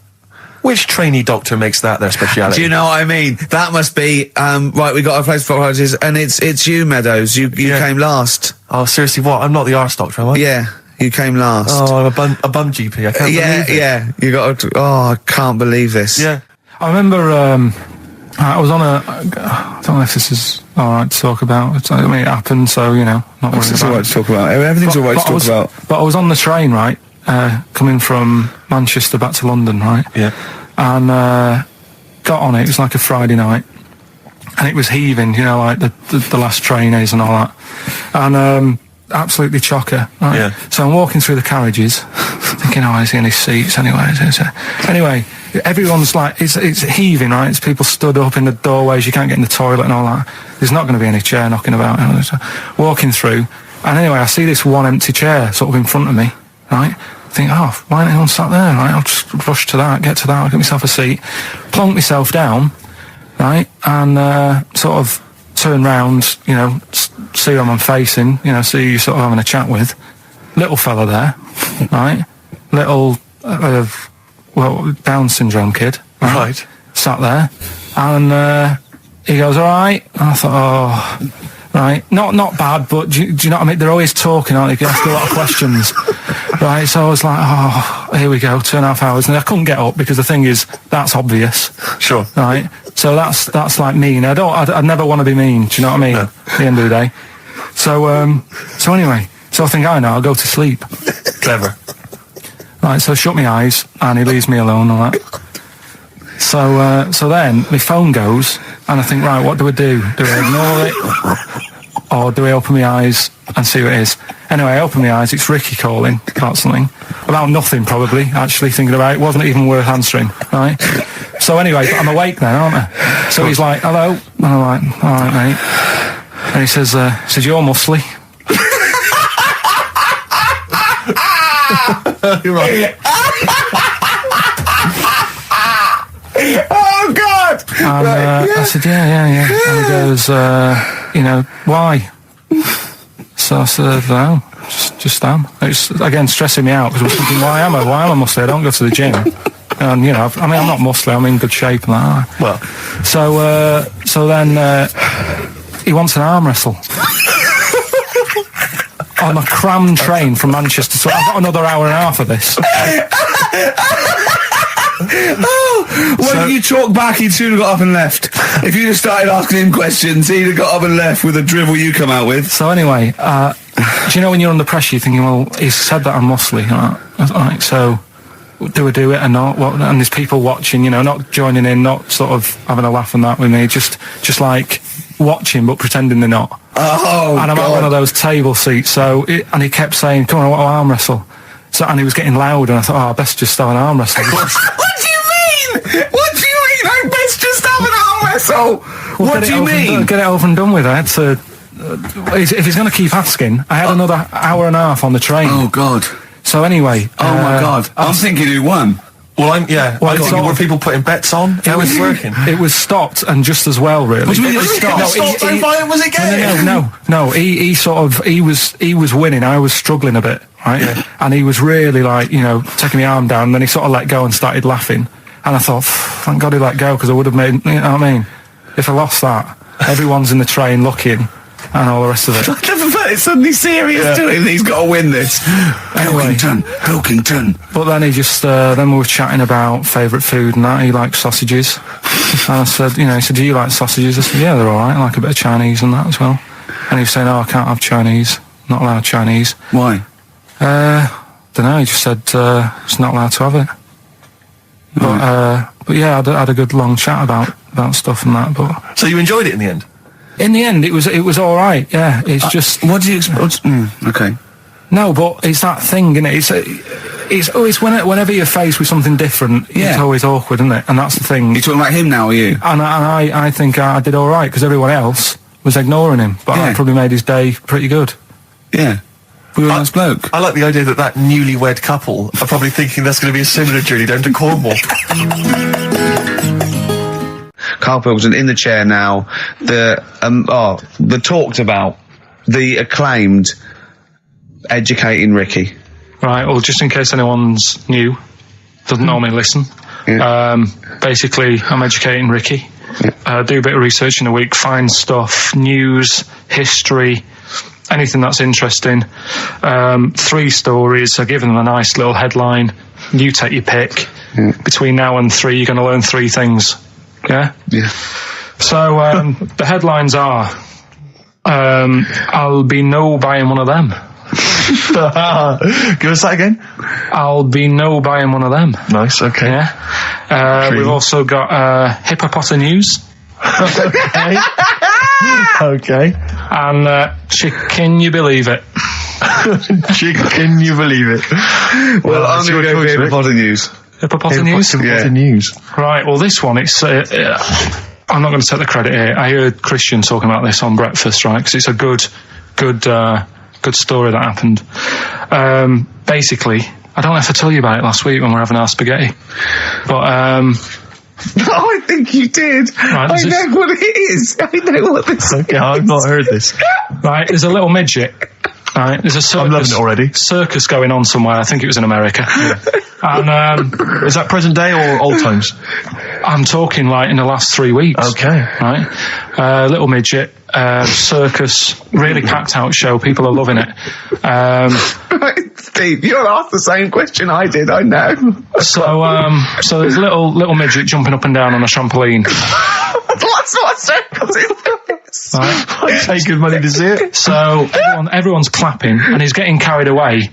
Which trainee doctor makes that their speciality? Do you know what I mean? That must be, right, we got a place for proctologists, and it's you, Meadows. You came last. Oh, seriously, what? I'm not the arse doctor, am I? Yeah, you came last. Oh, I'm a bum GP. I can't believe it. Yeah, you got to, I can't believe this. Yeah. I remember, I was on I don't know if this is alright to talk about. I mean, it happened, so, you know, not worried It's about alright to talk about. Everything's alright to talk about. But I was on the train, right, coming from Manchester back to London, right? Yeah. And got on it. It was like a Friday night, and it was heaving, you know, like the last train is and all that, and absolutely chocker. Right? Yeah. So I'm walking through the carriages, thinking, oh, is he in his seats anyway? Anyway, everyone's like, it's heaving, right? It's people stood up in the doorways. You can't get in the toilet and all that. There's not going to be any chair knocking about. You know, so walking through, and anyway, I see this one empty chair sort of in front of me, right? Think, oh, why ain't anyone sat there, right? I'll just rush to that, get I'll get myself a seat, plonk myself down, right, and sort of turn round, you know, see who I'm facing, you know, see who you're sort of having a chat with. Little fella there, right? Little, Down syndrome kid. Right. Sat there, and he goes, all right. And I thought, oh, right, not bad, but do you know what I mean? They're always talking, aren't they? You ask a lot of questions, right? So I was like, oh, here we go, 2.5 hours, and I couldn't get up because the thing is, that's obvious, Sure. right? So that's like mean. I'd never want to be mean. Do you know what I mean? No. At the end of the day. So anyway, so I think I know. I'll go to sleep. Clever. Right, so I shut my eyes, and he leaves me alone and that. So then my phone goes, and I think, right, what do? Do I ignore it, or do I open my eyes and see what it is? Anyway, I open my eyes. It's Ricky calling constantly about nothing, probably. Actually thinking about it, wasn't even worth answering. Right. So anyway, but I'm awake then, aren't I? So he's like, hello, and I'm like, all right, mate. And he says, you're muscly. Right. Oh, God! And I said, yeah. And he goes, you know, why? So I said, no, just am. It's, again, stressing me out, because I was thinking, why am I muscly? I don't go to the gym. And, you know, I'm not muscly, I'm in good shape and that. Well. So then he wants an arm wrestle. On a crammed train from Manchester, so I've got another hour and a half of this. When you talk back, he'd soon have got up and left. If you just started asking him questions, he'd have got up and left with the drivel you come out with. So anyway, do you know when you're under pressure, you're thinking, well, he's said that I'm muscly, right? So do I do it or not? What? And there's people watching, you know, not joining in, not sort of having a laugh and that with me, just like watching but pretending they're not. Oh, and I'm at one of those table seats, and he kept saying, come on, I want to arm wrestle. So, and he was getting loud, and I thought, oh, I best just have an arm wrestle. What do you mean? What do you mean? I best just have an arm wrestle. Well, what do you mean? Get it over and done with. I had to. If he's going to keep asking, I had another hour and a half on the train. Oh, God. So anyway. Oh, my God. I'm thinking who won. Well, I'm thinking, were people putting bets on? How was it working? It was stopped, and just as well, really. What do you mean it was stopped? Was it game? No. He was winning. I was struggling a bit, right? Yeah. And he was really like, you know, taking my arm down. And then he sort of let go and started laughing. And I thought, thank God he let go, because I would have made, you know what I mean? If I lost that, everyone's in the train looking, and all the rest of it. I never felt it suddenly serious to him. He's got to win this. Anyway, Pilkington. But then he just, then we were chatting about favourite food and that. He likes sausages. And I said, you know, he said, do you like sausages? I said, yeah, they're all right. I like a bit of Chinese and that as well. And he was saying, oh, I can't have Chinese. Not allowed Chinese. Why? Don't know. He just said, it's not allowed to have it. But yeah, I had a good long chat about stuff and that. But so you enjoyed it in the end? In the end, it was all right. Yeah, it's just. What do you expect? Okay. No, but it's that thing, isn't it? It's always whenever you're faced with something different, it's always awkward, isn't it? And that's the thing. You're talking about him now, are you? And I think I did all right, because everyone else was ignoring him, but I probably made his day pretty good. Yeah. We were a nice bloke. I like the idea that newlywed couple are probably thinking that's going to be a similar journey down to Cornwall. Karl Pilkington in the chair now. The talked about, the acclaimed Educating Ricky. Right, well, just in case anyone's new, doesn't normally listen. Yeah. Basically, I'm educating Ricky. Yeah. Do a bit of research in a week, find stuff, news, history, anything that's interesting. 3 stories. I give them a nice little headline. You take your pick. Yeah. Between now and 3, you're going to learn 3 things. Yeah? Yeah. So, the headlines are, I'll be no buying one of them. Give us that again. I'll be no buying one of them. Nice, okay. Yeah. We've also got hippopotamus news. Okay. Okay. And can you believe it? Can you believe it? Well, I'm going to go for hippopotamus news. Hippopotamus news? Yeah. News. Right, well, this one, it's... I'm not going to take the credit here. I heard Christian talking about this on breakfast, right? Because it's a good story that happened. Basically, I don't know if I told you about it last week when we were having our spaghetti, but Oh, think you did. Right, I know what it is. I know what this is. Okay, I've not heard this. Right, there's a little midget. Right, there's a circus. I'm loving it already. Circus going on somewhere. I think it was in America. And Is that present day or old times? I'm talking like in the last 3 weeks. Okay. Right, little midget circus, really packed out show. People are loving it. Right, Steve, you'll ask the same question I did. I know. So there's a little midget jumping up and down on a trampoline. That's what circus is. Right. I pay good money to see it. So everyone's clapping, and he's getting carried away.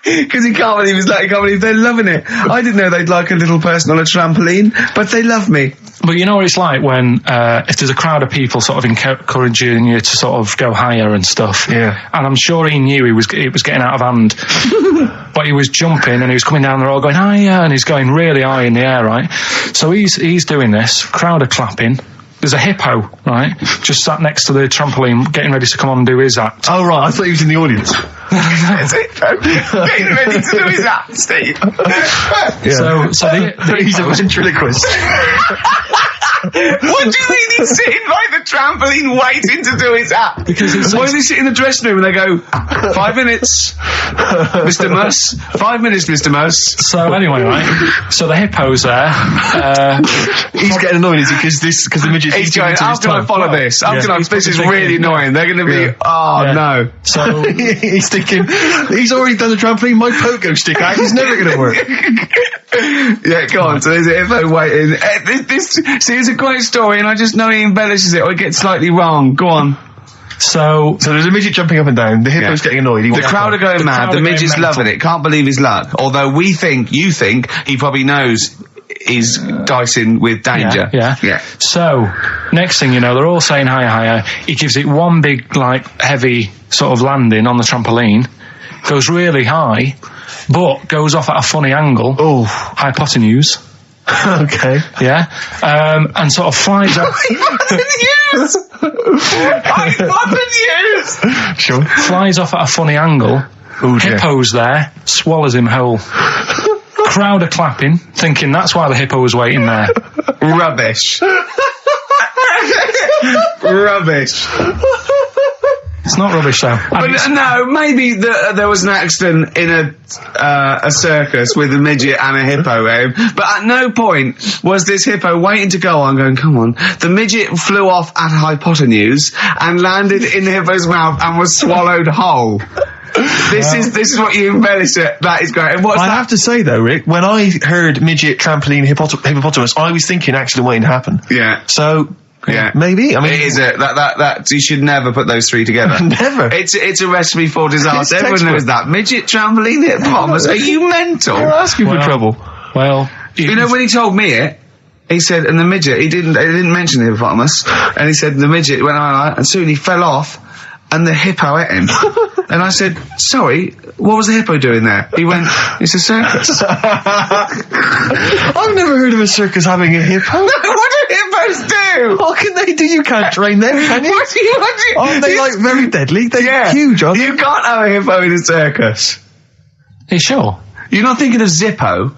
Because he can't believe they're loving it. I didn't know they'd like a little person on a trampoline, but they love me. But you know what it's like when if there's a crowd of people sort of encouraging you to sort of go higher and stuff. Yeah. And I'm sure he knew it was getting out of hand. But he was jumping and he was coming down the road going higher, and he's going really high in the air, right? So he's doing this. Crowd are clapping. There's a hippo, right, just sat next to the trampoline, getting ready to come on and do his act. Oh, right, I thought he was in the audience. That's it, getting ready to do his act, Steve. So He's a ventriloquist. What do you mean he's sitting by the trampoline waiting to do his act? Because why does he sit in the dressing room and they go, 5 minutes, Mr. Muss, 5 minutes, Mr. Muss. So anyway, right, so the hippo's there. He's getting annoyed, is he? Because the midget's He's eating going, into how his can I tongue. follow this? This is really annoying. They're going to be, no. So He's thinking, he's already done the trampoline, my pogo stick act is never going to work. Yeah, go on. So there's a hippo waiting. See, it's a great story, and I just know he embellishes it or it gets slightly wrong. Go on. So there's a midget jumping up and down. The hippo's getting annoyed. The crowd are going mad. The midget's loving it. Can't believe his luck. Although you think he probably knows he's dicing with danger. Yeah. So next thing you know, they're all saying higher. He gives it one big, like, heavy sort of landing on the trampoline. Goes really high, but goes off at a funny angle. Oh, hypotenuse. Okay. Yeah. And sort of flies up. Hypotenuse! Sure. Flies off at a funny angle. Oh, dear. Hippo's there, swallows him whole. Crowd are clapping, thinking that's why the hippo was waiting there. Rubbish. Rubbish. It's not rubbish though. But no, maybe there was an accident in a circus with a midget and a hippo, but at no point was this hippo waiting to go on, going, come on. The midget flew off at hypotenuse and landed in the hippo's mouth and was swallowed whole. This is what you embellish it. That is great. And what's I have to say though, Rick, when I heard midget, trampoline, hippopotamus, I was thinking accident waiting to happen. Yeah. So. Yeah, maybe. I mean, it is that you should never put those three together. Never. It's a recipe for disaster. It's Everyone knows that. Midget, trampoline, hippopotamus. Are you mental? You're asking for trouble. Well, you know when he told me it, he said, and the midget, he didn't mention the hippopotamus, and he said the midget went on, and soon he fell off, and the hippo ate him. And I said, sorry, what was the hippo doing there? He went, it's a circus. I've never heard of a circus having a hippo. What do hippos do? What can they do? You can't train them, can you? What do you? Aren't they like very deadly? They're huge, aren't they? You can't have a hippo in a circus. Are you sure? You're not thinking of Zippo?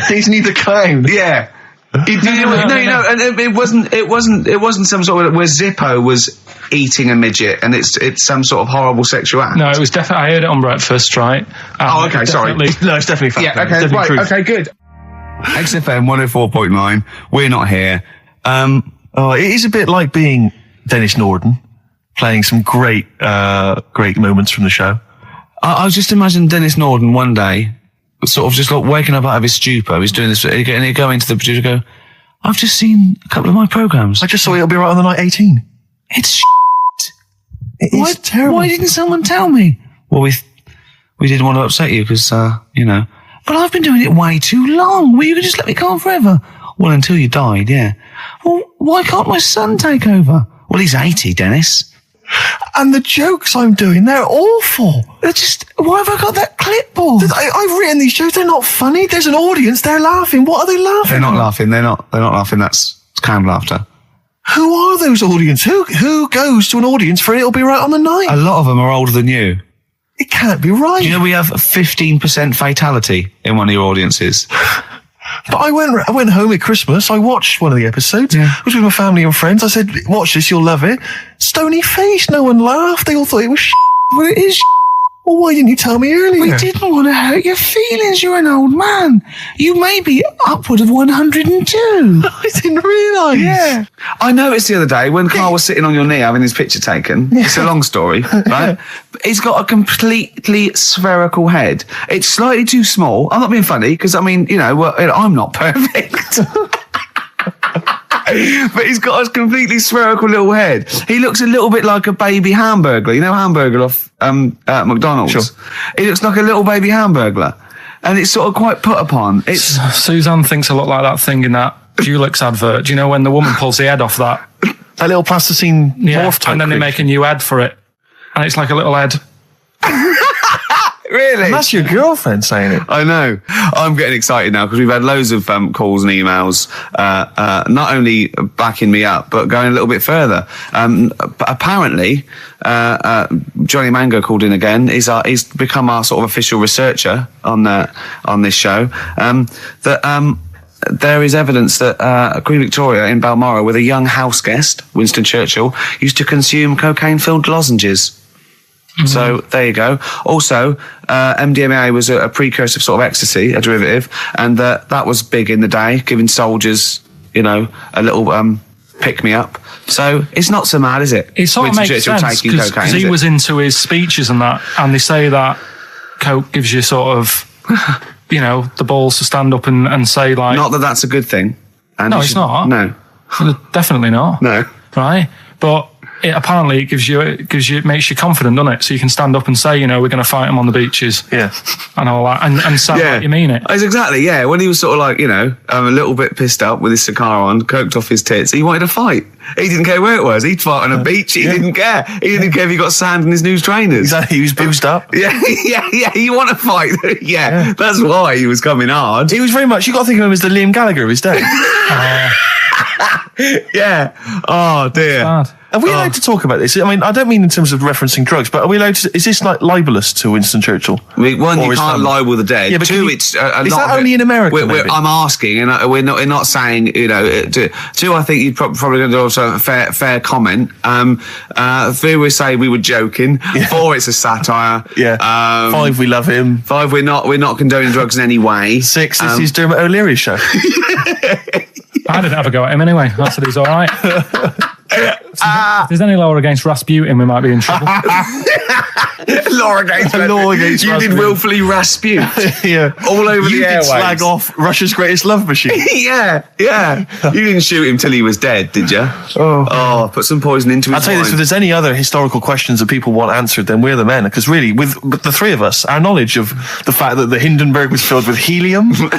He's neither kind. Yeah. No, and it wasn't some sort of where Zippo was eating a midget, and it's some sort of horrible sexual act. No, it was definitely. I heard it on breakfast, right? Oh, okay, sorry. No, it's definitely fact. Yeah, okay, definitely right, truth. okay, good. XFM 104.9. We're not here. It is a bit like being Dennis Norden, playing some great moments from the show. I was just imagining Dennis Norden one day, sort of just like waking up out of his stupor. He's doing this, and he'd go into the producer and go, I've just seen a couple of my programmes. I just saw It'll Be Right on the Night 18. It's shit. It is terrible. Why didn't someone tell me? Well, we didn't want to upset you because, But I've been doing it way too long. Well, you could just let me go on forever. Well, until you died, yeah. Well, why can't my son take over? Well, he's 80, Dennis. And the jokes I'm doing, they're awful. They're why have I got that clipboard? I've written these jokes, they're not funny. There's an audience, they're laughing. What are they laughing They're not at? laughing. They're not laughing. That's canned laughter. Who are those audience? Who goes to an audience for It'll Be Right on the Night? A lot of them are older than you. It can't be right. Do you know we have 15% fatality in one of your audiences? But I went home at Christmas. I watched one of the episodes. Yeah. I was with my family and friends. I said, watch this, you'll love it. Stony face. No one laughed. They all thought it was Well, it is. Well, why didn't you tell me earlier? We didn't want to hurt your feelings. You're an old man. You may be upward of 102. I didn't realise. Yeah. I noticed the other day when Carl was sitting on your knee having his picture taken. It's a long story, right? He's got a completely spherical head. It's slightly too small. I'm not being funny because, I mean, you know, I'm not perfect. But he's got a completely spherical little head. He looks a little bit like a baby hamburger. You know Hamburger off McDonald's? Sure. He looks like a little baby hamburger. And it's sort of quite put upon. It's Suzanne thinks a lot like that thing in that Dulux advert. Do you know when the woman pulls the head off that? That little plasticine morph type and then they make a new ad for it. And it's like a little head. Really? And that's your girlfriend saying it. I know. I'm getting excited now because we've had loads of calls and emails, not only backing me up, but going a little bit further. Apparently, Johnny Mango called in again. He's become our sort of official researcher on this show. There is evidence that Queen Victoria in Balmoral, with a young house guest, Winston Churchill, used to consume cocaine-filled lozenges. So there you go. Also, MDMA was a precursor of sort of ecstasy, a derivative, and that was big in the day, giving soldiers, you know, a little pick-me-up. So it's not so mad, is it? It sort of makes sense because he was into his speeches and that, and they say that coke gives you sort of, you know, the balls to stand up and say like... Not that that's a good thing. And no, it's not. No. Definitely not. No. Right? But... apparently it makes you confident, doesn't it? So you can stand up and say, you know, we're going to fight them on the beaches. Yeah. And all that. And sound like you mean it. It's exactly, yeah. When he was sort of like, you know, a little bit pissed up with his cigar on, coked off his tits, he wanted to fight. He didn't care where it was. He'd fight on a beach. He didn't care. He didn't care if he got sand in his new trainers. Exactly. He was boozed up. Yeah. You want to fight. Yeah. That's why he was coming hard. He was very much, you got to think of him as the Liam Gallagher of his day. Yeah. Oh, dear. Bad. Are we allowed to talk about this? I mean, I don't mean in terms of referencing drugs, but are we allowed to... Is this like libelous to Winston Churchill? One, you can't libel the dead. Yeah, but two, it's a lot is that of only in America? I'm asking, and we're not saying, you know. Two, I think you'd probably going to do also a fair comment. Three, we say we were joking. Yeah. 4, it's a satire. Yeah. 5, we love him. 5, we're not condoning drugs in any way. 6, this is Dermot O'Leary's show. I didn't have a go at him anyway. I said he's all right. If there's any law against Rasputin, we might be in trouble. Law against Rasputin. You did willfully Rasputin. Yeah. All over you the airwaves. You did slag off Russia's greatest love machine. Yeah. You didn't shoot him till he was dead, did you? Oh, put some poison into his I'll tell you this, if there's any other historical questions that people want answered, then we're the men. Because really, with the three of us, our knowledge of the fact that the Hindenburg was filled with helium, the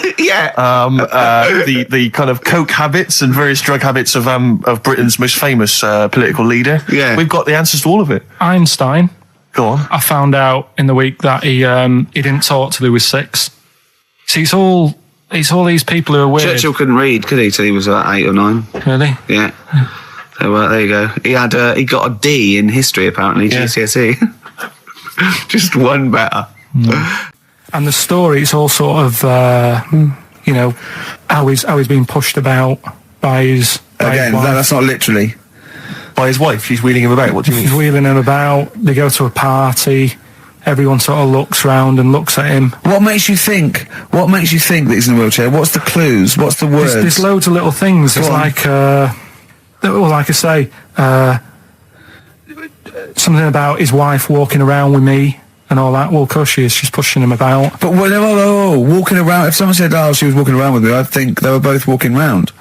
kind of coke habits and various drug habits of Britain's most famous political leader, we've got the answers to all of it. Einstein. Go on. I found out in the week that he didn't talk till he was 6. See, it's all these people who are weird. Churchill couldn't read, could he, till he was 8 or 9? Really? Yeah. So there you go. He got a D in history apparently, GCSE. Just one better. And the story, it's all sort of you know, how he's being pushed about by his Again, that's not literally. By his wife, she's wheeling him about. What do you mean? She's wheeling him about. They go to a party. Everyone sort of looks round and looks at him. What makes you think that he's in a wheelchair? What's the clues? What's the words? There's loads of little things. There's like I say, something about his wife walking around with me and all that. Well, of course she is. She's pushing him about. But walking around. If someone said, she was walking around with me, I'd think they were both walking around.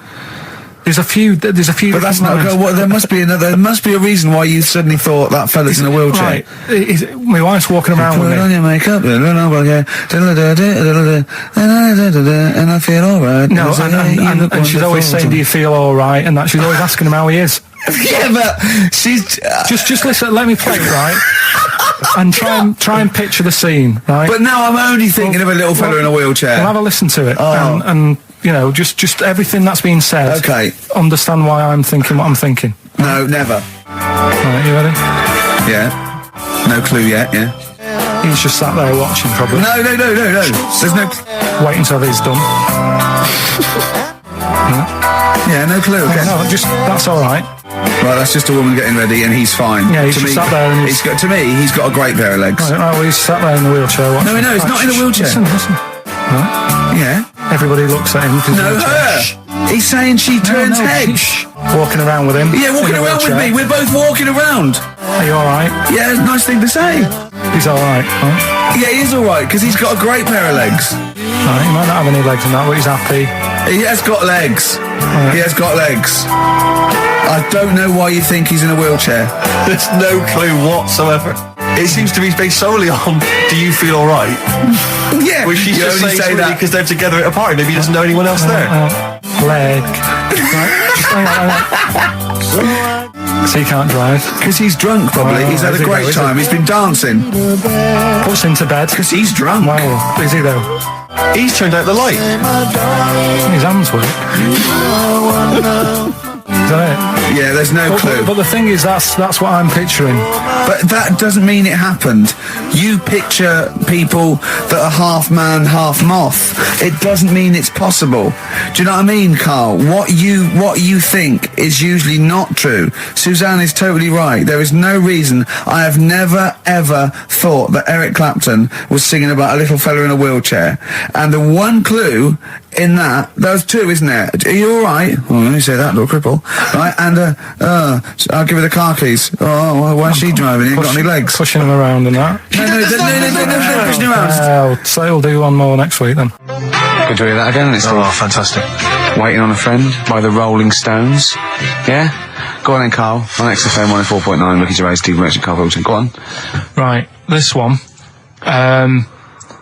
There's a few. But that's not. There must be There must be a reason why you suddenly thought that fella's in a wheelchair. Right. My wife's walking around with me. Put on your makeup, and I feel all right. No, and she's always saying, "Do you feel all right?" And that she's always asking him how he is. Yeah, but she's just listen. Let me play it, right? And try and picture the scene, right? But now I'm only thinking of a little fella in a wheelchair. Well, have a listen to it, and you know, just everything that's been said. Okay. Understand why I'm thinking what I'm thinking. No, never. Right, you ready? Yeah. No clue yet. Yeah. He's just sat there watching, probably. No. There's no. Wait until he's done. Yeah, no clue. Okay. No, that's all right. Right, that's just a woman getting ready, and he's fine. Yeah, he's just sat there and he's got a great pair of legs. Right, well, he's sat there in the wheelchair. No, he's not in a wheelchair. Listen. Right. Yeah. Everybody looks at him. No, her. He's saying she turns heads. Walking around with him. Yeah, walking around with me. We're both walking around. Are you all right? Yeah, nice thing to say. He's all right. Huh? Yeah, he is all right because he's got a great pair of legs. Right, he might not have any legs in that, but he's happy. He has got legs. Right. He has got legs. I don't know why you think he's in a wheelchair. There's no clue whatsoever. It seems to be based solely on, do you feel alright? Yeah, Which she's you just only saying say that because they're together at a party. Maybe he doesn't know anyone else there. Leg. Right, just hang on. So he can't drive. because he's drunk. Probably he's had a great time. He's been dancing Puts him to bed. because he's drunk. Well, is he though? He's turned out the light. His hands work. Is that it? Yeah, there's no clue. But the thing is, that's what I'm picturing. But that doesn't mean it happened. You picture people that are half man, half moth. It doesn't mean it's possible. Do you know what I mean, Carl? What you think is usually not true. Suzanne is totally right. There is no reason. I have never, ever thought that Eric Clapton was singing about a little fella in a wheelchair. And the one clue in that, there's two, isn't there? Are you all right? Oh, let me say that, little cripple. Right, and I'll give her the car keys. Oh, why is she driving? He ain't got any legs. Pushing him around and that. No, pushing him around. Well, so he'll do one more next week then. Could do that again, it's Oh, fantastic. Waiting on a Friend by the Rolling Stones. Yeah? Go on then, Carl. On XFM 104.9, Ricky Gervais, Steve Merchant, Karl Pilkington. Go on. Right, this one.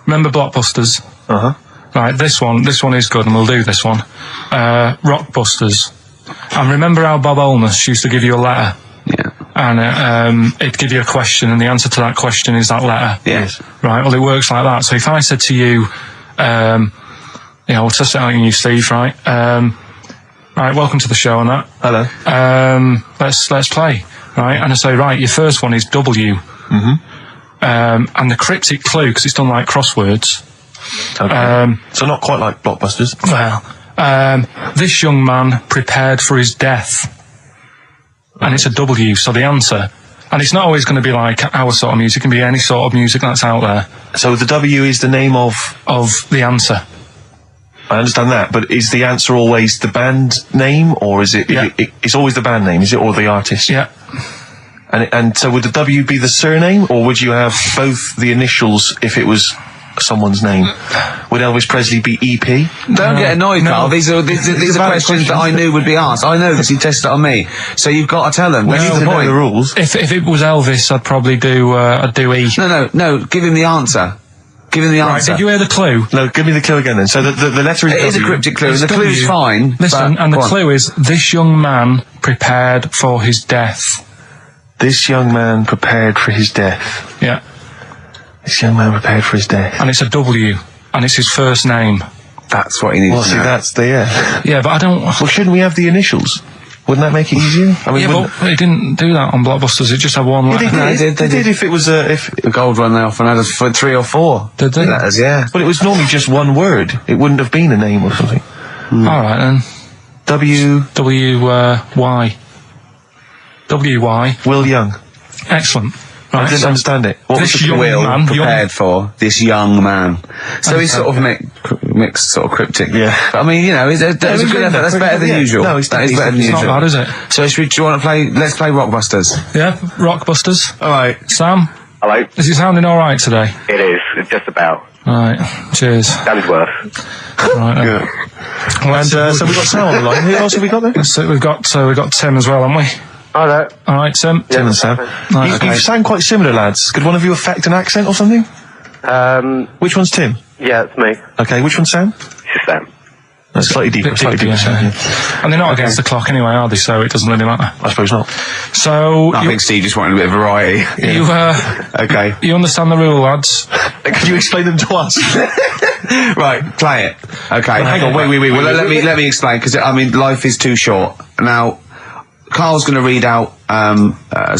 Remember Blockbusters? Uh-huh. Right, this one is good, and we'll do this one. Rockbusters. And remember how Bob Holness used to give you a letter? Yeah. And it'd give you a question, and the answer to that question is that letter. Yes. Right, well, it works like that. So if I said to you, we'll test it out on you, Steve, right? Right, welcome to the show and that. Hello. Let's play, right? And I say, right, your first one is W. Mm-hmm. And the cryptic clue, because it's done like crosswords. Okay. So not quite like Blockbusters. Well, this young man prepared for his death. And it's a W, so the answer. And it's not always going to be like our sort of music, it can be any sort of music that's out there. So the W is the name of the answer. I understand that, but is the answer always the band name, or is it? Yeah. It's always the band name, is it, or the artist? Yeah. And so would the W be the surname, or would you have both the initials if it was someone's name? Would Elvis Presley be EP? Don't get annoyed, Carl. These are questions that I knew would be asked. I know because he tested it on me. So you've got to tell them. We need to know the rules. If it was Elvis, I'd probably do E. No. Give him the answer. Give him the Right, answer. did you hear the clue? No, give me the clue again then. So the letter is It is a W. cryptic clue. It's The clue's W. fine. Listen, but- and the go on. clue is, this young man prepared for his death. This young man prepared for his death. Yeah. This young man prepared for his death. And it's a W. And it's his first name. That's what he needs Well, to see, know. that's the Yeah, but I don't... Well, shouldn't we have the initials? Wouldn't that make it easier? I mean, Yeah, wouldn't- but they didn't do that on Blockbusters. It just had one letter. No, they did. If it was if The gold run they often had us for 3 or 4 Did they? letters, yeah. but it was normally just one word. It wouldn't have been a name or something. All right, then. W. Y. W-Y. Will Young. Excellent. I Right, didn't so understand it. What was this the young clue? man... Prepared for this young man. So he's sort of mixed sort of cryptic. Yeah. But, I mean, you know, that's a good effort. That's better than Yeah. usual. No, it's that is decent. better than It's not usual. bad, is it? So do you want to play? Let's play Rockbusters. Yeah, Rockbusters. All right. Sam, Hello. is it sounding all right today? It is. It's just about. All right, cheers. That is worth. Right, then. Yeah. Well, And so we've got Sam on the line. Who else have we got there? so we've got Tim as well, haven't we? Hi there. All right, Tim. Tim and Sam. Right, You okay. sound quite similar, lads. Could one of you affect an accent or something? Which one's Tim? Yeah, it's me. Okay, which one's Sam? It's Sam. That's slightly deeper. Bit Slightly deeper, deeper. yeah. Sam, yeah. And they're not against the clock anyway, are they? So it doesn't really matter. I suppose not. So I think Steve just wanted a bit of variety. Okay. you understand the rule, lads? Could you explain them to us? Right, play it. Okay. Hang on, wait. Well, let me explain because I mean life is too short. Now, Carl's going to read out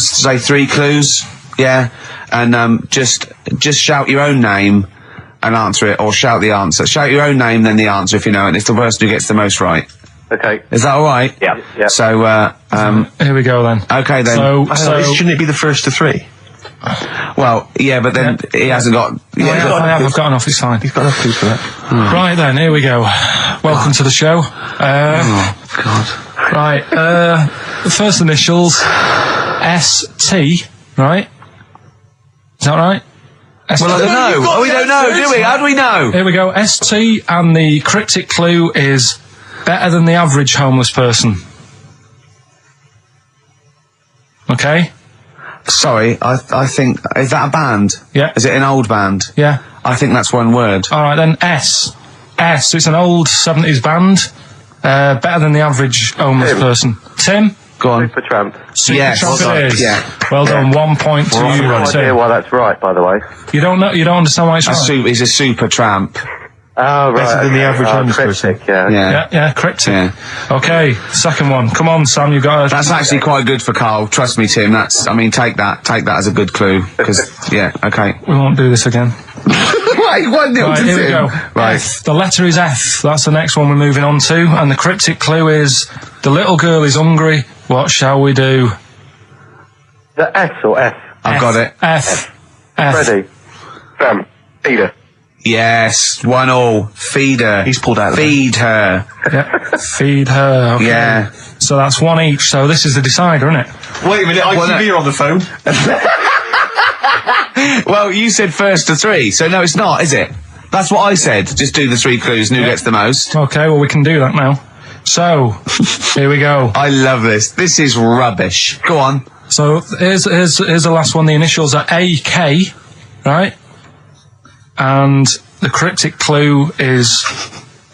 say 3 clues, yeah, and just shout your own name and answer it, or shout the answer. Shout your own name, then the answer if you know it, and it's the person who gets the most right. Okay. Is that alright? Yeah, yeah. So, Here we go then. okay then. So shouldn't it be the first to three? Well, yeah, but then he hasn't got... I've got enough, it's fine. He's got enough clue for that. Right then, here we go. Welcome to the show. God. Right, the first initials, ST, right? Is that right? ST. Well, I don't know. Oh, we don't know, do we? How do we know? Here we go, ST, and the cryptic clue is better than the average homeless person. Okay? Sorry, I think... Is that a band? Yeah. Is it an old band? Yeah. I think that's one word. Alright then, S. It's an old 70s band. Better than the average homeless person. Tim? Go on. Supertramp. Yes. Supertramp it is. Yeah. Well done, 1 point to I have you, no idea Tim. why that's right, by the way. You don't understand why it's right? He's a super tramp. Oh, right. Better than the average homeless cryptic, person. yeah. Yeah, cryptic. Yeah. Okay, second one. Come on, Sam, you got it. That's actually quite good for Carl. Trust me, Tim. Take that as a good clue. Because, yeah, okay. We won't do this again. Wait, 1-0 to Right, here we Tim. go. Right. F. The letter is F. That's the next one we're moving on to. And the cryptic clue is, the little girl is hungry. What shall we do? The S or F? I've got it. F. Ready? Peter. Yes, 1-1. Feed her. He's pulled out of Feed her. Yeah. Feed her. Okay. Yeah. So that's one each. So this is the decider, isn't it? Wait a minute, ITV are on the phone. Well, you said first to three, so no, it's not, is it? That's what I said. Just do the three clues and who gets the most. Okay, well, we can do that now. So, here we go. I love this. This is rubbish. Go on. So, here's the last one. The initials are AK, right? And the cryptic clue is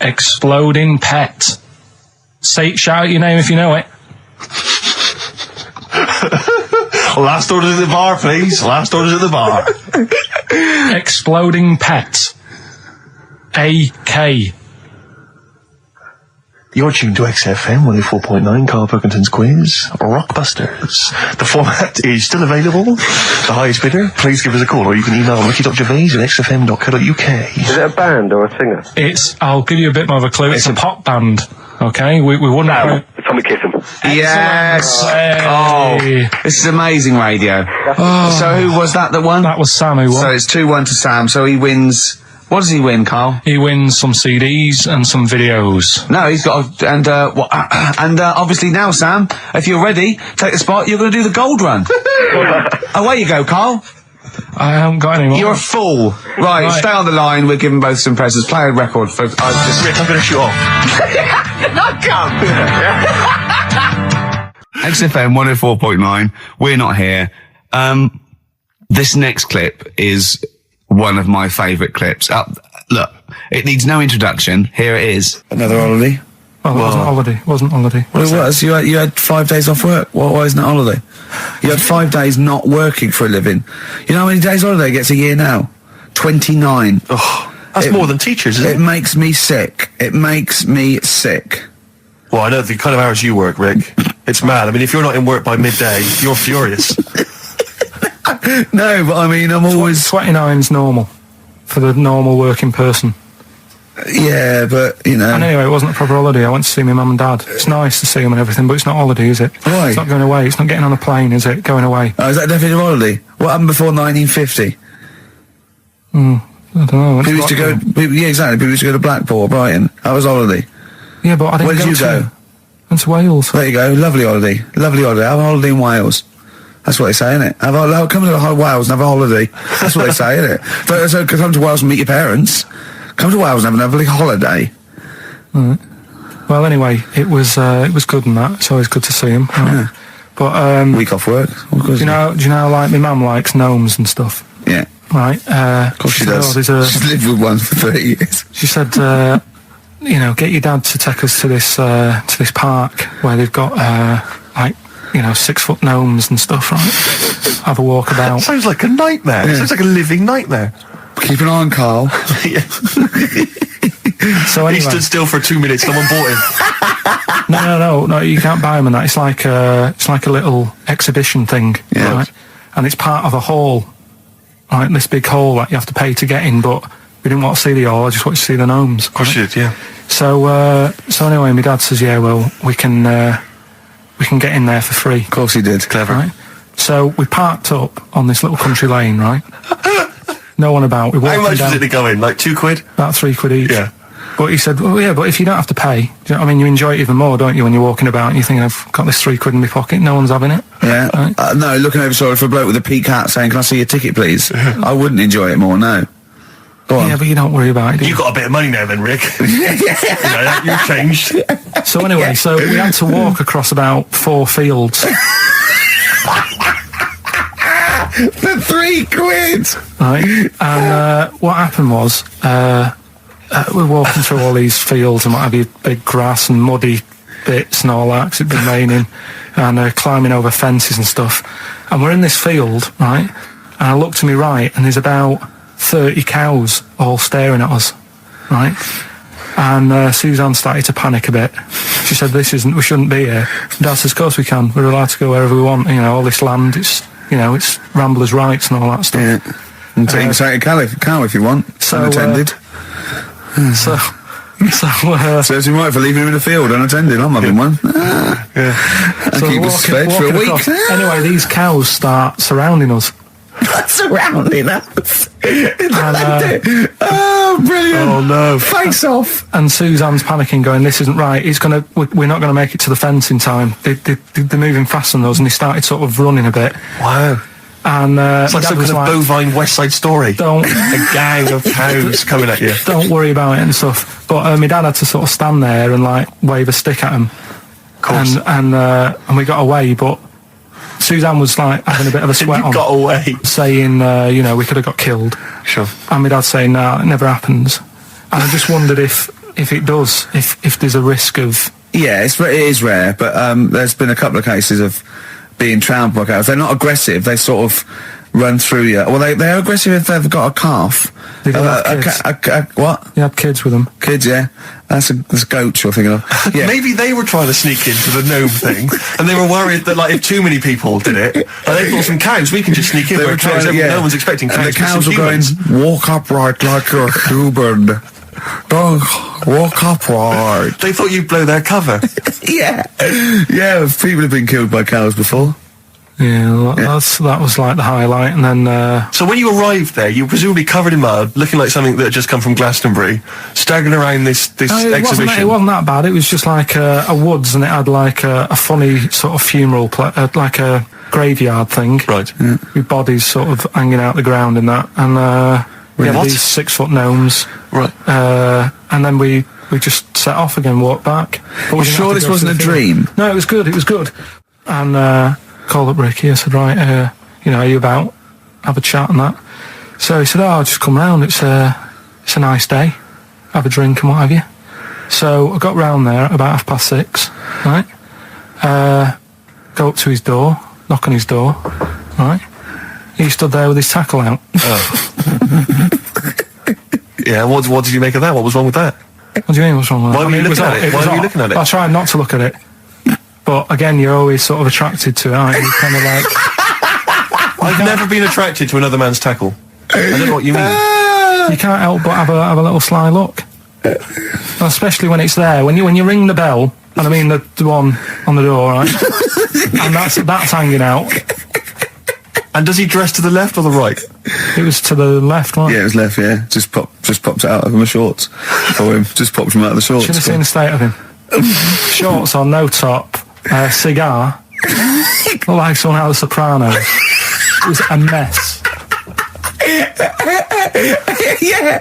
exploding pet. Shout out your name if you know it. Last orders at the bar, please. Last orders at the bar. Exploding pet. AK. You're tuned to XFM 104.9, Karl Pilkington's quiz, Rockbusters. The format is still available. The highest bidder, please give us a call, or you can email ricky.gervais@xfm.co.uk. Is it a band or a singer? I'll give you a bit more of a clue. It's a pop band. Okay, we wouldn't... No, Tommy Kissam. Yes. Hey. Oh, this is amazing radio. So who was that won? That was Sam who won. So it's 2-1 to Sam. So he wins. What does he win, Carl? He wins some CDs and some videos. No, he's got obviously now, Sam, if you're ready, take the spot. You're going to do the gold run. Away you go, Carl. I haven't got any more. You're a fool. Right, stay on the line. We're giving both some presents. Play a record for. Rick, I'm going to shoot off. XFM 104.9. We're not here. This next clip is one of my favourite clips. Look, it needs no introduction. Here it is. Another holiday. Well, it wasn't holiday. Well, it was. You had 5 days off work. Why isn't it holiday? You had 5 days not working for a living. You know how many days holiday gets a year now? 29. Oh, that's more than teachers, isn't it? It makes me sick. It makes me sick. Well, I know the kind of hours you work, Rick. It's mad. I mean, if you're not in work by midday, you're furious. No, but I mean, I'm always... 29's normal for the normal working person. Yeah, but, you know... And anyway, it wasn't a proper holiday. I went to see my mum and dad. It's nice to see them and everything, but it's not holiday, is it? Why? It's not going away. It's not getting on a plane, is it? Going away. Oh, is that definitely a holiday? What happened before 1950? I don't know. People used to go... Yeah, exactly. People used to go to Blackpool or Brighton. That was holiday. Yeah, but I didn't Where did you go? Went to Wales. There you go. Lovely holiday. Lovely holiday. Have a holiday in Wales. That's what they say, innit? Come to Wales and have a holiday. That's what they say, innit? So come to Wales and meet your parents. Come to Wales and have a lovely holiday. Right. Well, anyway, it was good and that. It's always good to see him. Right? Yeah. But Week off work. do you know like my mum likes gnomes and stuff? Yeah. Right. Of course she does. She's lived with one for 30 years. She said, get your dad to take us to this park where they've got 6-foot gnomes and stuff, right? Have a walk about. Sounds like a nightmare. Yeah. Sounds like a living nightmare. Keep an eye on Carl. Yeah. So anyway, He stood still for 2 minutes. Someone bought him. No, you can't buy them and that. It's like a little exhibition thing, Yeah. right? And it's part of a hall, right? This big hall that you have to pay to get in, but We didn't want to see the hall, I just wanted to see the gnomes. Of course you did, yeah. So anyway, my dad says, yeah, well, we can get in there for free. Of course he did. Clever. Right? So we parked up on this little country lane, right? No one about. How much was it to go in? Like £2? About £3 each. Yeah. But he said, well, yeah, but if you don't have to pay, do you know what I mean? You enjoy it even more, don't you, when you're walking about and you're thinking, I've got this £3 in my pocket, no one's having it. Yeah. Right? No, looking over shoulder for a bloke with a peak hat saying, can I see your ticket, please? I wouldn't enjoy it more, no. Go on. Yeah, but you don't worry about it, do you? You got a bit of money now then, Rick. You've changed. So anyway, so we had to walk across about 4 fields. For £3! Right? And what happened was, we're walking through all these fields and what have you, big grass and muddy bits and all that, 'cause it'd been raining, and climbing over fences and stuff. And we're in this field, right? And I look to my right, and there's about 30 cows all staring at us, right? And Suzanne started to panic a bit. She said, we shouldn't be here. Dad says, of course we can. We're allowed to go wherever we want. You know, all this land, it's ramblers' rights and all that stuff. Yeah. And take a cow if you want, So, unattended. So Serves him right for leaving him in the field unattended. I'm having one. And so keep us fed for a week. across. Anyway, these cows start surrounding us. Surrounding us. And, oh, brilliant. Oh, no. Face off. And Suzanne's panicking, going, this isn't right. We're not going to make it to the fence in time. They're moving faster than us, and he started sort of running a bit. Wow. And It's like some kind of bovine West Side Story. A gang of cows coming at you. Don't worry about it and stuff. But my dad had to sort of stand there and like wave a stick at him. Of course. And we got away, but Suzanne was like having a bit of a sweat on. Got away. Saying, we could have got killed. Sure. And my dad saying, no, it never happens. And I just wondered if it does, if there's a risk of... Yeah, it is rare, but there's been a couple of cases of being trampled by cows. They're not aggressive, they sort of run through you. Well, they're aggressive if they've got a calf. They do have kids. What? You had kids with them. Kids, yeah. That's goats you're thinking of. Yeah. Maybe they were trying to sneak into the gnome thing, and they were worried that, like, if too many people did it, and they thought some cows, we can just sneak in. They Where were cows, trying, yeah. No one's expecting cows. And the cows were going, humans. walk upright like you're human. Don't walk upright. They thought you'd blow their cover. Yeah. Yeah, people have been killed by cows before. Yeah, that was like the highlight, and then... So when you arrived there, you were presumably covered in mud, looking like something that had just come from Glastonbury, staggering around this exhibition. It wasn't that bad. It was just like a woods, and it had like a funny sort of funeral, like a graveyard thing. Right. Yeah. With bodies sort of hanging out the ground and that. And we had these 6-foot gnomes. Right. And then we just set off again, walked back. But You sure this wasn't a dream? No, it was good. It was good. And called up Ricky. I said, right, are you about? Have a chat and that. So he said, I'll just come round. It's a nice day. Have a drink and what have you. So I got round there at about 6:30, right? Go up to his door, knock on his door, right? He stood there with his tackle out. Oh. Yeah, what did you make of that? What was wrong with that? What do you mean, what's wrong with that? Why were you looking at it? Why were you looking at it? I tried not to look at it. But again, you're always sort of attracted to it, aren't you? Kind of like... I've never been attracted to another man's tackle. I don't know what you mean. You can't help but have a little sly look. Especially when it's there. When you ring the bell, and I mean the one on the door, right? And that's hanging out. And does he dress to the left or the right? It was to the left, right? Yeah, it was left, yeah. Just popped it out of my shorts for him. Just popped him out of the shorts. Should have seen the state of him. Shorts on, no top, cigar. Looked like someone out of The Sopranos. It was a mess. Yeah.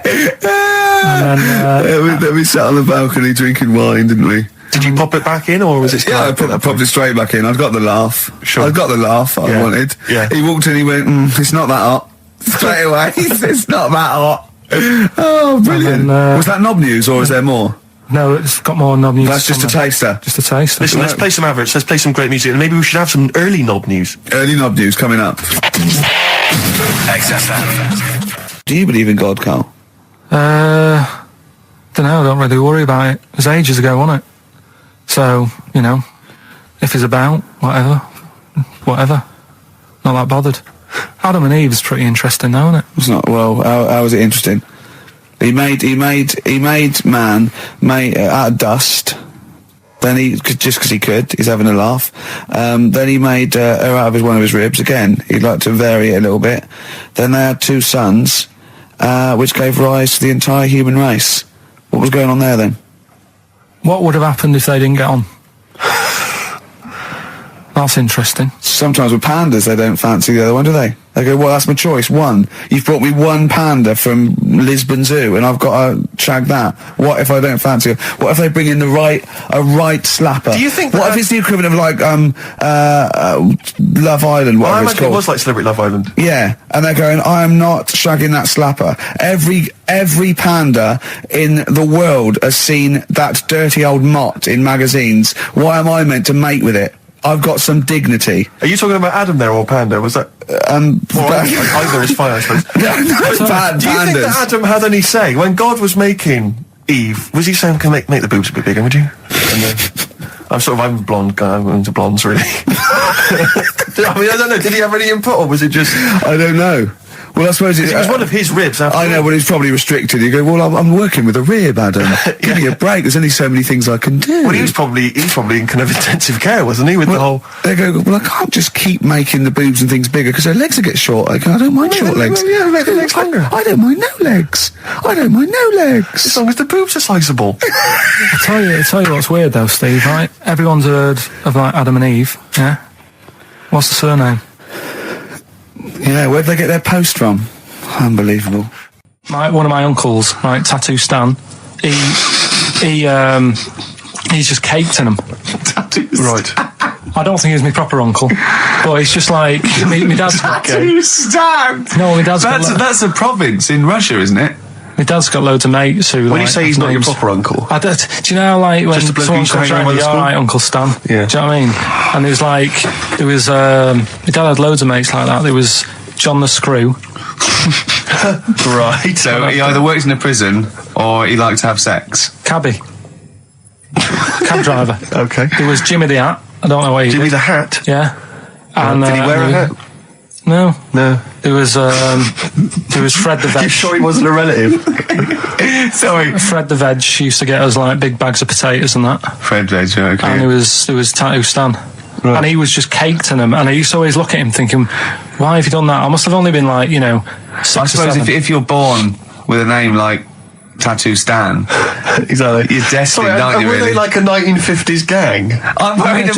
And then, we sat on the balcony drinking wine, didn't we? Did you pop it back in, or was it still... Yeah, I popped it straight back in. I got the laugh. Sure. I got the laugh I Yeah. wanted. Yeah. He walked in, he went, it's not that hot. Straight away, it's not that hot. Oh, brilliant. And then, was that knob news, or is there more? no, it's got more knob news. That's just a taster. Just a taster. Listen, let's play some average. Let's play some great music, and maybe we should have some early knob news. Early knob news coming up. XFM. Do you believe in God, Carl? Don't know, I don't really worry about it. It was ages ago, wasn't it? So, if he's about, whatever. Not that bothered. Adam and Eve is pretty interesting, though, isn't it? It's not. Well, how is it interesting? He made man out of dust. Then just because he could, he's having a laugh. Then he made her out of one of his ribs. Again, he'd like to vary it a little bit. Then they had 2 sons, which gave rise to the entire human race. What was going on there then? What would have happened if they didn't get on? That's interesting. Sometimes with pandas, they don't fancy the other one, do they? They go, well, that's my choice. One. You've brought me one panda from Lisbon Zoo, and I've got to shag that. What if I don't fancy it? What if they bring in a right slapper? Do you think what if it's the equivalent of like Love Island? Well, I Whatever it's imagine called. it was like Celebrity Love Island. Yeah, and they're going, I am not shagging that slapper. Every panda in the world has seen that dirty old mott in magazines. Why am I meant to mate with it? I've got some dignity. Are you talking about Adam there or Panda? Was that? Either is fine, I suppose. Bad Do you think that Adam had any say when God was making Eve? Was he saying, "Can make the boobs a bit bigger, would you?" And then, I'm a blonde guy. I'm into blondes, really. I mean, I don't know. Did he have any input, or was it just? I don't know. Well, I suppose it was one of his ribs. I know, but it's probably restricted. You go, well, I'm working with a rib, Adam. Give me a break. There's only so many things I can do. Well, he was probably in kind of intensive care, wasn't he? With the whole. They go, well, I can't just keep making the boobs and things bigger because their legs will get short. I don't mind short legs. Yeah, make the legs longer. I don't mind no legs. I don't mind no legs. As long as the boobs are sizable. I tell you what's weird though, Steve. Right? Everyone's heard of like Adam and Eve. Yeah. What's the surname? Yeah, where'd they get their post from? Unbelievable. One of my uncles, like Tattoo Stan, he's just caked in them. Right. I don't think he's my proper uncle, but he's just like my dad's got. Tattoo Stan. No, my dad's got. That's a province in Russia, isn't it? My dad's got loads of mates who. When you say he's not your proper uncle, do you know how, like when just a bloke someone who used to comes hang around around, with the school? alright, Uncle Stan. Yeah. Do you know what I mean? And my dad had loads of mates like that. There was John the Screw. Right. So he either works in a prison or he likes to have sex. Cabbie. Cab driver. Okay. There was Jimmy the Hat. I don't know what he Jimmy did. the Hat. Yeah. And, did he wear a hat? No. No. There was Fred the Veg. You sure he wasn't a relative? Sorry. Fred the Veg used to get us like big bags of potatoes and that. Fred Veg, okay. And there was Tattoo Stan. Right. And he was just caked in them, and I used to always look at him thinking, why have you done that? I must have only been like, 6 I or suppose 7. if you're born with a name like Tattoo Stan, Exactly. you're destined, aren't you, were really? they like a 1950s gang? I'm worried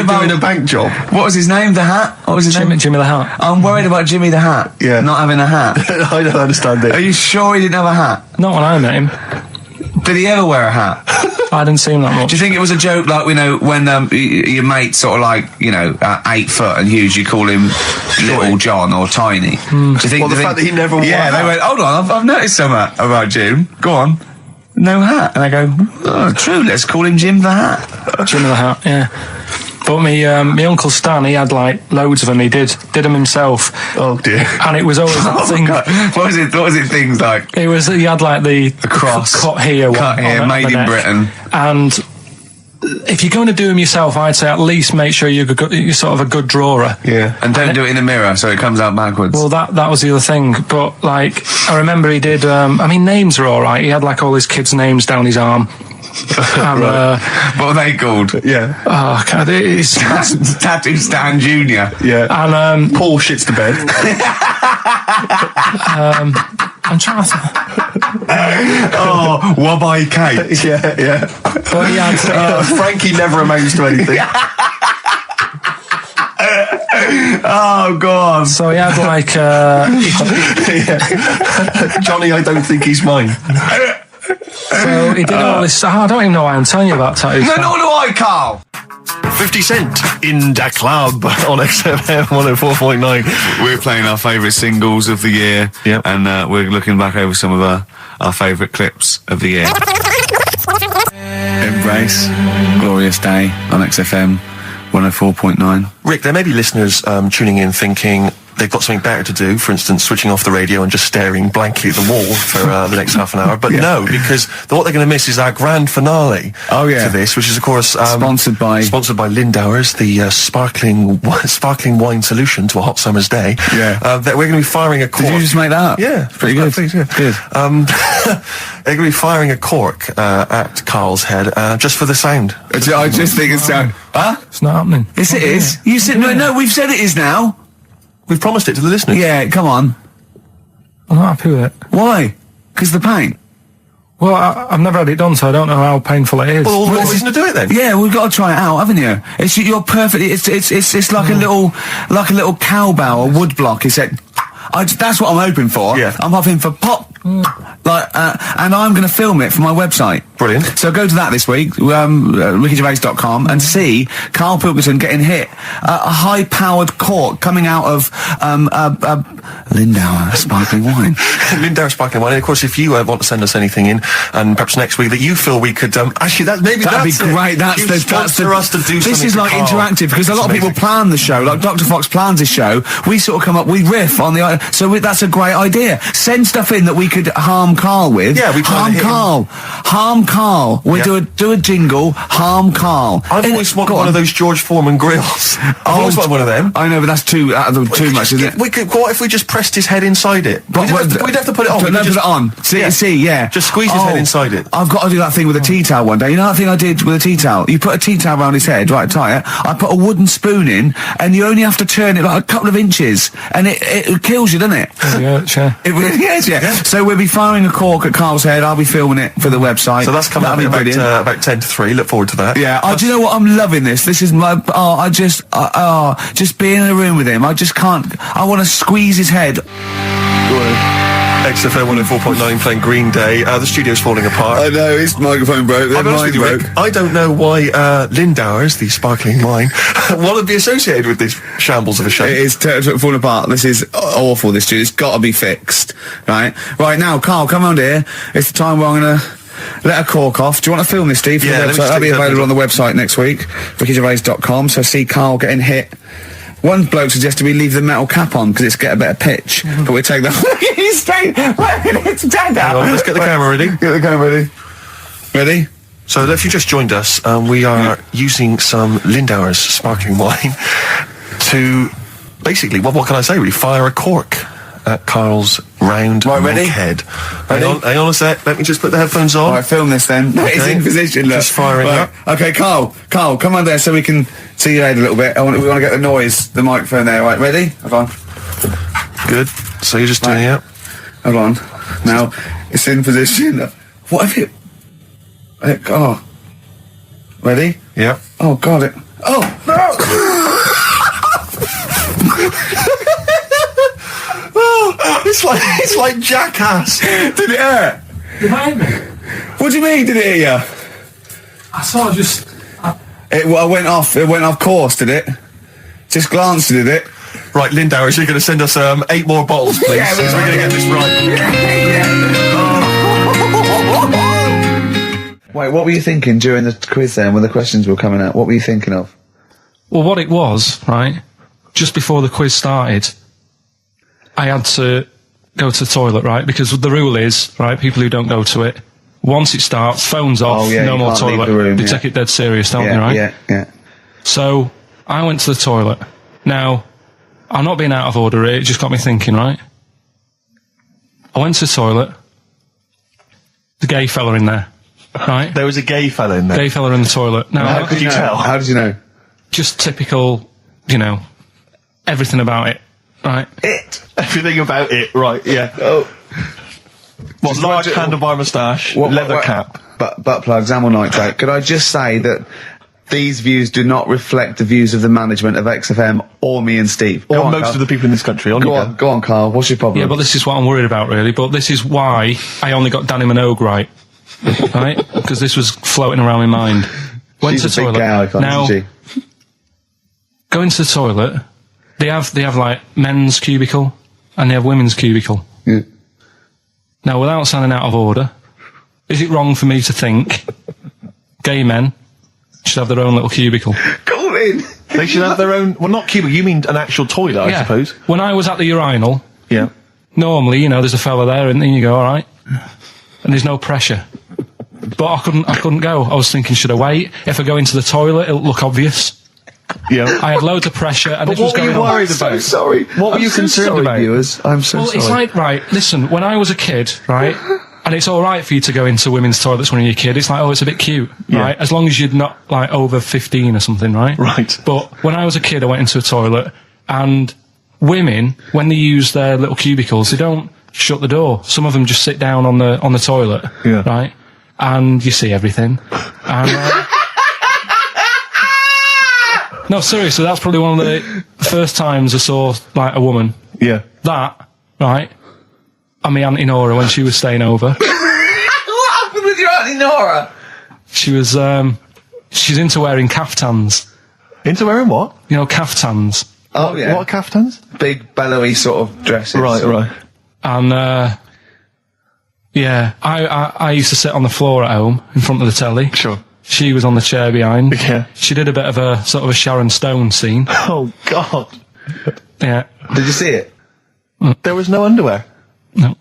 about doing a bank job. What was his name? The Hat? What was his name? Jimmy the Hat. I'm worried about Jimmy the Hat. Yeah. Not having a hat. I don't understand it. Are you sure he didn't have a hat? Not when I met him. Did he ever wear a hat? I didn't see him that much. Do you think it was a joke, like, when your mate's sort of like, 8 foot and huge, you call him Little John or Tiny? Do you think? Well, the fact that he never wore a hat. they went, hold on, I've noticed something about Jim. Go on. No hat. And I go, oh, true, let's call him Jim the Hat. Jimmy the Hat, yeah. But my Uncle Stan, he had like loads of them. He did them himself. Oh dear. And it was always that thing. God. What was it? Things like He had like the cross, cut here, made in Britain. And if you're going to do them yourself, I'd say at least make sure you're sort of a good drawer. Yeah. And don't do it in a mirror so it comes out backwards. Well, that was the other thing. But like, I remember he did. Names are all right. He had like all his kids' names down his arm. And, what are they called? Yeah. Oh God, it's Tattoo Stan Jr. Yeah. And Paul shits the bed. I'm trying to. Oh, Wabbai Kate. Yeah. But he had. Frankie never amounts to anything. Oh God. So he had like. Johnny, I don't think he's mine. So he did all this. I don't even know why I'm telling you about tattoos. No, nor do I, Carl. 50 Cent in Da Club on XFM 104.9. We're playing our favourite singles of the year. Yep. And we're looking back over some of our favourite clips of the year. Embrace, Glorious Day on XFM 104.9. Rick, there may be listeners tuning in thinking, they've got something better to do, for instance, switching off the radio and just staring blankly at the wall for the next half an hour. But no, because what they're going to miss is our grand finale to this, which is, of course, sponsored by Lindauer's, the sparkling wine solution to a hot summer's day. That we're going to be firing a cork. Did you just make that up? Yeah, pretty good. Good. They're going to be firing a cork at Karl's head just for the sound. I just think it's sound. Huh? It's not happening. Yes, it is. You said no. We've said it is now. We've promised it to the listeners. Yeah, come on. I'm not happy with it. Why? Because the pain. Well, I've never had it done, so I don't know how painful it is. Well, all the more reason to do it then. Yeah, we've got to try it out, haven't you? You're perfect. It's like a little cowbell or wood block. That's what I'm hoping for. Yeah. I'm hoping for pop. And I'm going to film it for my website. Brilliant. So go to that this week, rickygervais.com, and see Karl Pilkington getting hit. A high-powered cork coming out of Lindauer sparkling wine. Lindauer sparkling wine. And of course, if you want to send us anything in, and perhaps next week that you feel we could actually that'd be great. That's us to do. This is like interactive because a lot of people plan the show. Like Dr. Fox plans his show. We sort of come up, we riff on the. So that's a great idea. Send stuff in that we could harm Karl with. Yeah, we try to harm Karl. We do a jingle. Harm Karl. I've always wanted one of those George Foreman grills. I've always wanted one of them. I know, but that's too much, isn't it? What if we just pressed his head inside it? We'd have to put it on. Put it on. See. Just squeeze his head inside it. I've got to do that thing with a tea towel one day. You know that thing I did with a tea towel? You put a tea towel around his head, right, tie it. I put a wooden spoon in, and you only have to turn it like a couple of inches, and it kills you, doesn't it? Yeah, sure. It really is, yeah. So we'll be firing a cork at Karl's head. I'll be filming it for the website. So that's coming up about 10 to 3. Look forward to that. Yeah. Do you know what? I'm loving this. This is my. Just being in a room with him. I just can't. I want to squeeze his head. XFM 104.9 playing Green Day. The studio's falling apart. I know, his microphone broke. I'll be honest with you, Rick, I don't know why Lindauer's, the sparkling wine, want to be associated with this shambles of a show. It is falling apart. This is awful, this studio. It's got to be fixed. Right now, Karl, come on here. It's the time where I'm going to let a cork off. Do you want to film this, Steve? Yeah, that'll be available on the website next week, rickygervais.com. So see Karl getting hit. One bloke suggested we leave the metal cap on because it's get a better pitch, but we take that. He's straight. Let's get the camera ready. Get the camera ready. Ready? So if you just joined us, we are using some Lindauer's sparkling wine to basically, what can I say? Really fire a cork at Karl's round head. Hang on a sec. Let me just put the headphones on. All right, film this then. Okay. It's in position. Look. Just firing up. Okay, Karl, come on there so we can see your head a little bit. We want to get the microphone there. Right, ready? Hold on. Good. So you're just doing it. Hold on. Now it's in position. What if it? Oh. Ready? Yeah. Oh God! Oh no! It's like Jackass. Did it hurt? Behind me. What do you mean? Did it hit you? I saw just. It went off. It went off course. Did it? Just glanced, did it? Right, Lindauer, you're going to send us 8 more bottles, please. Yeah, we're going to get this right. Wait, what were you thinking during the quiz then, when the questions were coming out? What were you thinking of? Well, what it was, right, just before the quiz started, I had to go to the toilet, right, because the rule is, right, people who don't go to it, once it starts, phones off, no more toilet. They take it dead serious, don't they, right? Yeah. So, I went to the toilet. Now, I'm not being out of order here, it just got me thinking, right? I went to the toilet, the gay fella in there, right? There was a gay fella in there. Gay fella in the toilet. Now, how could you tell? How did you know? Just typical, everything about it, right? Everything about it, right, yeah. Oh. What, large handlebar moustache, leather cap. Butt plugs, amyl nitrate. Could I just say that these views do not reflect the views of the management of XFM or me and Steve. Or most of the people in this country. Go on, Karl. What's your problem? Yeah, but this is what I'm worried about, really. But this is why I only got Danny Minogue right. Right? Because this was floating around my mind. Went to the toilet. Now, go into the toilet. They have like men's cubicle and they have women's cubicle. Yeah. Now, without sounding out of order, is it wrong for me to think gay men should have their own little cubicle? Go in. They should have their own. Well, not cubicle. You mean an actual toilet, I suppose. When I was at the urinal, Yeah. normally, there's a fella there, and then you go, all right, and there's no pressure. But I couldn't go. I was thinking, should I wait? If I go into the toilet, it'll look obvious. Yeah. I had loads of pressure, and But this was what were going you on. worried about? I'm so sorry. What were I'm you so concerned sorry, about? viewers? I'm so Well, sorry. it's like, right, listen, when I was a kid, right, and it's all right for you to go into women's toilets when you're a kid, it's like, oh, it's a bit cute, right, as long as you're not, like, over 15 or something, right? Right. But when I was a kid, I went into a toilet, and women, when they use their little cubicles, they don't shut the door. Some of them just sit down on the toilet, Yeah. right, and you see everything. And, no, seriously, that's probably one of the first times I saw, like, a woman. Yeah. That, right, and my Auntie Nora when she was staying over. What happened with your Auntie Nora? She was, she's into wearing caftans. Into wearing what? Caftans. Oh, yeah. What caftans? Big, bellowy sort of dresses. Right. And, yeah, I used to sit on the floor at home in front of the telly. Sure. She was on the chair behind. Yeah. She did a bit of a sort of a Sharon Stone scene. Oh, God. Yeah. Did you see it? There was no underwear. No.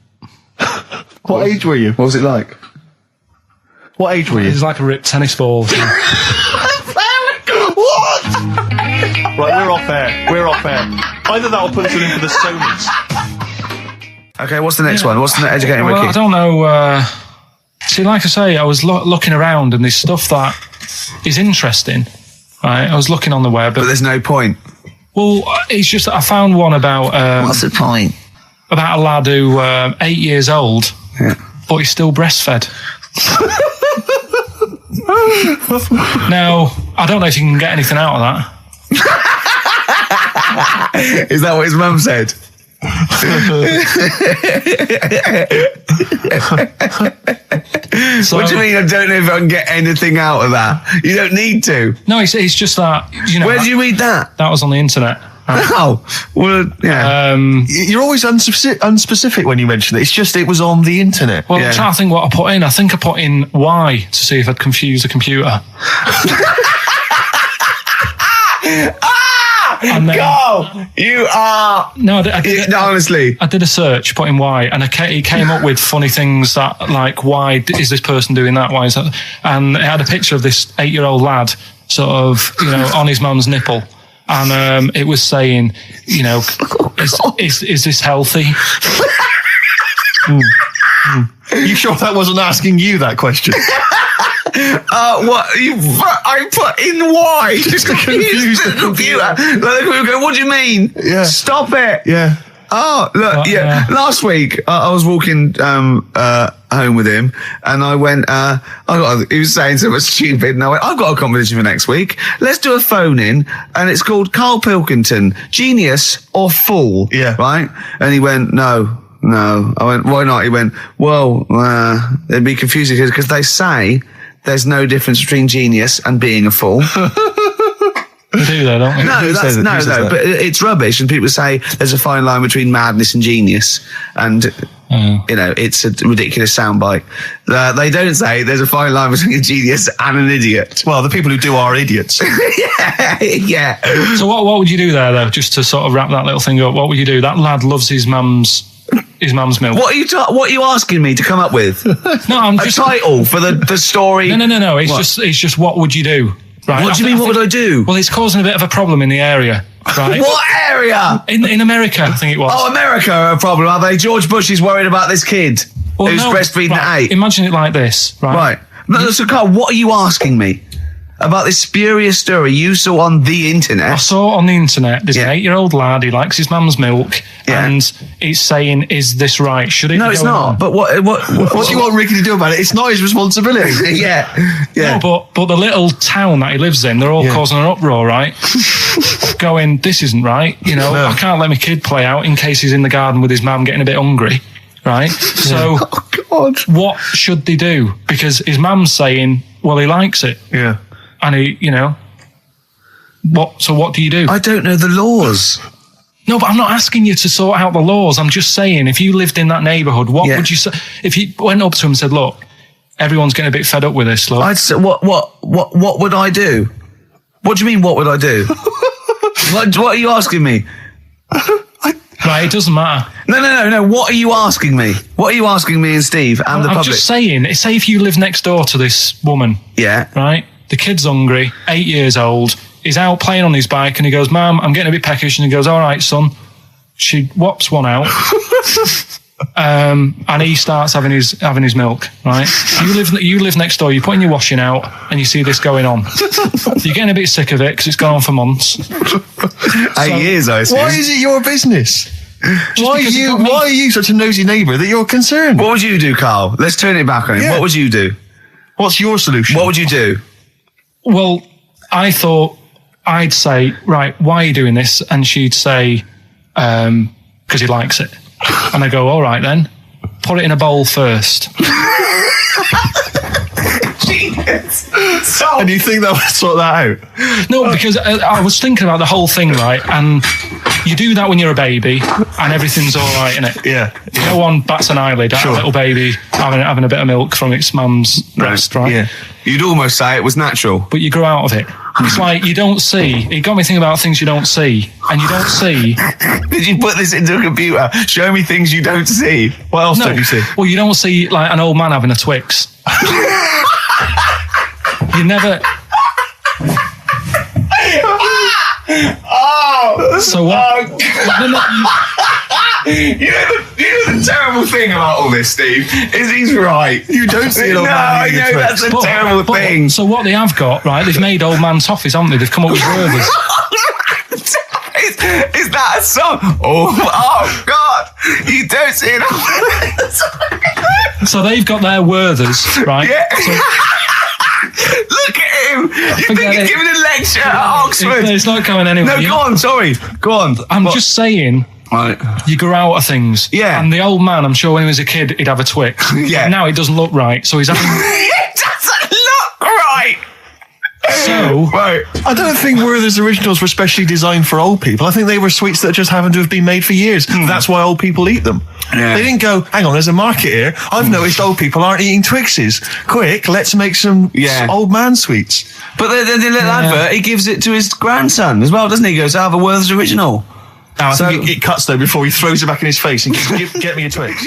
What age were you? What was it like? What age were It you? was like a ripped tennis ball. What? Right, we're off air. Either that or put us in for the Sonys. Okay, what's the next one? What's the educating Well, I wiki? don't know. See, like I say, I was looking around and there's stuff that is interesting. Right, I was looking on the web. But there's no point. Well, it's just that I found one about What's the point? about a lad who 8 years old, Yeah. but he's still breastfed. Now, I don't know if you can get anything out of that. Is that what his mum said? So, What do you mean I don't know if I can get anything out of that? You don't need to. No, it's just that, Where did you read that? that was on the internet. Oh, well, yeah. You're always unspecific when you mention it. It's just it was on the internet. Well, Yeah. I'm trying to think what I put in. I think I put in Y to see if I'd confuse the computer. And then- Go! You are... No, No, honestly. I did a search, put in why, and it came up with funny things that, like, why is this person doing that? Why is that? And it had a picture of this 8-year-old lad, sort of, on his mum's nipple. And it was saying, is this healthy? You sure that wasn't asking you that question? What? I put in why? Just to confuse the computer. Like, the computer go, what do you mean? Yeah. Stop it. Yeah. Oh, look, yeah. Last week, I was walking home with him, and I went, he was saying something stupid, and I went, I've got a competition for next week. Let's do a phone-in, and it's called Karl Pilkington, Genius or Fool. Yeah. Right? And he went, No. I went, why not? He went, well, it'd be confusing because they say there's no difference between genius and being a fool. They do that, don't they? No, Who that's says it? no, Who says that? but it's rubbish. And people say there's a fine line between madness and genius, and it's a ridiculous soundbite. They don't say there's a fine line between a genius and an idiot. Well, the people who do are idiots. Yeah. So what would you do there, though, just to sort of wrap that little thing up? What would you do? That lad loves his mum's milk. What are you asking me to come up with? No, I'm A just... title for the story? No. It's What? just what would you do? Right? What do you mean? What would I do? Well, it's causing a bit of a problem in the area, right? What area? In America, I think it was. Oh, America are a problem, are they? George Bush is worried about this kid who's breastfeeding right, at 8. Imagine it like this, right? Right. No, so Carl, what are you asking me about this spurious story you saw on the I internet? saw on the internet, there's an 8-year-old lad, he likes his mum's milk, Yeah. and it's saying, is this right? Should it No, be it's going not. on? But what What do you want Ricky to do about it? It's not his responsibility. yeah. No, but the little town that he lives in, they're all causing an uproar, right? Going, this isn't right. I can't let my kid play out in case he's in the garden with his mum getting a bit hungry, right? So, Oh God. what should they do? Because his mum's saying, well, he likes it. Yeah. And he, what do you do? I don't know the laws. No, but I'm not asking you to sort out the laws. I'm just saying, if you lived in that neighbourhood, what would you say? If you went up to him and said, look, everyone's getting a bit fed up with this, look. I'd say, what would I do? What do you mean, what would I do? What are you asking me? Right, it doesn't matter. No. What are you asking me? What are you asking me and Steve and the I'm public? just saying, say if you live next door to this woman, Yeah. right? The kid's hungry, 8 years old, he's out playing on his bike and he goes, Mum, I'm getting a bit peckish. And he goes, all right, son. She whops one out. And he starts having his milk, right? You live next door, you're putting your washing out and you see this going on. You're getting a bit sick of it because it's gone on for months. 8 years, I assume. Why is it your business? Why are you such a nosy neighbour that you're concerned? What would you do, Carl? Let's turn it back on him. Yeah. What would you do? What's your solution? What would you do? Well, I thought I'd say, right, why are you doing this? And she'd say, because he likes it. And I go, all right then, put it in a bowl first. And you think that would sort that out? No, because I was thinking about the whole thing, right? And you do that when you're a baby and everything's all right, innit? Yeah. No one bats an eyelid at a little baby having a bit of milk from its mum's breast, right? Yeah. You'd almost say it was natural. But you grow out of it. It's like you don't see. It got me thinking about things you don't see. And you don't see. Did you put this into a computer? Show me things you don't see. What else don't you see? Well, you don't see like an old man having a Twix. You never. So what? You know the terrible thing about all this, Steve, is he's right. You don't see an old man eating a Twix. That's a terrible thing. So what they have got, right? They've made old man toffees, haven't they? They've come up with Werther's. Is that a song? Oh God! You don't see it. So they've got their Werther's, right? Yeah. So, look at him. You think Forget he's it. giving a lecture at Oxford? It's not going anywhere. No, go on. Sorry. Go on. I'm just saying. Right. You grow out of things. Yeah. And the old man, I'm sure when he was a kid, he'd have a Twix. Yeah. Now it doesn't look right, so he's having. It doesn't look right. So. Right. I don't think Werther's originals were specially designed for old people. I think they were sweets that just happened to have been made for years. That's why old people eat them. Yeah. They didn't go, hang on, there's a market here. I've noticed old people aren't eating Twixes. Quick, let's make some old man sweets. But the little advert, he gives it to his grandson as well, doesn't he? He goes, I have a Werther's original. Now, I think it cuts though before he throws it back in his face and goes, get me a Twix.